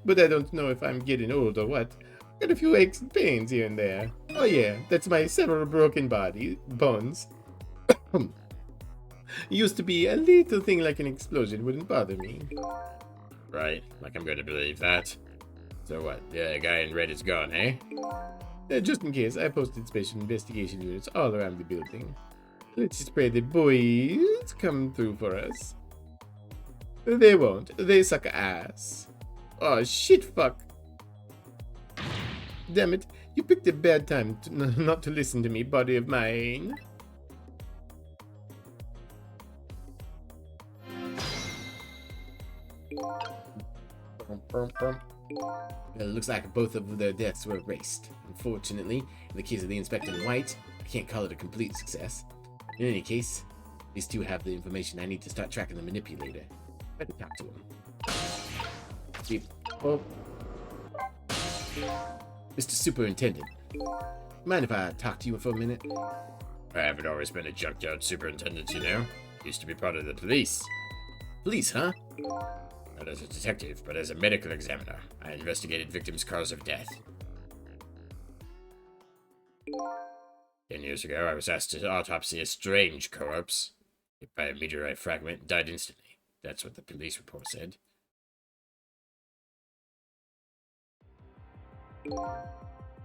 But I don't know if I'm getting old or what. Got a few aches and pains here and there. Oh yeah, that's my several broken bones. Used to be a little thing like an explosion wouldn't bother me. Right, like I'm going to believe that. So what, the guy in red is gone, eh? Just in case, I posted special investigation units all around the building. Let's just pray the boys come through for us. They won't. They suck ass. Oh, shit, fuck. Damn it. You picked a bad time not to listen to me, body of mine. Well, it looks like both of their deaths were erased. Unfortunately, in the case of the Inspector in white, I can't call it a complete success. In any case, these two have the information I need to start tracking the manipulator. Better talk to him. Oh. Mr. Superintendent, mind if I talk to you for a minute? I haven't always been a junkyard superintendent, you know. Used to be part of the police. Police, huh? Not as a detective, but as a medical examiner. I investigated victims' cause of death. 10 years ago, I was asked to autopsy a strange corpse. Hit by a meteorite fragment and died instantly. That's what the police report said.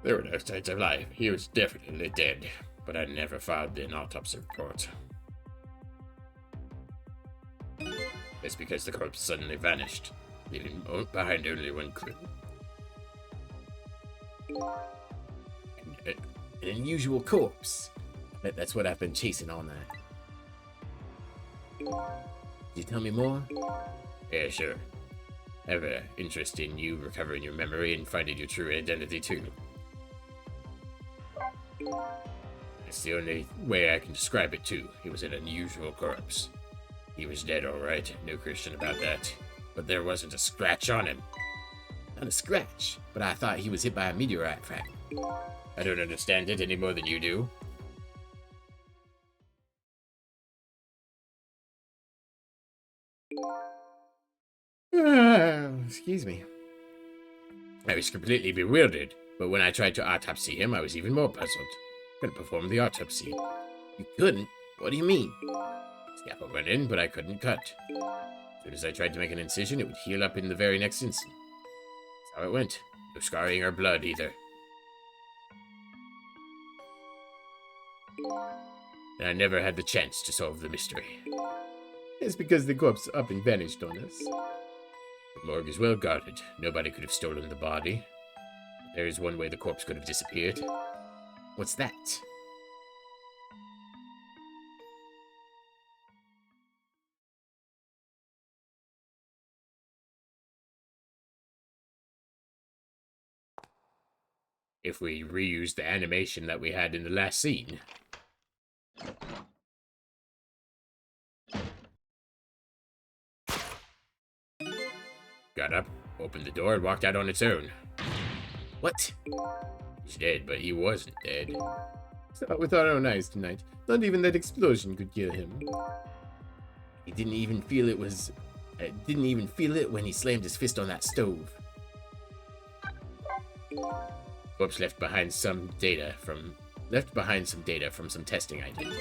There were no signs of life. He was definitely dead, but I never filed an autopsy report. It's because the corpse suddenly vanished, leaving behind only one clue. An unusual corpse. That's what I've been chasing all night. Can you tell me more? Yeah, sure. I have an interest in you recovering your memory and finding your true identity, too. It's the only way I can describe it, too. He was an unusual corpse. He was dead, all right. No question about that. But there wasn't a scratch on him. Not a scratch, but I thought he was hit by a meteorite fragment. I don't understand it any more than you do. Excuse me. I was completely bewildered, but when I tried to autopsy him, I was even more puzzled. Couldn't perform the autopsy. You couldn't? What do you mean? Scalpel went in, but I couldn't cut. As soon as I tried to make an incision, it would heal up in the very next instant. That's how it went. No scarring or blood either. And I never had the chance to solve the mystery. It's because the corpse up and vanished on us. The morgue is well guarded. Nobody could have stolen the body. There is one way the corpse could have disappeared. What's that? If we reuse the animation that we had in the last scene. Got up, opened the door, and walked out on its own. What? He's dead, but he wasn't dead. Saw it with our own eyes tonight. Not even that explosion could kill him. He didn't even feel it was... didn't even feel it when he slammed his fist on that stove. Corpse left behind some data from some testing I did.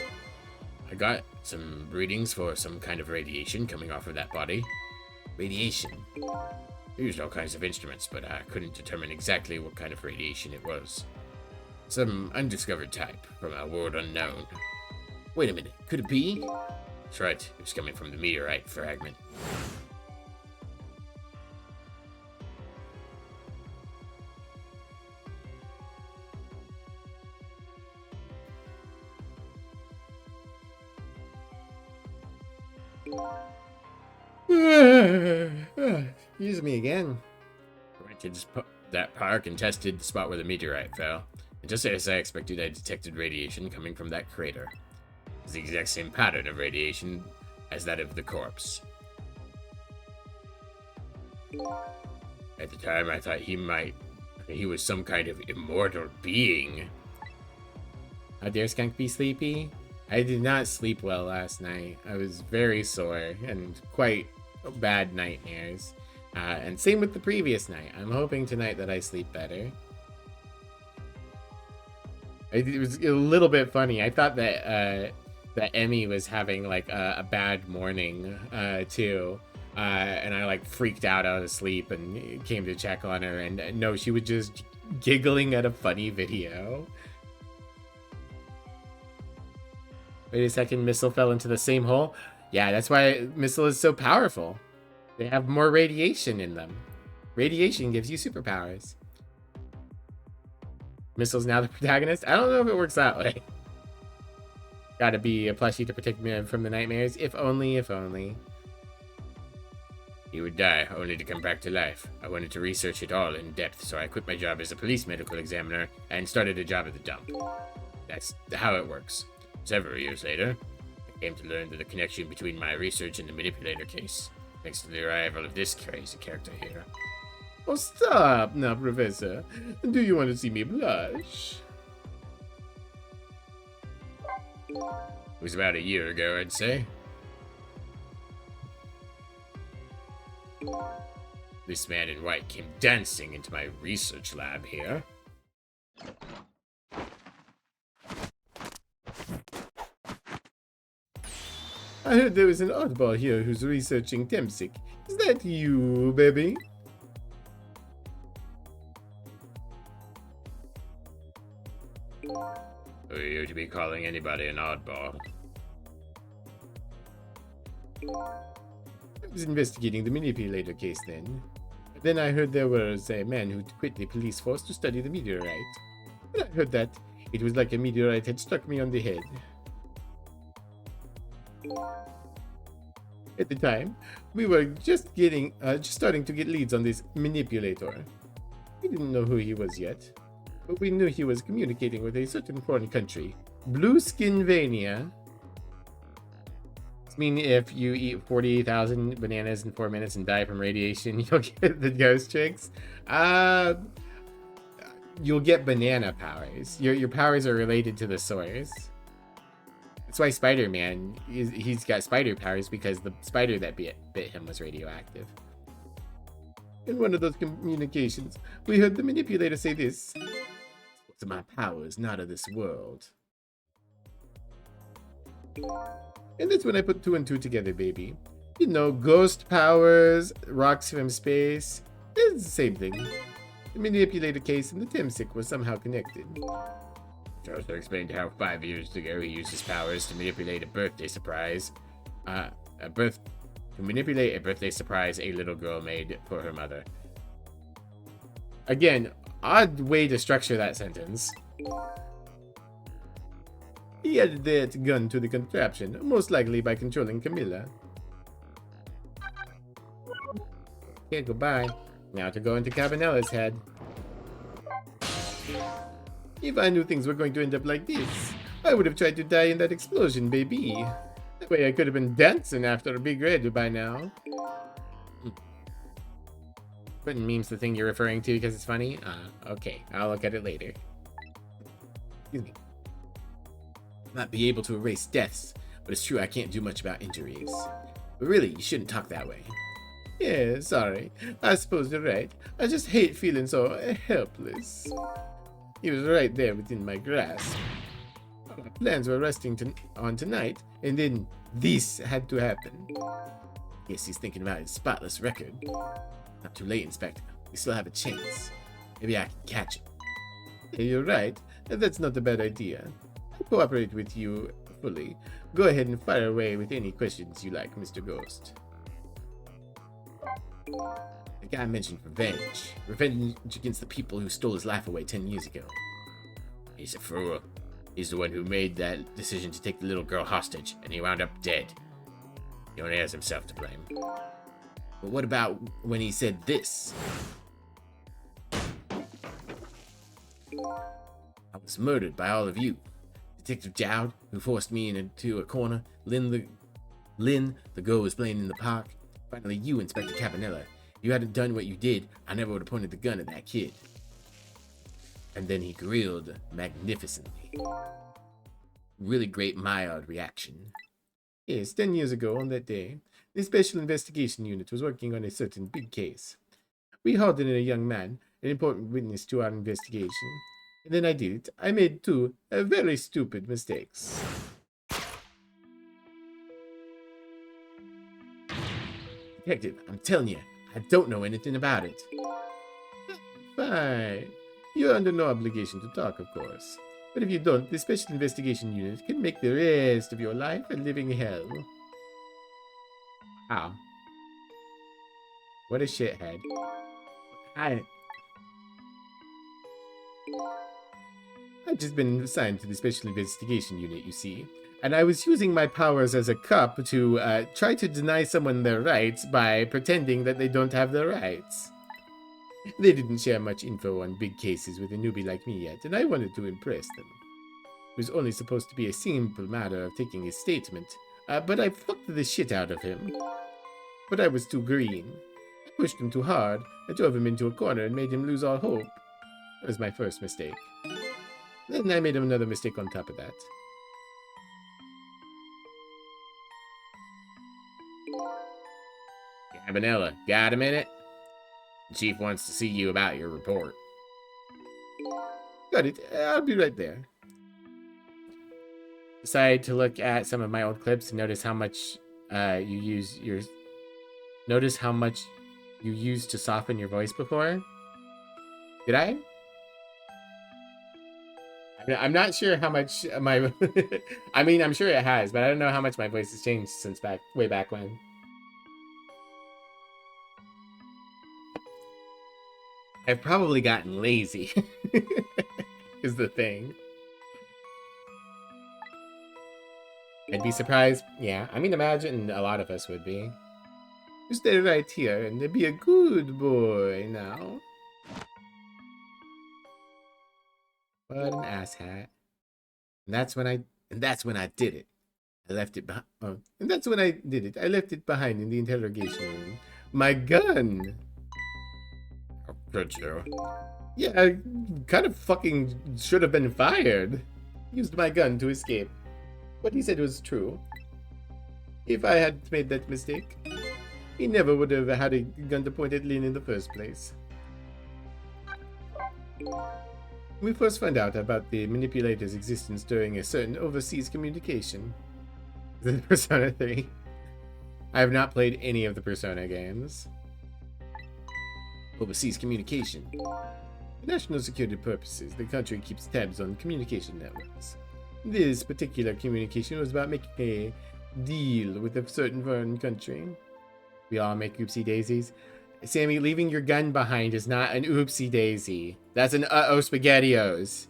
I got some readings for some kind of radiation coming off of that body. Radiation. I used all kinds of instruments, but I couldn't determine exactly what kind of radiation it was. Some undiscovered type from a world unknown. Wait a minute, could it be? That's right, it was coming from the meteorite fragment. Excuse me again. Went to that park and tested the spot where the meteorite fell. And just as I expected, I detected radiation coming from that crater. It's the exact same pattern of radiation as that of the corpse. At the time, I thought he was some kind of immortal being. How dare Skunk be sleepy? I did not sleep well last night. I was very sore and quite bad nightmares. And same with the previous night. I'm hoping tonight that I sleep better. It was a little bit funny. I thought that that Emmy was having like a bad morning too. And I like freaked out of sleep and came to check on her. And no, she was just giggling at a funny video. Wait a second, Missile fell into the same hole? Yeah, that's why Missile is so powerful. They have more radiation in them. Radiation gives you superpowers. Missile's now the protagonist? I don't know if it works that way. Gotta be a plushie to protect me from the nightmares. If only, if only. He would die, only to come back to life. I wanted to research it all in depth, so I quit my job as a police medical examiner and started a job at the dump. That's how it works. Several years later, I came to learn the connection between my research and the manipulator case, thanks to the arrival of this crazy character here. Oh, stop now, Professor. Do you want to see me blush? It was about a year ago, I'd say. This man in white came dancing into my research lab here. I heard there was an oddball here who's researching Temsic. Is that you, baby? Who are you to be calling anybody an oddball? I was investigating the manipulator case then. Then I heard there was a man who quit the police force to study the meteorite. When I heard that, it was like a meteorite had struck me on the head. At the time, we were just starting to get leads on this manipulator. We didn't know who he was yet, but we knew he was communicating with a certain foreign country, Blue Skinvania. mean if you eat 40,000 bananas in 4 minutes and die from radiation, you'll get the ghost tricks? You'll get banana powers. Your powers are related to the source. That's why Spider-Man, he's got spider powers because the spider that bit him was radioactive. In one of those communications, we heard the manipulator say this. "What's my powers not of this world." And that's when I put 2 and 2 together, baby. You know, ghost powers, rocks from space, it's the same thing. The manipulator case and the Temsic were somehow connected. Chaucer explained how 5 years ago he used his powers to manipulate a birthday surprise. To manipulate a birthday surprise a little girl made for her mother. Again, odd way to structure that sentence. He added that gun to the contraption, most likely by controlling Camilla. Okay, goodbye. Now to go into Cabanella's head. If I knew things were going to end up like this, I would have tried to die in that explosion, baby. That way I could have been dancing after a big red by now. Putting memes the thing you're referring to because it's funny? Okay, I'll look at it later. Excuse me. Might be able to erase deaths, but it's true I can't do much about injuries. But really, you shouldn't talk that way. Yeah, sorry. I suppose you're right. I just hate feeling so helpless. He was right there within my grasp. Our plans were resting on tonight, and then this had to happen. Guess he's thinking about his spotless record. Not too late, Inspector. We still have a chance. Maybe I can catch him. Yeah, you're right. That's not a bad idea. I'll cooperate with you fully. Go ahead and fire away with any questions you like, Mr. Ghost. The guy mentioned revenge. Revenge against the people who stole his life away 10 years ago. He's a fool. He's the one who made that decision to take the little girl hostage, and he wound up dead. He only has himself to blame. But what about when he said this? I was murdered by all of you. Detective Jowd, who forced me into a corner. Lynn, the girl was playing in the park. Finally, you, Inspector Cabanella. If you hadn't done what you did, I never would have pointed the gun at that kid. And then he grilled magnificently. Really great mild reaction. Yes, 10 years ago on that day, the Special Investigation Unit was working on a certain big case. We hauled in a young man, an important witness to our investigation. And then I did it. I made 2 very stupid mistakes. Detective, I'm telling you, I don't know anything about it. Fine. You're under no obligation to talk, of course. But if you don't, the Special Investigation Unit can make the rest of your life a living hell. Ow. What a shithead. I've just been assigned to the Special Investigation Unit, you see. And I was using my powers as a cop to try to deny someone their rights by pretending that they don't have their rights. They didn't share much info on big cases with a newbie like me yet, and I wanted to impress them. It was only supposed to be a simple matter of taking his statement, but I fucked the shit out of him. But I was too green. I pushed him too hard, I drove him into a corner and made him lose all hope. That was my first mistake. Then I made another mistake on top of that. Cabanella, got a minute? The chief wants to see you about your report. Got it. I'll be right there. Decided to look at some of my old clips and notice how much Notice how much you used to soften your voice before. Did I? I'm not sure how much my... I mean, I'm sure it has, but I don't know how much my voice has changed since way back when. I've probably gotten lazy, is the thing. I'd be surprised. Yeah, I mean, imagine a lot of us would be. You stay right here and be a good boy now. What an asshat. And that's when I did it. I left it behind. Oh, and that's when I did it. I left it behind in the interrogation room. My gun! How could you? Yeah, I kind of fucking should have been fired. Used my gun to escape. What he said was true. If I had made that mistake, he never would have had a gun to point at Lynn in the first place. We first found out about the manipulator's existence during a certain overseas communication. The Persona 3. I have not played any of the Persona games. Overseas communication. For national security purposes, the country keeps tabs on communication networks. This particular communication was about making a deal with a certain foreign country. We all make oopsie daisies. Sammy, leaving your gun behind is not an oopsie daisy. That's an uh-oh spaghettios.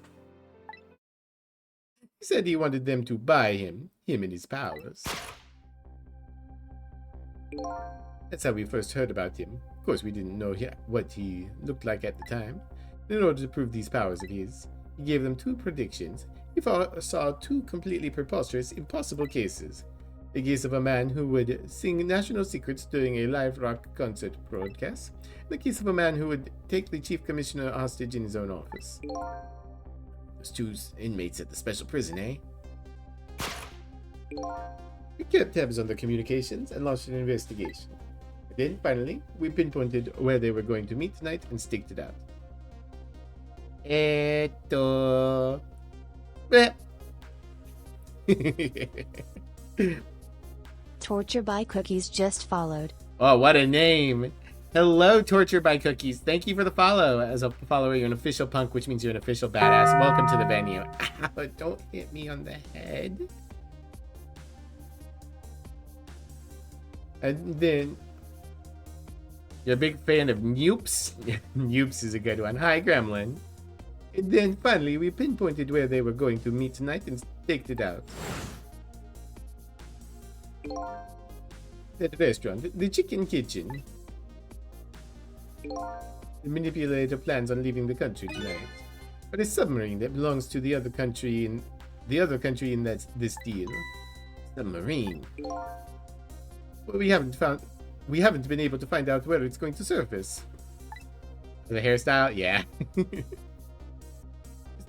He said he wanted them to buy him and his powers. That's how we first heard about him. Of course, we didn't know what he looked like at the time. In order to prove these powers of his, he gave them 2 predictions. He saw 2 completely preposterous, impossible cases. The case of a man who would sing national secrets during a live rock concert broadcast. And the case of a man who would take the chief commissioner hostage in his own office. Those 2 inmates at the special prison, eh? We kept tabs on their communications and launched an investigation. Then, finally, we pinpointed where they were going to meet tonight and staked it out. Torture by Cookies just followed. Oh, what a name! Hello, Torture by Cookies. Thank you for the follow. As a follower, you're an official punk, which means you're an official badass. Welcome to the venue. Ow, don't hit me on the head. And then, you're a big fan of Noops? Noops is a good one. Hi, Gremlin. And then, finally, we pinpointed where they were going to meet tonight and staked it out. That restaurant, the Chicken Kitchen. The manipulator plans on leaving the country tonight. But a submarine that belongs to the other country in this deal. Submarine. Well, we haven't been able to find out where it's going to surface. The hairstyle? Yeah. It's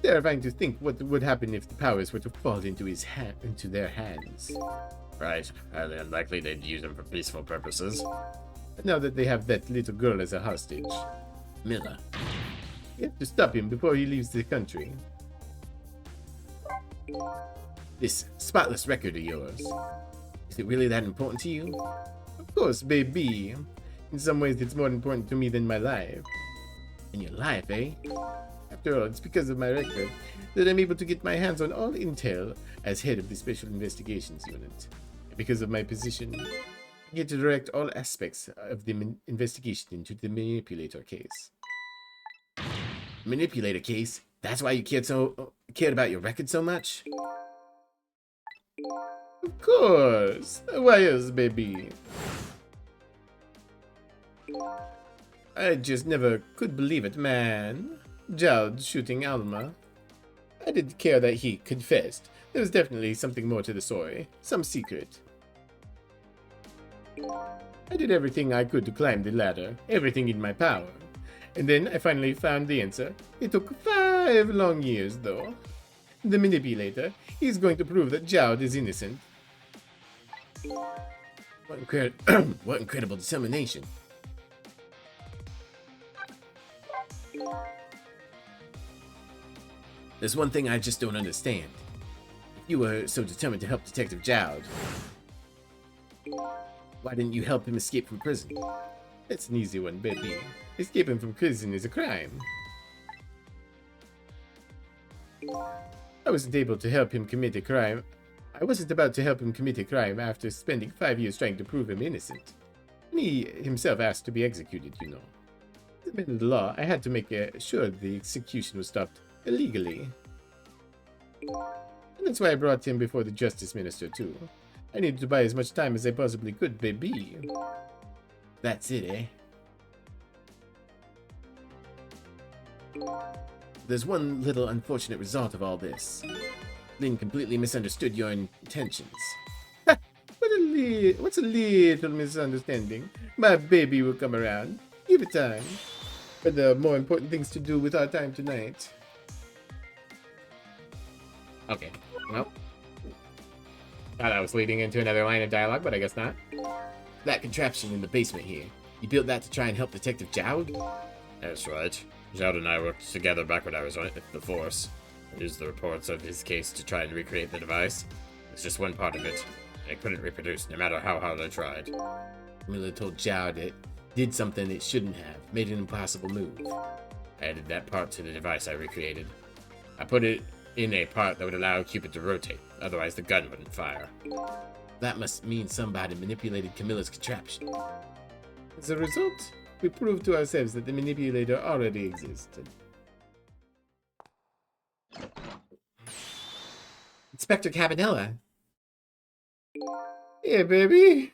terrifying to think what would happen if the powers were to fall into their hands. Right. Highly unlikely they'd use them for peaceful purposes. Now that they have that little girl as a hostage. Miller. You have to stop him before he leaves the country. This spotless record of yours. Is it really that important to you? Of course, baby. In some ways, it's more important to me than my life. And your life, eh? After all, it's because of my record that I'm able to get my hands on all intel as head of the Special Investigations Unit. And because of my position, I get to direct all aspects of the investigation into the manipulator case. Manipulator case? That's why you cared about your record so much? Of course. Why else, baby? I just never could believe it, man. Jowd shooting Alma. I didn't care that he confessed. There was definitely something more to the story. Some secret. I did everything I could to climb the ladder. Everything in my power. And then I finally found the answer. It took 5 long years, though. The manipulator, he's going to prove that Jowd is innocent. What incredible determination. There's one thing I just don't understand. If you were so determined to help Detective Jowd, why didn't you help him escape from prison? That's an easy one, baby. Escaping from prison is a crime. I wasn't able to help him commit a crime. I wasn't about to help him commit a crime after spending 5 years trying to prove him innocent. And he himself asked to be executed, you know. As a matter of the law, I had to make sure the execution was stopped illegally. And that's why I brought him before the Justice Minister, too. I needed to buy as much time as I possibly could, baby. That's it, eh? There's one little unfortunate result of all this. Lynn completely misunderstood your intentions. what's a little misunderstanding? My baby will come around. Give it time. But there are more important things to do with our time tonight. Okay, well. Thought I was leading into another line of dialogue, but I guess not. That contraption in the basement here. You built that to try and help Detective Jowd? That's right. Jowd and I worked together back when I was on the force. I used the reports of his case to try and recreate the device. It's just one part of it. I couldn't reproduce, no matter how hard I tried. Miller told Jowd it did something it shouldn't have, made an impossible move. I added that part to the device I recreated. I put it in a part that would allow Cupid to rotate, otherwise the gun wouldn't fire. That must mean somebody manipulated Camilla's contraption. As a result, we proved to ourselves that the manipulator already existed. Inspector Cabanella. Hey, baby.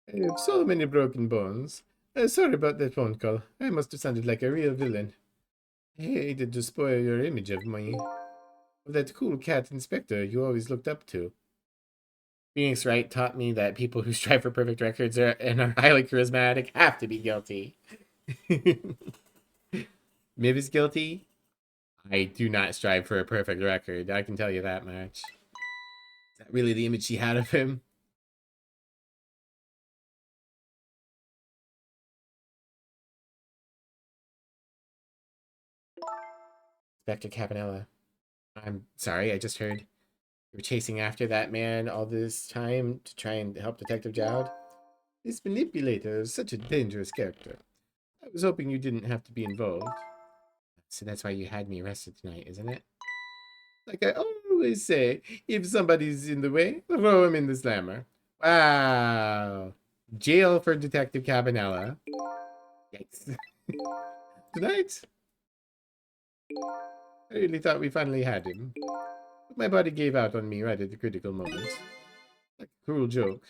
I have so many broken bones. Sorry about that phone call. I must have sounded like a real villain. I hated to spoil your image of me. Of that cool cat inspector you always looked up to. Phoenix Wright taught me that people who strive for perfect records and are highly charismatic have to be guilty. Miv is guilty. I do not strive for a perfect record. I can tell you that much. Is that really the image she had of him? Inspector Cabanella. I'm sorry, I just heard you were chasing after that man all this time to try and help Detective Jowd. This manipulator is such a dangerous character. I was hoping you didn't have to be involved. So that's why you had me arrested tonight, isn't it? Like I always say, if somebody's in the way, throw him in the slammer. Wow. Jail for Detective Cabanella. Yikes. Tonight? I really thought we finally had him. But my body gave out on me right at the critical moment. Like a cruel joke.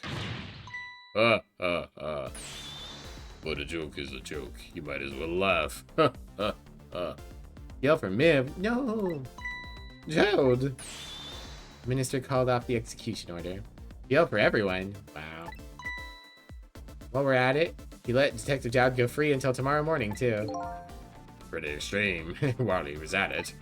Ha ha ha. But a joke is a joke. You might as well laugh. Ha ha ha. Yell for Miv. No. Jowd. The minister called off the execution order. Yell for everyone. Wow. While we're at it, he let Detective Jowd go free until tomorrow morning, too. Pretty extreme while he was at it.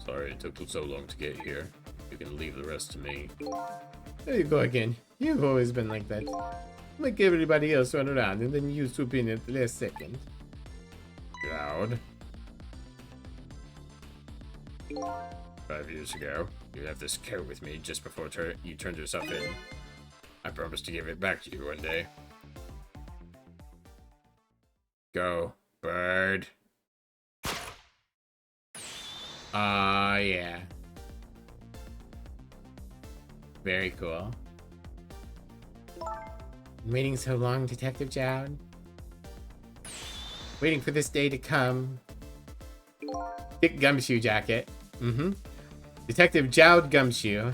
Sorry it took so long to get here. You can leave the rest to me. There you go again. You've always been like that. Make everybody else run around and then you swoop in at the last second. Jowd. 5 years ago, you left this coat with me just before you turned yourself in. I promised to give it back to you one day. Go, bird. Yeah. Very cool. Waiting so long, Detective Jowd. Waiting for this day to come. Thick gumshoe jacket. Mm-hmm. Detective Jowd Gumshoe.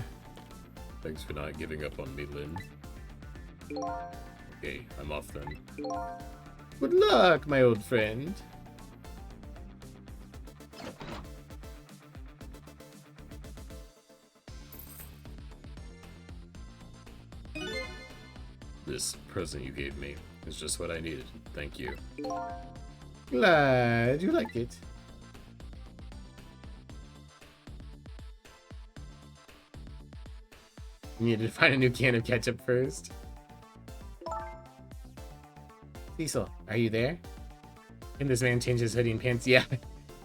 Thanks for not giving up on me, Lynn. Okay, I'm off then. Good luck, my old friend. This present you gave me is just what I needed. Thank you. Glad you like it. You needed to find a new can of ketchup first. Cecil, are you there? Can this man change his hoodie and pants? Yeah.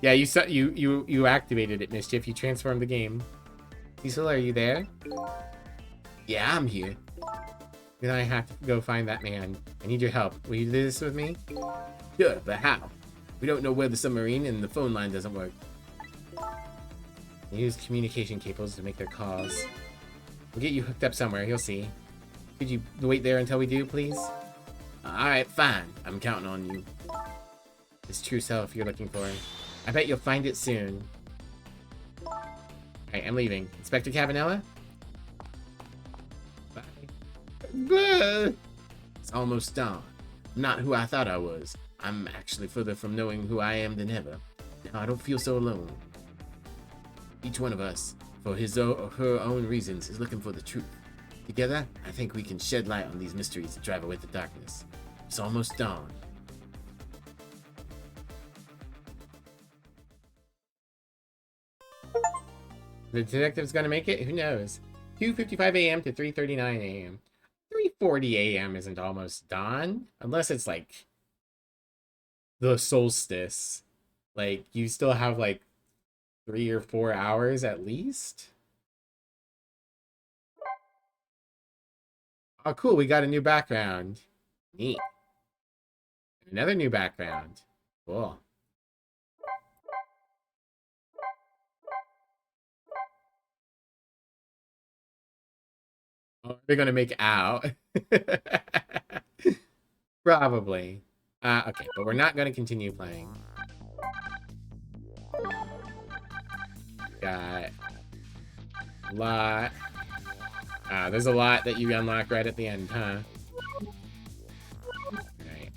Yeah, you activated it, Mischief. You transformed the game. Cecil, are you there? Yeah, I'm here. Then I have to go find that man. I need your help. Will you do this with me? Sure, but how? We don't know where the submarine and the phone line doesn't work. They use communication cables to make their calls. We'll get you hooked up somewhere, you'll see. Could you wait there until we do, please? Alright, fine. I'm counting on you. This true self you're looking for. I bet you'll find it soon. Alright, I'm leaving. Inspector Cabanella? Bye. It's almost dawn. I'm not who I thought I was. I'm actually further from knowing who I am than ever. Now I don't feel so alone. Each one of us, for his or her own reasons, is looking for the truth. Together, I think we can shed light on these mysteries and drive away the darkness. It's almost dawn. The detective's gonna make it? Who knows? 2:55 a.m. to 3:39 a.m. 3:40 a.m. isn't almost dawn, unless it's like the solstice. Like you still have like 3 or 4 hours at least. Oh, cool! We got a new background. Neat. Another new background. Cool. Oh, they're gonna make out. Probably. Okay, but we're not gonna continue playing. Got a lot. There's a lot that you unlock right at the end, huh? Alright.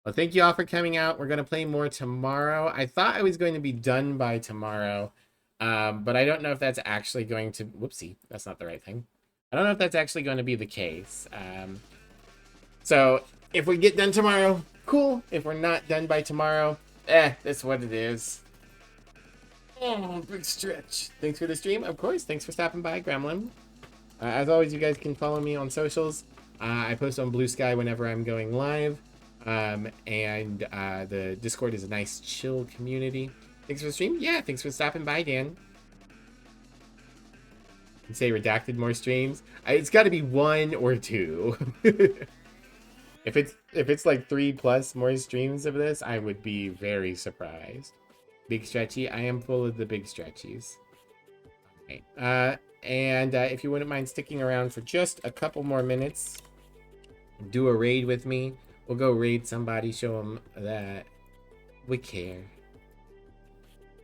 Well, thank you all for coming out. We're gonna play more tomorrow. I thought I was going to be done by tomorrow, but I don't know if that's actually going to... Whoopsie, that's not the right thing. I don't know if that's actually going to be the case. So, if we get done tomorrow, cool. If we're not done by tomorrow, that's what it is. Oh, big stretch. Thanks for the stream. Of course, thanks for stopping by, Gremlin. As always, you guys can follow me on socials. I post on Blue Sky whenever I'm going live. And the Discord is a nice, chill community. Thanks for the stream. Yeah, thanks for stopping by, Dan. You say redacted more streams. It's got to be 1 or 2. If it's like 3+ more streams of this, I would be very surprised. Big stretchy. I am full of the big stretchies. Okay. And if you wouldn't mind sticking around for just a couple more minutes, do a raid with me. We'll go raid somebody, show them that we care.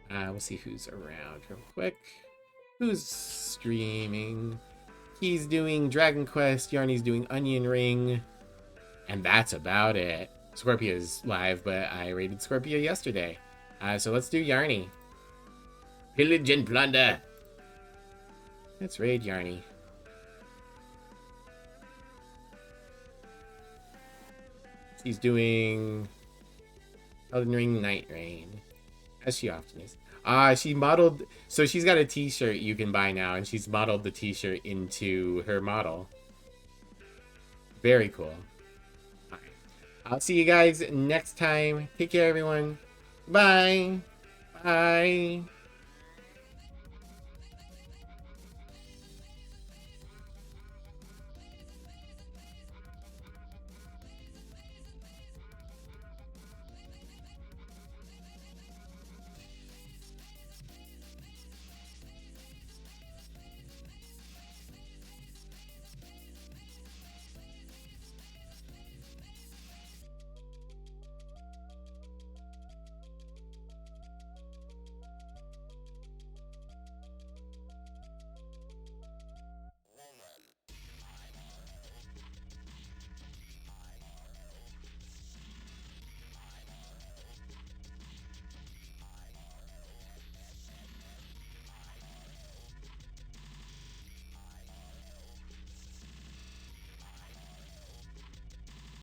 We'll see who's around real quick. Who's streaming? He's doing Dragon Quest, Yarny's doing Onion Ring, and that's about it. Scorpia's live, but I raided Scorpia yesterday. So let's do Yarny. Pillage and plunder. Let's raid Yarny. She's doing Elden Ring Night Rain, as she often is. She modeled, so she's got a t-shirt you can buy now, and she's modeled the t-shirt into her model. Very cool. All right. I'll see you guys next time. Take care, everyone. Bye. Bye.